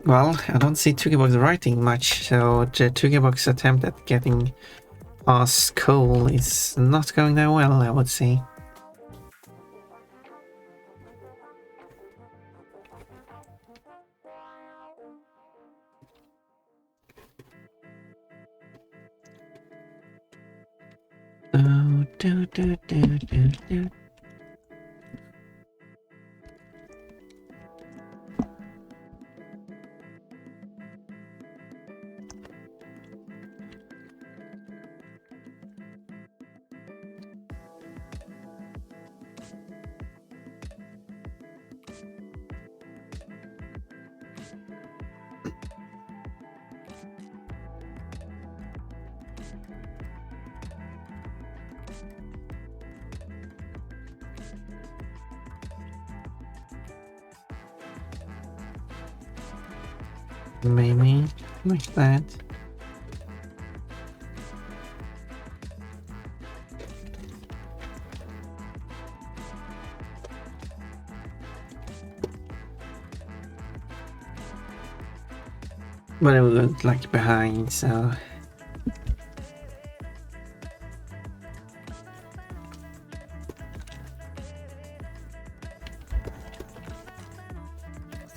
Well, I don't see Tukebox writing much, so the Tukebox attempt at getting us Cole is not going that well, I would say. Maybe like that. But it will look like behind, so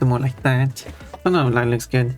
more like that. Oh no, that looks good.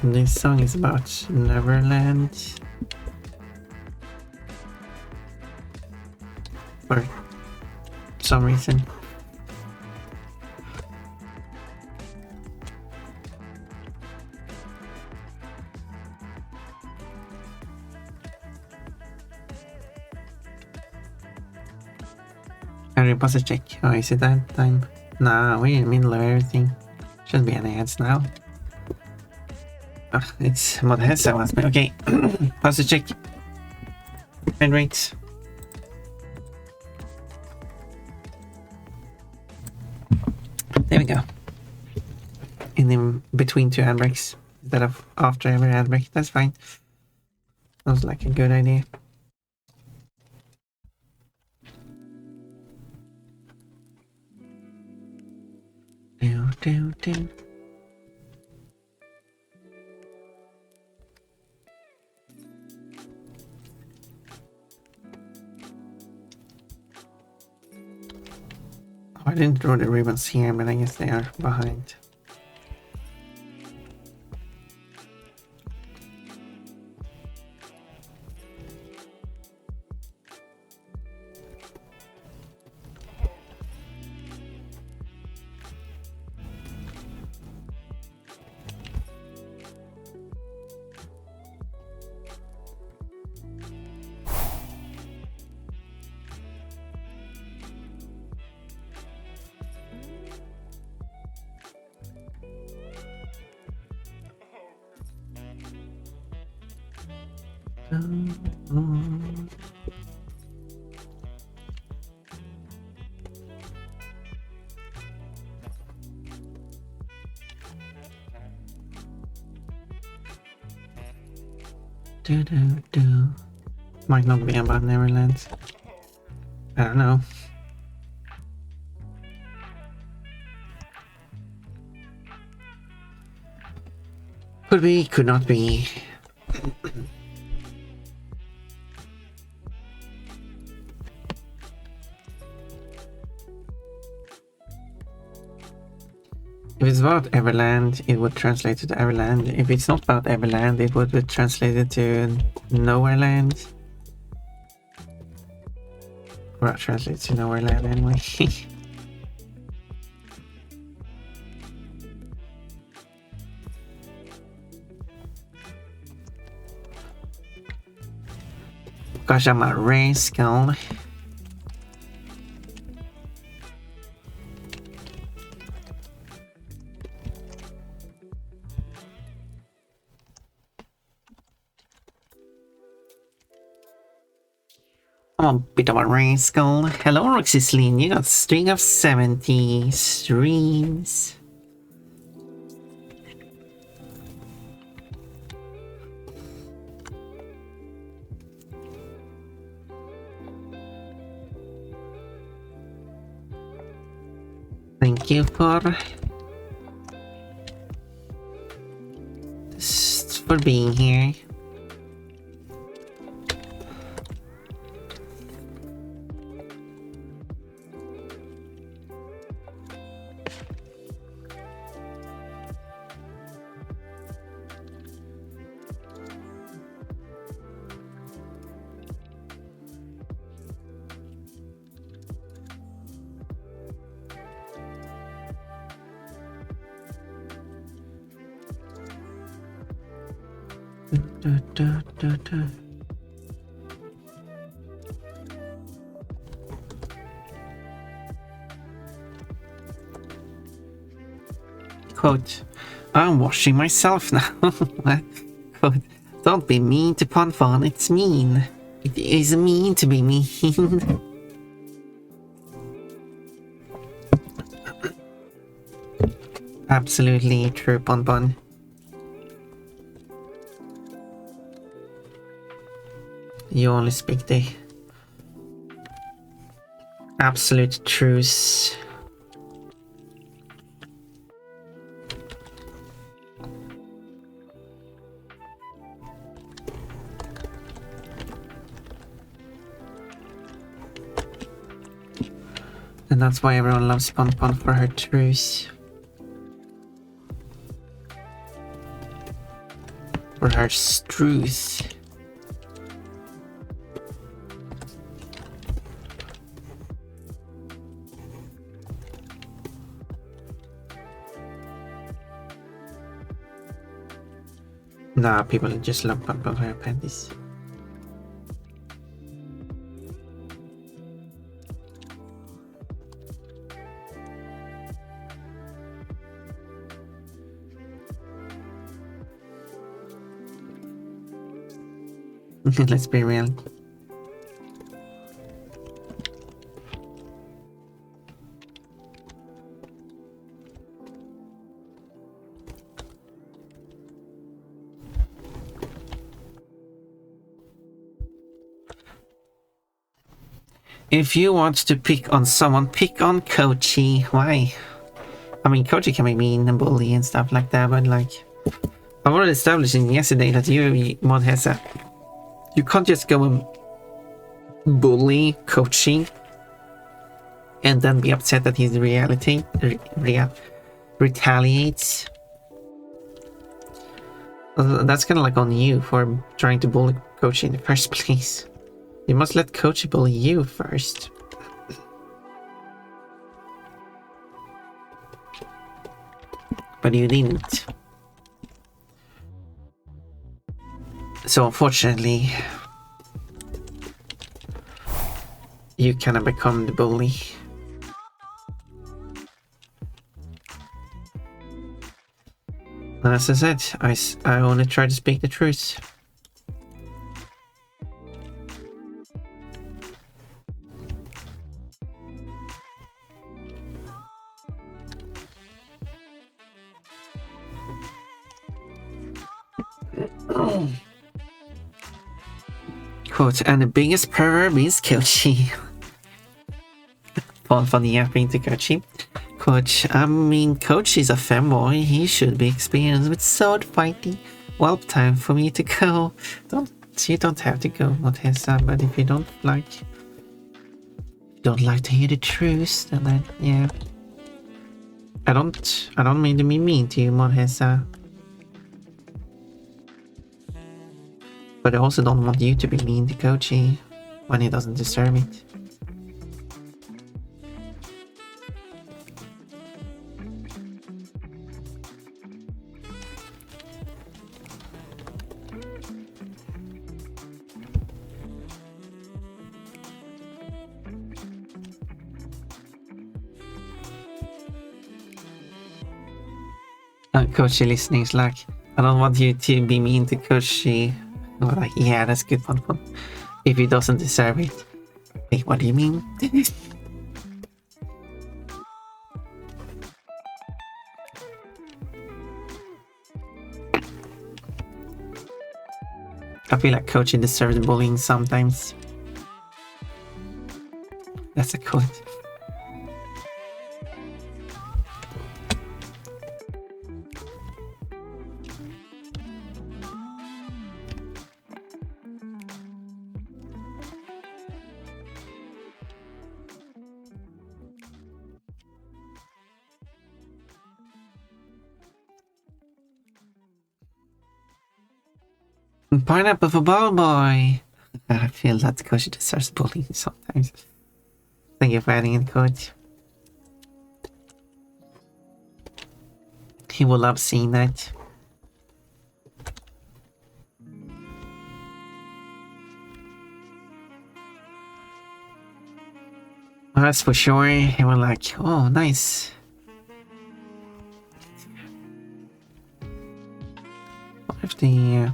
This song is about Neverland. For some reason. Harry Potter check. Oh, is it that time? Nah, we're in the middle of everything. Shouldn't be any ads now. It's what has I was. Okay, pause the check. Frame rates. There we go. In between two ad breaks instead of after every ad break. That's fine. Sounds like a good idea. Do. I didn't draw the ribbons here, but I guess they are behind. Might not be about Neverland. I don't know. Could be, could not be. If it's about Everland, it would translate to Everland. If it's not about Everland, it would be translated to Nowhereland. Or translate to Nowhereland anyway. Gosh, I'm a rascal. I'm a bit of a rascal. Hello, Roxysleen. You got a string of 70 streams. Thank you for being here. Quote, I'm washing myself now. Quote, don't be mean to Ponfon, it's mean. It is mean to be mean. Absolutely true, Ponpon. You only speak the absolute truth. And that's why everyone loves Ponpon, for her truth. For her truth. Nah, people just love Ponpon for her panties. Let's be real. If you want to pick on someone, pick on Kochi. Why? I mean, Kochi can be mean and bully and stuff like that, but like, I've already established yesterday that you, Mod Hesa, you can't just go and bully Kochi and then be upset that he's retaliates. That's kind of like on you for trying to bully Kochi in the first place. You must let Kochi bully you first. But you didn't. So unfortunately, you kind of become the bully. And as I said, I only try to speak the truth. Quote, and the biggest pervert is Kochi. Funny yapping to Kochi. Quote, I mean, Coach is a femboy. He should be experienced with sword fighting. Well, time for me to go. You don't have to go, Montesa, but if you don't like to hear the truth, then yeah. I don't mean to be mean to you, Montesa. But I also don't want you to be mean to Kochi when he doesn't deserve it. Kochi listening is like, I don't want you to be mean to Kochi. Or like, yeah, that's good one. If he doesn't deserve it. Wait, what do you mean? I feel like Kochi deserves bullying sometimes. That's a quote. Pineapple for ball boy. I feel that Kochi deserves bullying sometimes. Thank you for adding in, Coach. He will love seeing that. That's for sure. He will like, oh, nice. What if the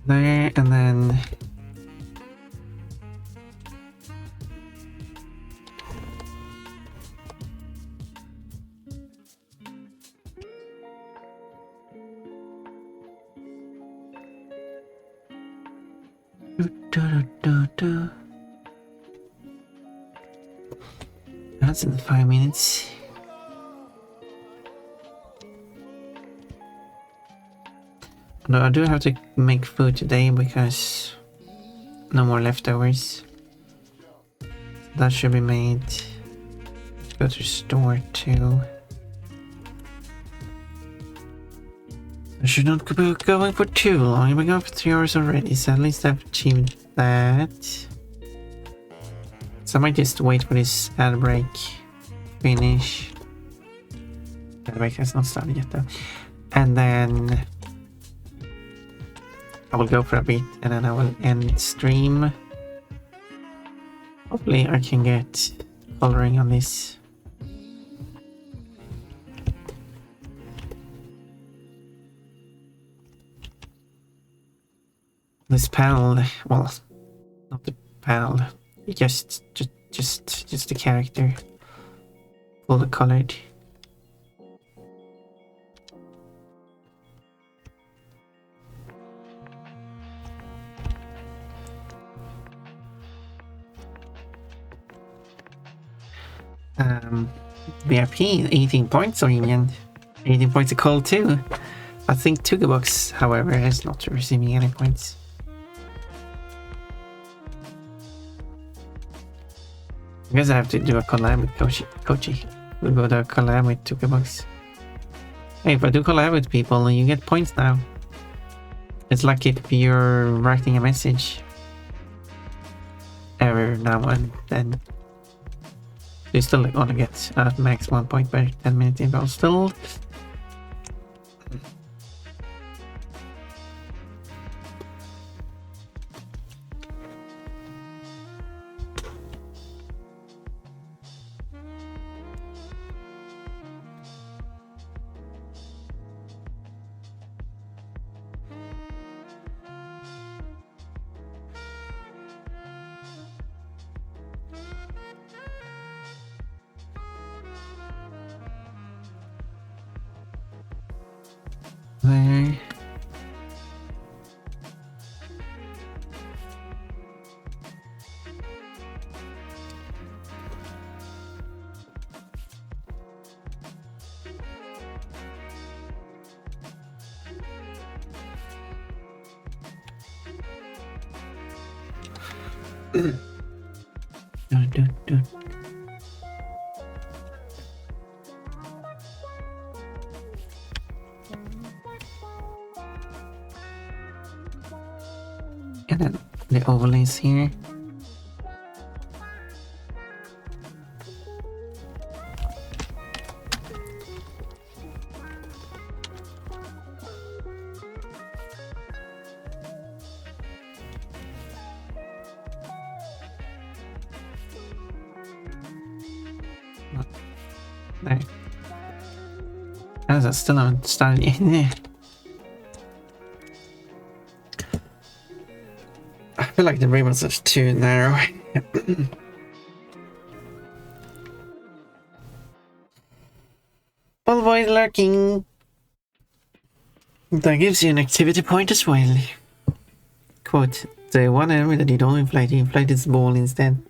there, and then that's in 5 minutes. No, I do have to make food today because no more leftovers. That should be made. Go to store too. I should not be going for too long. I've been going for 3 hours already, so at least I've achieved that. So I might just wait for this ad break finish. Ad break has not started yet though. And then I will go for a bit and then I will end stream. Hopefully I can get coloring on this. This panel, well, not the panel, just the character, fully colored. VIP 18 points or even 18 points a call too. I think Tugabox, however, is not receiving any points. I guess I have to do a collab with Kochi. We'll go to a collab with Tugabox. Hey, if I do collab with people, you get points now. It's like if you're writing a message every now and then. You still only get max 1 point per 10 minutes involved still. There. Dun, dun, dun. And then the overlays here. There. As I still haven't started in there. I feel like the ribbons are too narrow. All boys lurking. That gives you an activity point as well. Quote, the one enemy that you don't inflate, you inflate its ball instead.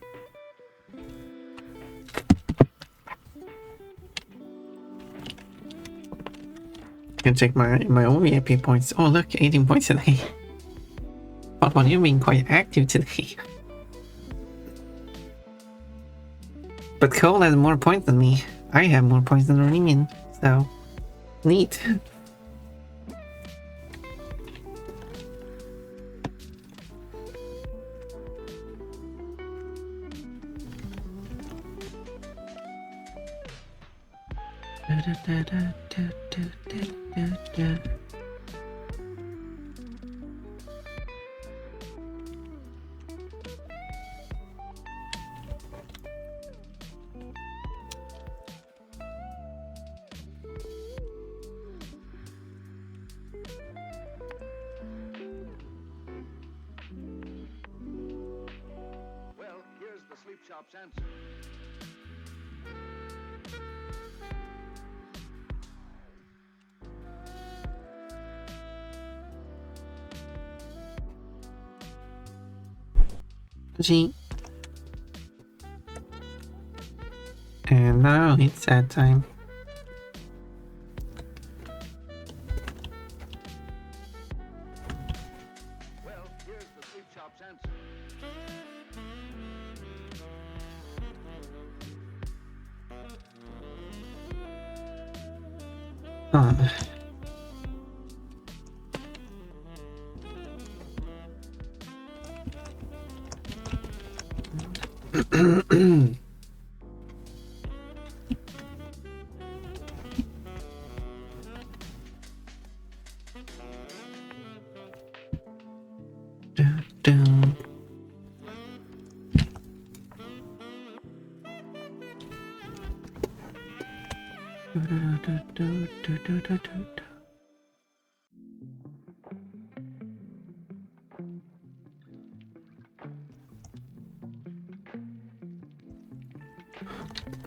Can check my own VIP points. Oh look, 18 points today. But you've been quite active today. But Cole has more points than me. I have more points than Riemann, so neat. Well, here's the sleep shop's answer. G. And now it's that time. Well, here's the sleep shop's answer. Oh.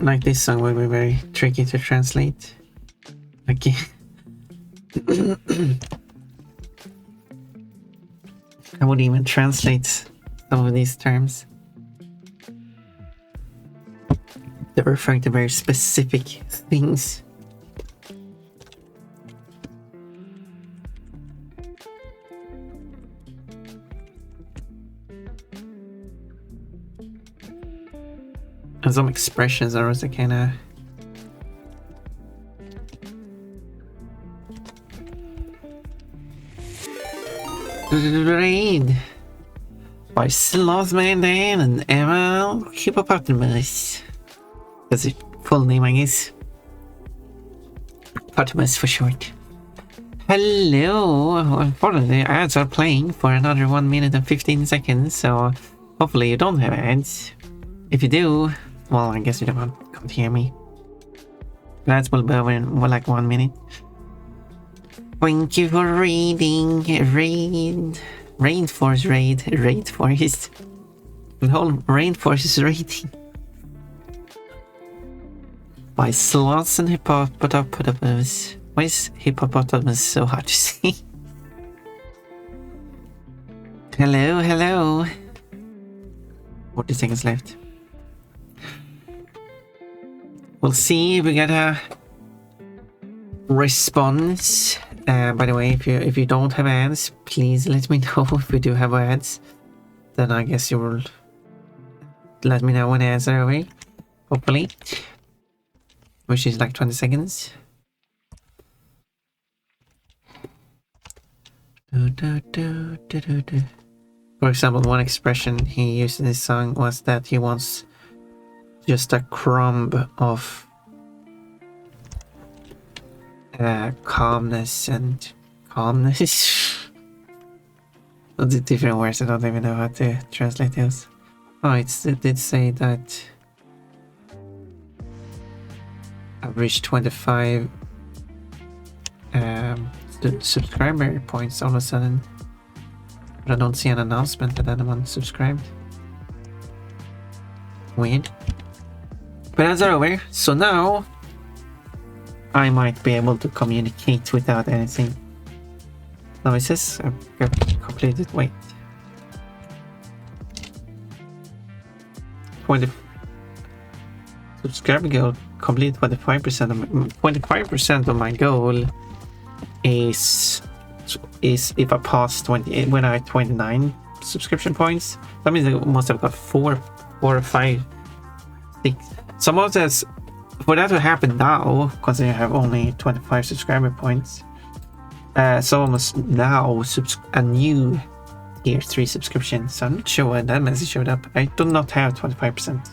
Like this song will be very tricky to translate. Okay. I wouldn't even translate some of these terms. They're referring to very specific things. And some expressions are also kind of Raid by Slothman Dan and Emma Hippopotamus. That's his full name, I guess. Hippopotamus for short. Hello! Unfortunately, ads are playing for another 1 minute and 15 seconds, so hopefully you don't have ads. If you do, well, I guess you can't hear me. Ads will be over in more like 1 minute. Thank you for reading. Rainforest raid. Rainforest. The whole rainforest is raiding. By sloths and hippopotamus. Why is hippopotamus so hard to see? Hello. 40 seconds left. We'll see if we get a response. By the way, if you don't have ads, please let me know. If we do have ads, then I guess you will let me know when ads are over. Hopefully. Which is like 20 seconds. For example, one expression he used in his song was that he wants just a crumb of calmness and calmness. The different words, I don't even know how to translate those. Oh, it did say that I've reached 25 subscriber points all of a sudden, but I don't see an announcement that anyone subscribed. Weird. But that's over, so now I might be able to communicate without anything. Now it says I've completed. Wait. 20 subscriber goal complete 25% of my goal is if I pass 20 when I have 29 subscription points. That means I must have got 4 or 5 6. Some of this, for that to happen now, because I have only 25 subscriber points, someone must now a new tier 3 subscription. So I'm not sure when that message showed up. I do not have 25%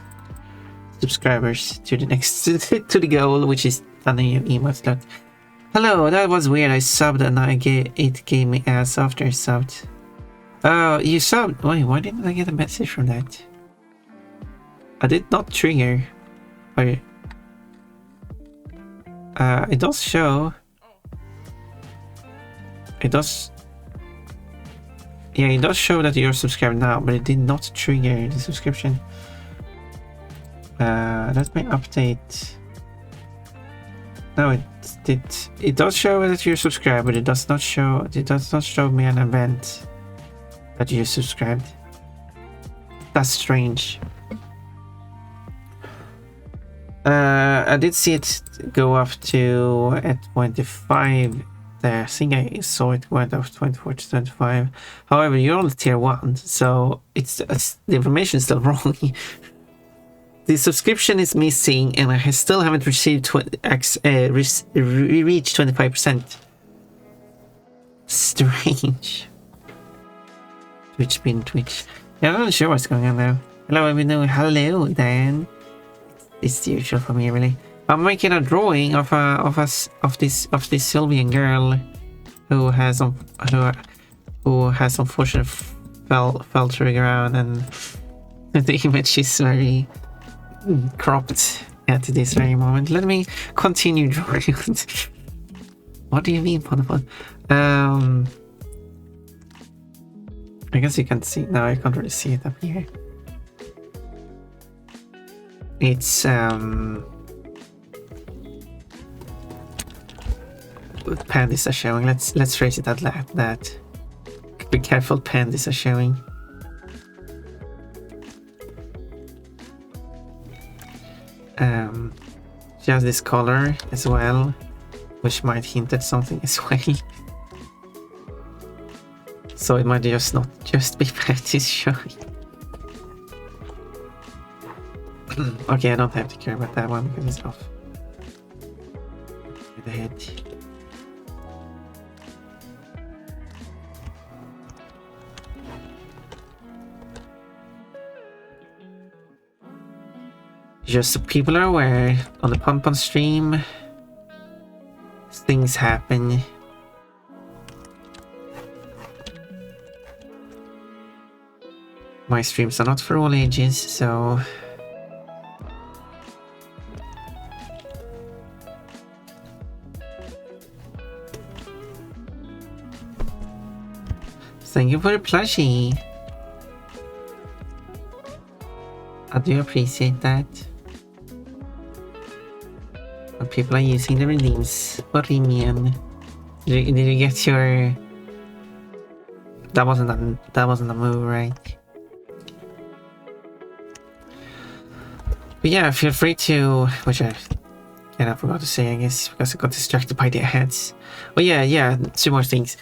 subscribers to the next to the goal, which is a new email slot. Hello, that was weird. I subbed and it gave me ads after I subbed. Oh, you subbed? Wait, why didn't I get a message from that? I did not trigger. Or it does show. It does. Yeah, it does show that you're subscribed now, but it did not trigger the subscription. Let me update. No, it does show that you're subscribed, but it does not show me an event that you subscribed. That's strange. I did see it go up to at 25 there. I think I saw it went up 24 to 25. However, you're on tier 1, so it's the information is still wrong. The subscription is missing, and I still haven't received reached 25%. Strange. Twitch being Twitch. Yeah, I'm not sure what's going on now. Hello, everyone. Hello, Dan. It's the usual for me, really. I'm making a drawing of this Sylvian girl who has unfortunately fell to the ground, and the image is very cropped at this very moment. Let me continue drawing. What do you mean, Ponopon? I guess you can see now. I can't really see it up here. It's pandas are showing. Let's phrase it at that. Be careful, pandas are showing. She has this color as well, which might hint at something as well. So it might just not just be pandas showing. Okay, I don't have to care about that one because it's off. With the head. Just so people are aware, on the Pump on stream, things happen. My streams are not for all ages, so... Thank you for the plushie. I do appreciate that. But people are using the redeems for Remian. Did you get your... That wasn't a move, right? But yeah, feel free to... Which I kind of forgot to say, I guess, because I got distracted by the ads. But yeah, two more things.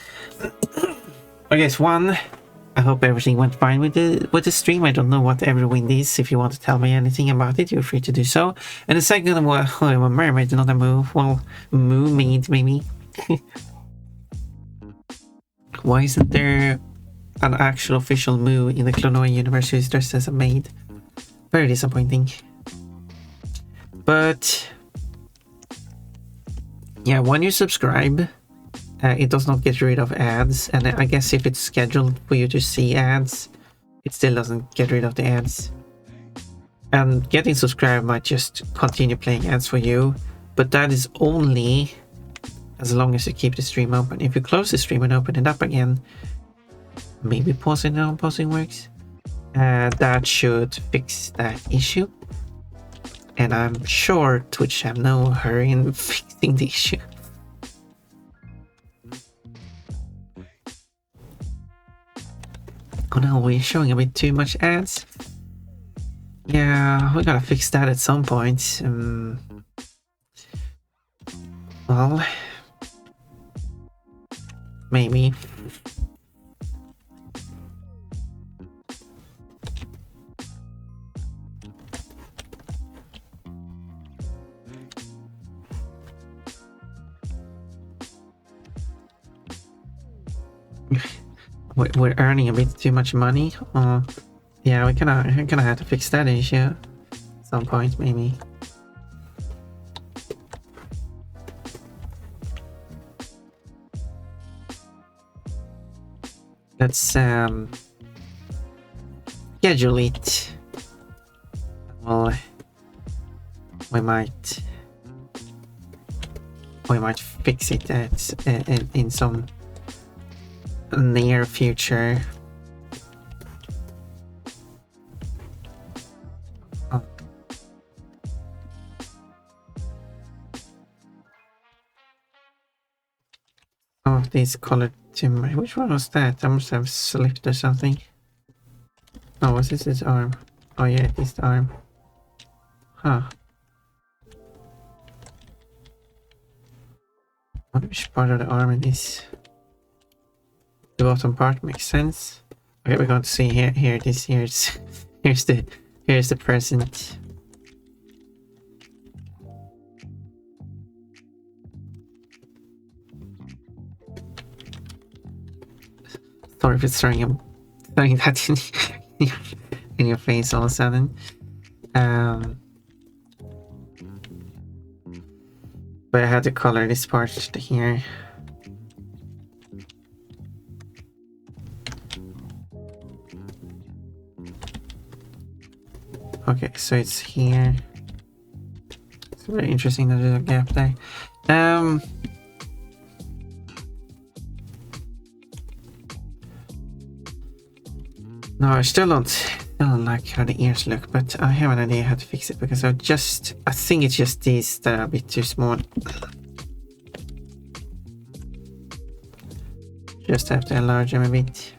I guess one, I hope everything went fine with the stream. I don't know what Everwind is. If you want to tell me anything about it, you're free to do so. And the second one, I'm a mermaid, not a move. Well, mermaid, maybe. Why isn't there an actual official Moo in the Klonoa universe who's dressed as a maid? Very disappointing. But yeah, when you subscribe, it does not get rid of ads, and I guess if it's scheduled for you to see ads, it still doesn't get rid of the ads. And getting subscribed might just continue playing ads for you, but that is only as long as you keep the stream open. If you close the stream and open it up again, maybe pausing and unpausing works, that should fix that issue. And I'm sure Twitch have no hurry in fixing the issue. Oh no, we're showing a bit too much ads. Yeah, we gotta fix that at some point. Well, maybe. We're earning a bit too much money. Yeah, we gonna have to fix that issue at some point, maybe. Let's schedule it. Well, we might fix it in some near future. Oh, these colored timber. Which one was that? I must have slipped or something. Oh, was this his arm? Oh yeah, it is the arm. Huh. I wonder which part of the arm it is. The bottom part makes sense. Okay, we're going to see here. Here it is. Here's the present. Sorry if it's throwing that in your face all of a sudden. But I had to color this part here. Okay, so it's here. It's very interesting that there's a gap there. No, I still don't like how the ears look, but I have an idea how to fix it because I think it's just these that are a bit too small. Just have to enlarge them a bit.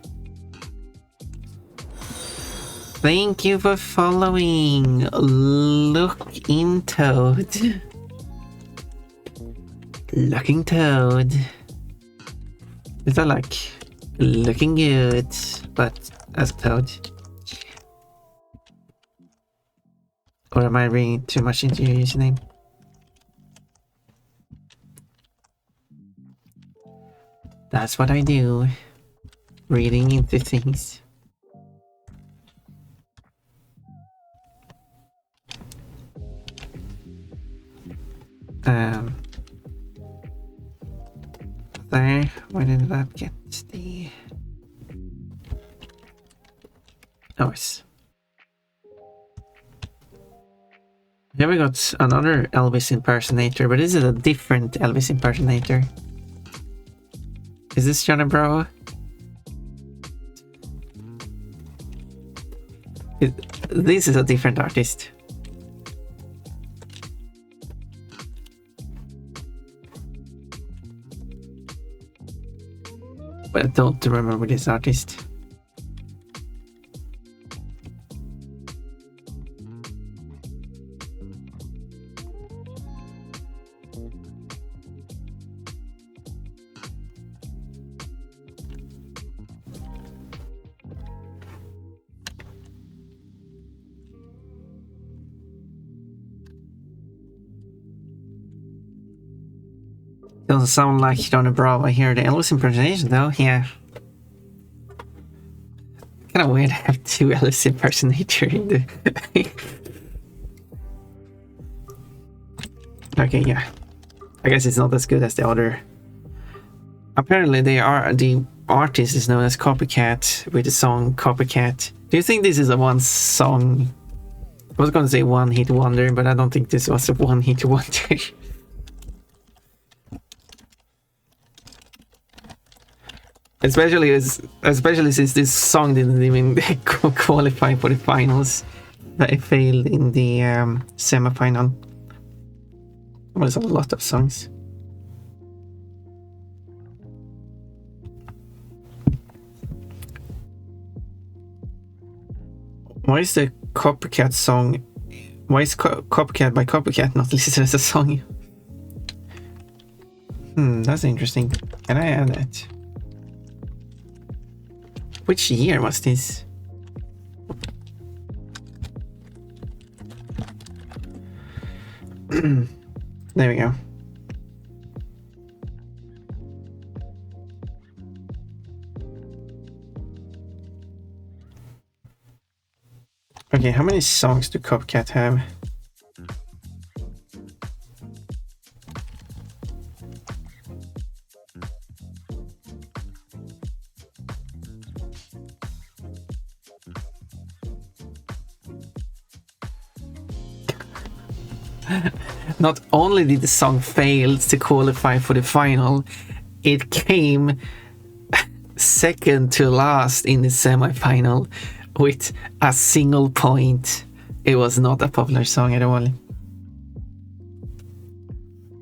Thank you for following. Looking Toad. Looking Toad. Is that like looking good, but as a toad? Or am I reading too much into your username? That's what I do. Reading into things. There, where did that get the... Oh, yes. Here we got another Elvis impersonator, but this is a different Elvis impersonator. Is this Johnny Bravo? This is a different artist. But I don't remember this artist. Doesn't sound like Johnny Bravo here. The Elvis impersonation though, yeah. Kinda weird to have two Elvis impersonators in the... Okay, yeah. I guess it's not as good as the other. Apparently the artist is known as Copycat with the song Copycat. Do you think this is a one song? I was gonna say one hit wonder, but I don't think this was a one hit wonder. Especially since this song didn't even qualify for the finals. It failed in the semi-final. Well, there's a lot of songs. Why is the Copycat song... Why is Copycat by Copycat not listed as a song? That's interesting. Can I add that? Which year was this? There we go. Okay, how many songs do Copycat have? Not only did the song fail to qualify for the final, it came second to last in the semi-final with a single point. It was not a popular song at all.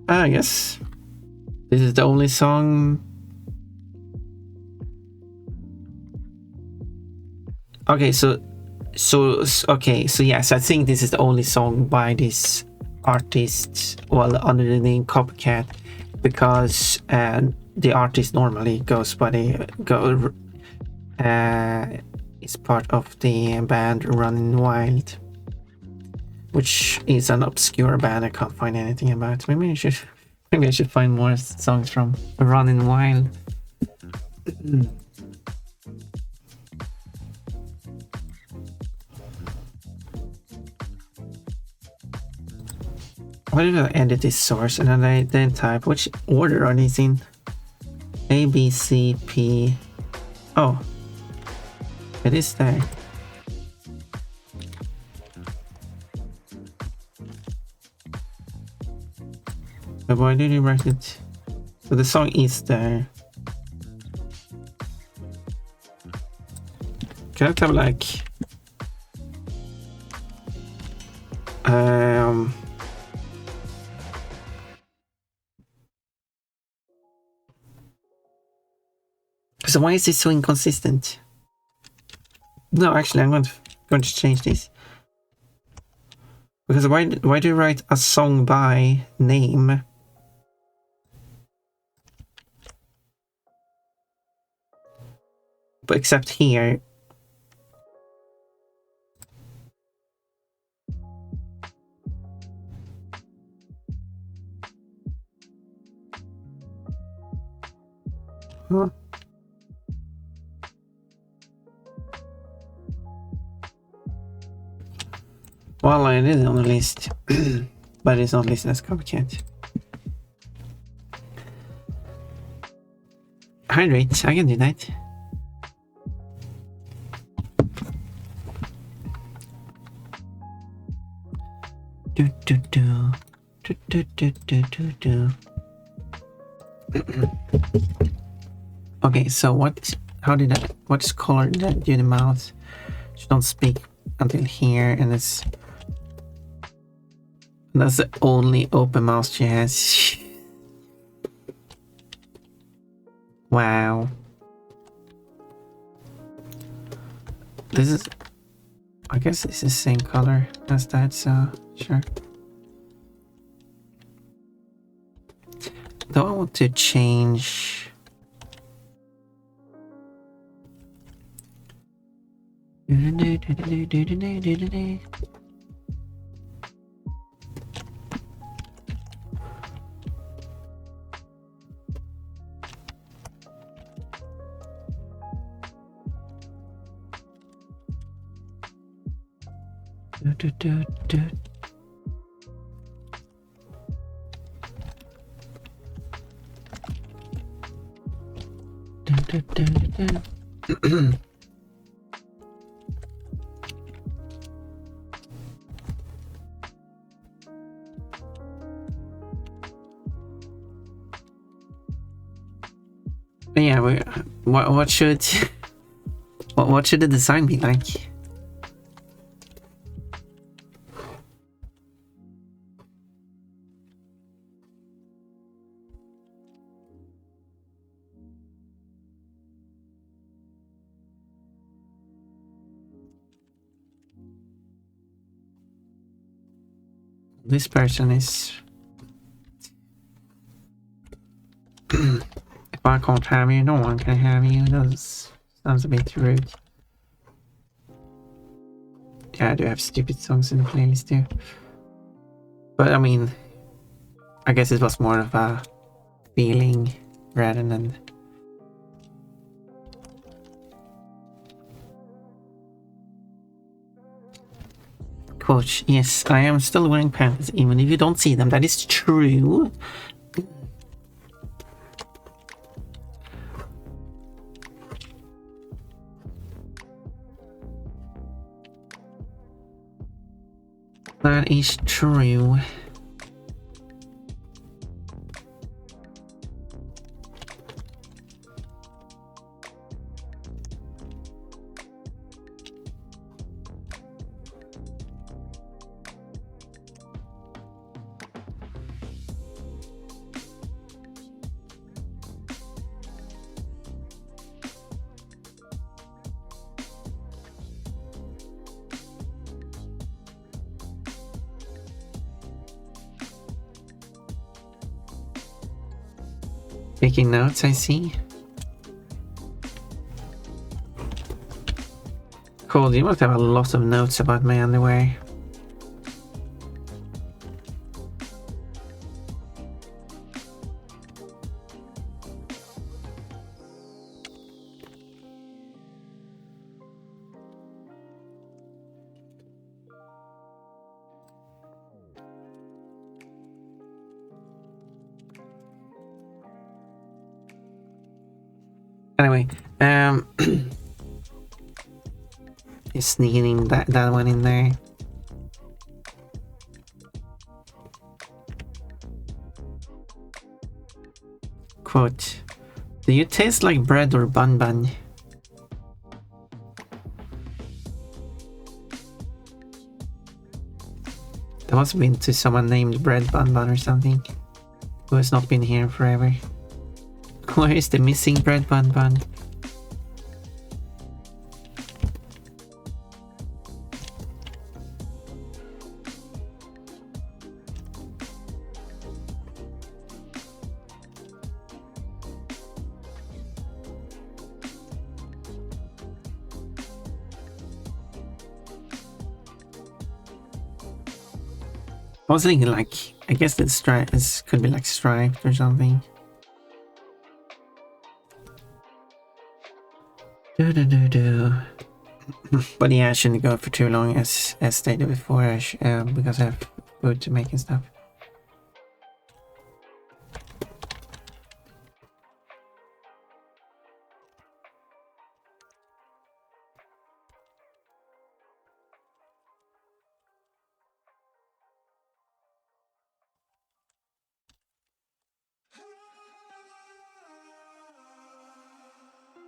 I guess this is the only song. Okay, so yes, I think this is the only song by this artist, well, under the name Copycat, because the artist normally goes by the is part of the band Running Wild, which is an obscure band I can't find anything about. Maybe I should find more songs from Running Wild. Why did I edit this source and then I then type which order are these in? A, B, C, P. Oh, it is there. But why did you write it? So the song is there. Can I tell like so why is this so inconsistent? No, actually, I'm going to change this. Because why do you write a song by name? But except here. Huh. Well, it is on the list, but it's not listed as Copycat. hydrate. I can do that. Do do do do do do do do do. Okay, so what? How did that? What color did that do the mouth? She don't speak until here, and that's the only open mouth she has. Wow. This is, I guess it's the same color as that, so sure. Though I want to change. But yeah, what should what should the design be like? This person is. If I can't have you, no one can have you. That sounds a bit rude. Yeah, I do have stupid songs in the playlist too. But I mean, I guess it was more of a feeling rather than. Coach, yes, I am still wearing pants, even if you don't see them. That is true. That is true. Taking notes, I see. Cool, you must have a lot of notes about my underwear. Anyway, just sneaking that one in there. Quote, do you taste like bread or bun bun? That must have been to someone named Bread Bun Bun or something, who has not been here forever. Where is the missing Bread Bun Bun? I was thinking like, I guess that this could be like striped or something. But yeah, I shouldn't go for too long as stated before, because I have food to make and stuff.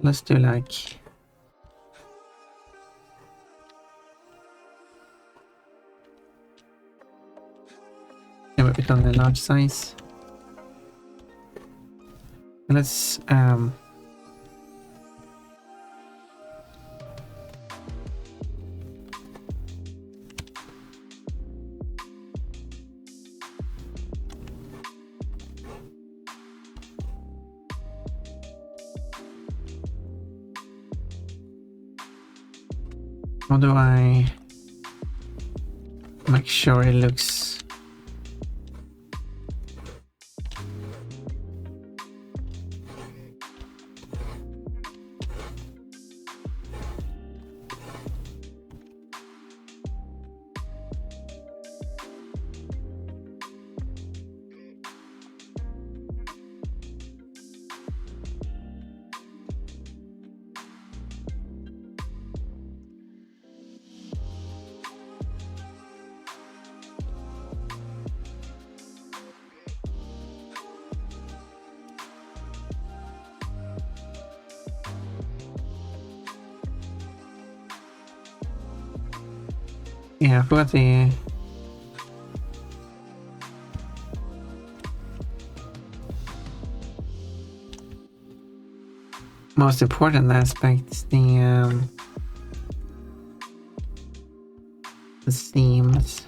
Let's do like... Yeah, but on the large size. Let's how do I make sure it looks... Yeah, I forgot the... most important aspect, the seams.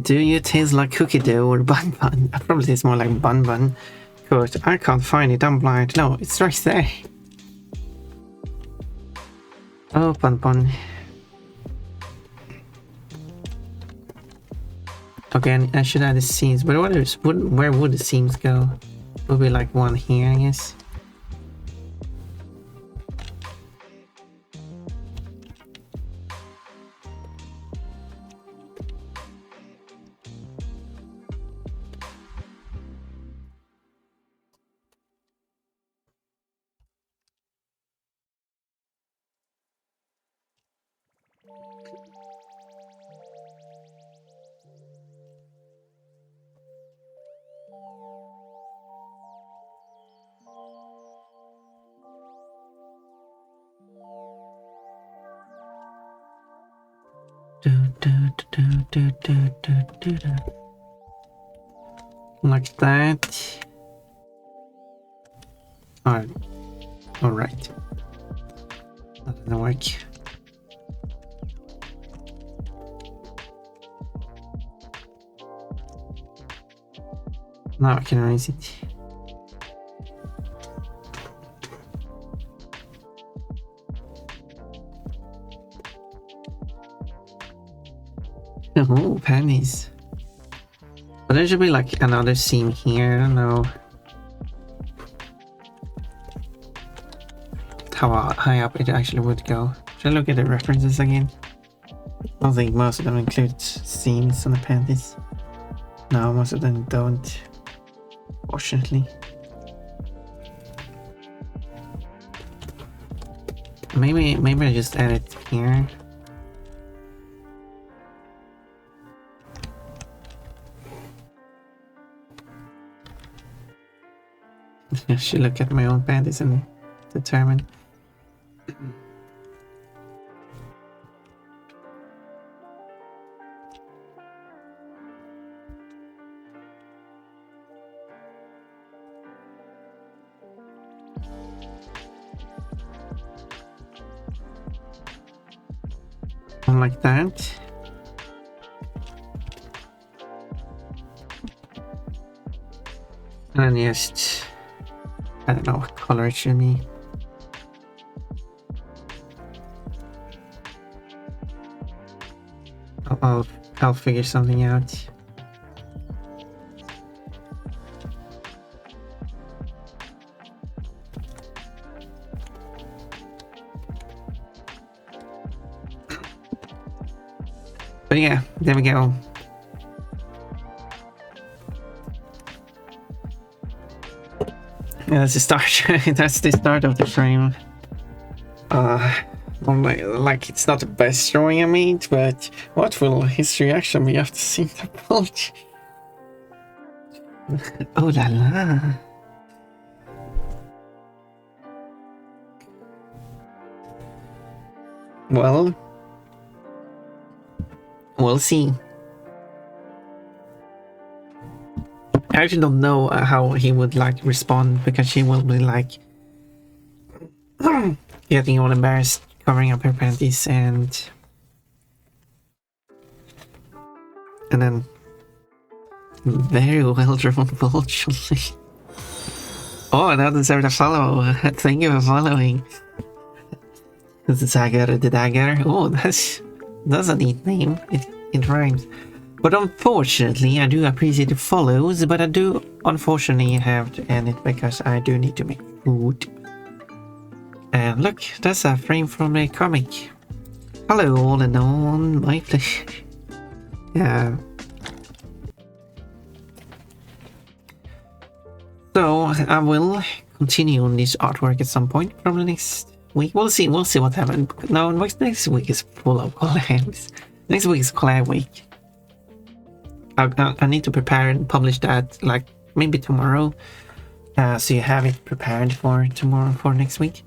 Do you taste like cookie dough or bun bun? I probably taste more like bun bun. Good. I can't find it. I'm blind. No, it's right there. Oh, bun bun. Okay, I should add the seams, but where would the seams go? Would be like one here, I guess. Like that. Alright. Alright. That doesn't work. Now I can raise it. Oh, pennies. But there should be like another seam here. I don't know how high up it actually would go. Should I look at the references again? I don't think most of them include seams on the panties. No, most of them don't, fortunately. Maybe I just add it here. I should look at my own panties and determine. Like that. And then just I don't know what color it should be. I'll figure something out. But yeah, there we go. Yeah, that's the start. That's the start of the frame. Like it's not the best drawing I made, but what will his reaction be after seeing the bulge? Oh la la. Well, we'll see. I actually don't know how he would like respond, because she will be like getting all embarrassed, covering up her panties, and then very well drawn bulge. Oh, that deserved a follow. Thank you for following. The dagger. Oh, that's a neat name. It rhymes. But unfortunately, I do appreciate the follows, but I do unfortunately have to end it because I do need to make food. And look, that's a frame from a comic. Hello all and on, my pleasure. Yeah. So I will continue on this artwork at some point, probably next week. We'll see what happens. No, next week is full of collabs. Next week is collab week. I need to prepare and publish that like maybe tomorrow, so you have it prepared for tomorrow, for next week.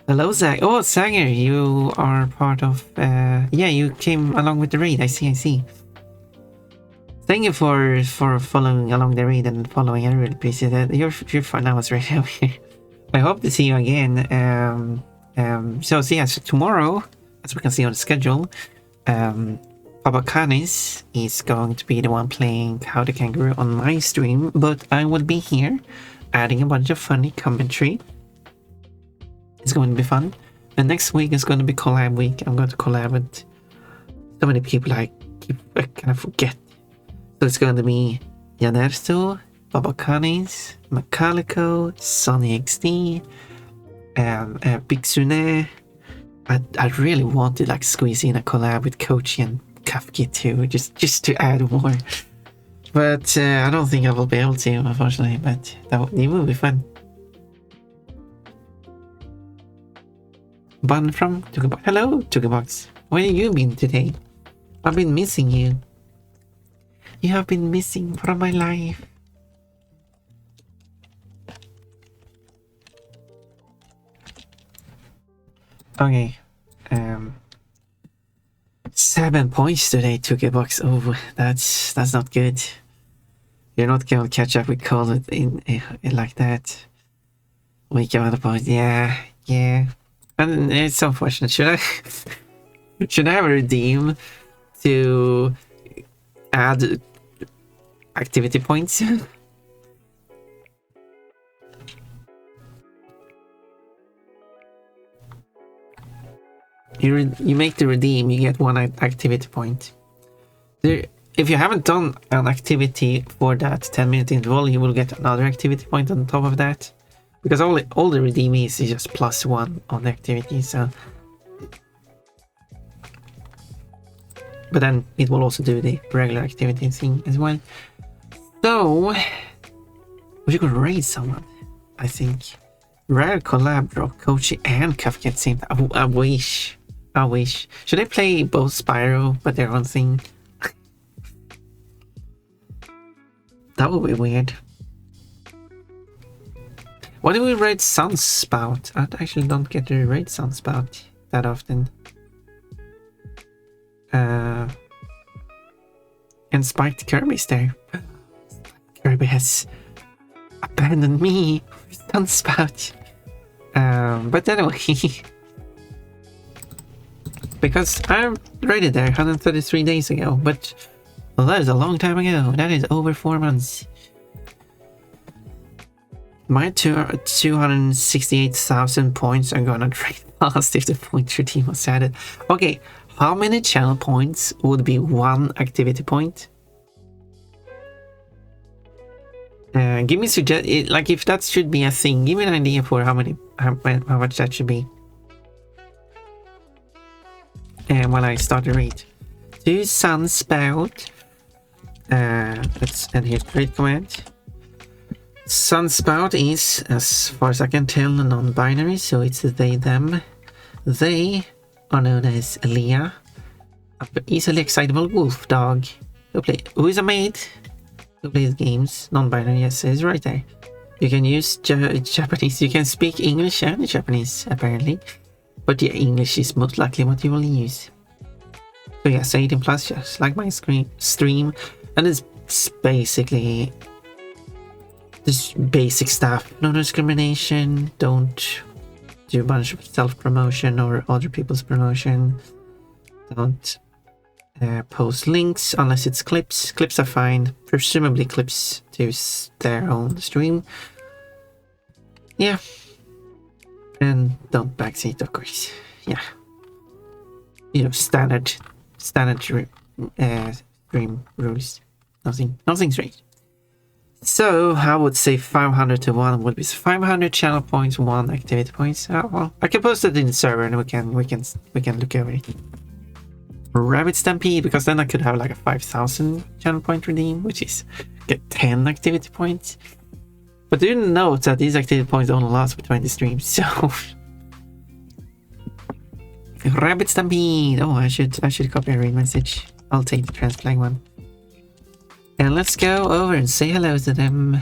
Hello Zag. Oh Sager, you are part of yeah, you came along with the raid. I see. Thank you for following along the raid and following. I really appreciate it. You're fun. I was right over here. I hope to see you again. So tomorrow, as we can see on the schedule, Papa Canis is going to be the one playing How the Kangaroo on my stream, but I will be here adding a bunch of funny commentary. It's going to be fun. And next week is going to be collab week. I'm going to collab with so many people I kind of forget. So it's going to be Janersto, Papa Canis, Macalico, Sonny XD, Pixune. I really want to like squeeze in a collab with Kochi and Kafki too, just to add more, but I don't think I will be able to, unfortunately. But it will be fun. Bun from Tugabox. Hello, Tugabox. Where have you been today? I've been missing you. You have been missing from my life. Okay. 7 points today, Tugabox. Oh, that's not good. You're not going to catch up with Call in like that. We got the point. Yeah. And it's unfortunate. Should I have a redeem to add activity points? You make the redeem, you get 1 activity point. If you haven't done an activity for that 10-minute interval, you will get another activity point on top of that. Because all the redeem is just +1 on the activity, so... But then it will also do the regular activity thing as well. So... we could raid someone, I think. Rare collab drop Kochi and Kafka at the same time. I wish. Should I play both Spyro but their own thing? That would be weird. Why do we raid Sunspout? I actually don't get to raid Sunspout that often. And Spiked Kirby's there. Kirby has abandoned me for Sunspout. But anyway, because I raided there 133 days ago, but well, that is a long time ago. That is over 4 months. My 268,000 points are gonna drain fast if the point routine was added. Okay, how many channel points would be one activity point? Give me like if that should be a thing. Give me an idea for how much that should be. And while I start to read, to Sunspout. And here's the read command. Sunspout is, as far as I can tell, non-binary, so it's they, them. They are known as Leah, an easily excitable wolf dog who is a maid who plays games. Non-binary, yes, it's right there. You can use Japanese. You can speak English and Japanese, apparently, but yeah, English is most likely what you will use. So yes, 18 plus, just like my stream, and it's basically this basic stuff. No discrimination, don't do a bunch of self-promotion or other people's promotion, don't post links unless it's clips. Clips are fine, presumably clips to their own stream. Yeah, and don't backseat, of course. Yeah, you know, standard stream rules. Nothing strange. So I would say 500 to 1 would be 500 channel points, 1 activity points. Oh, well, I can post it in the server and we can look over it. Rabbit Stampede, because then I could have like a 5,000 channel point redeem, which is get 10 activity points. But do note that these activity points only last for 20 streams, so Rabbit Stampede. Oh, I should copy a read message. I'll take the transplant one. And let's go over and say hello to them.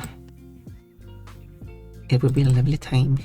It would be a lovely time.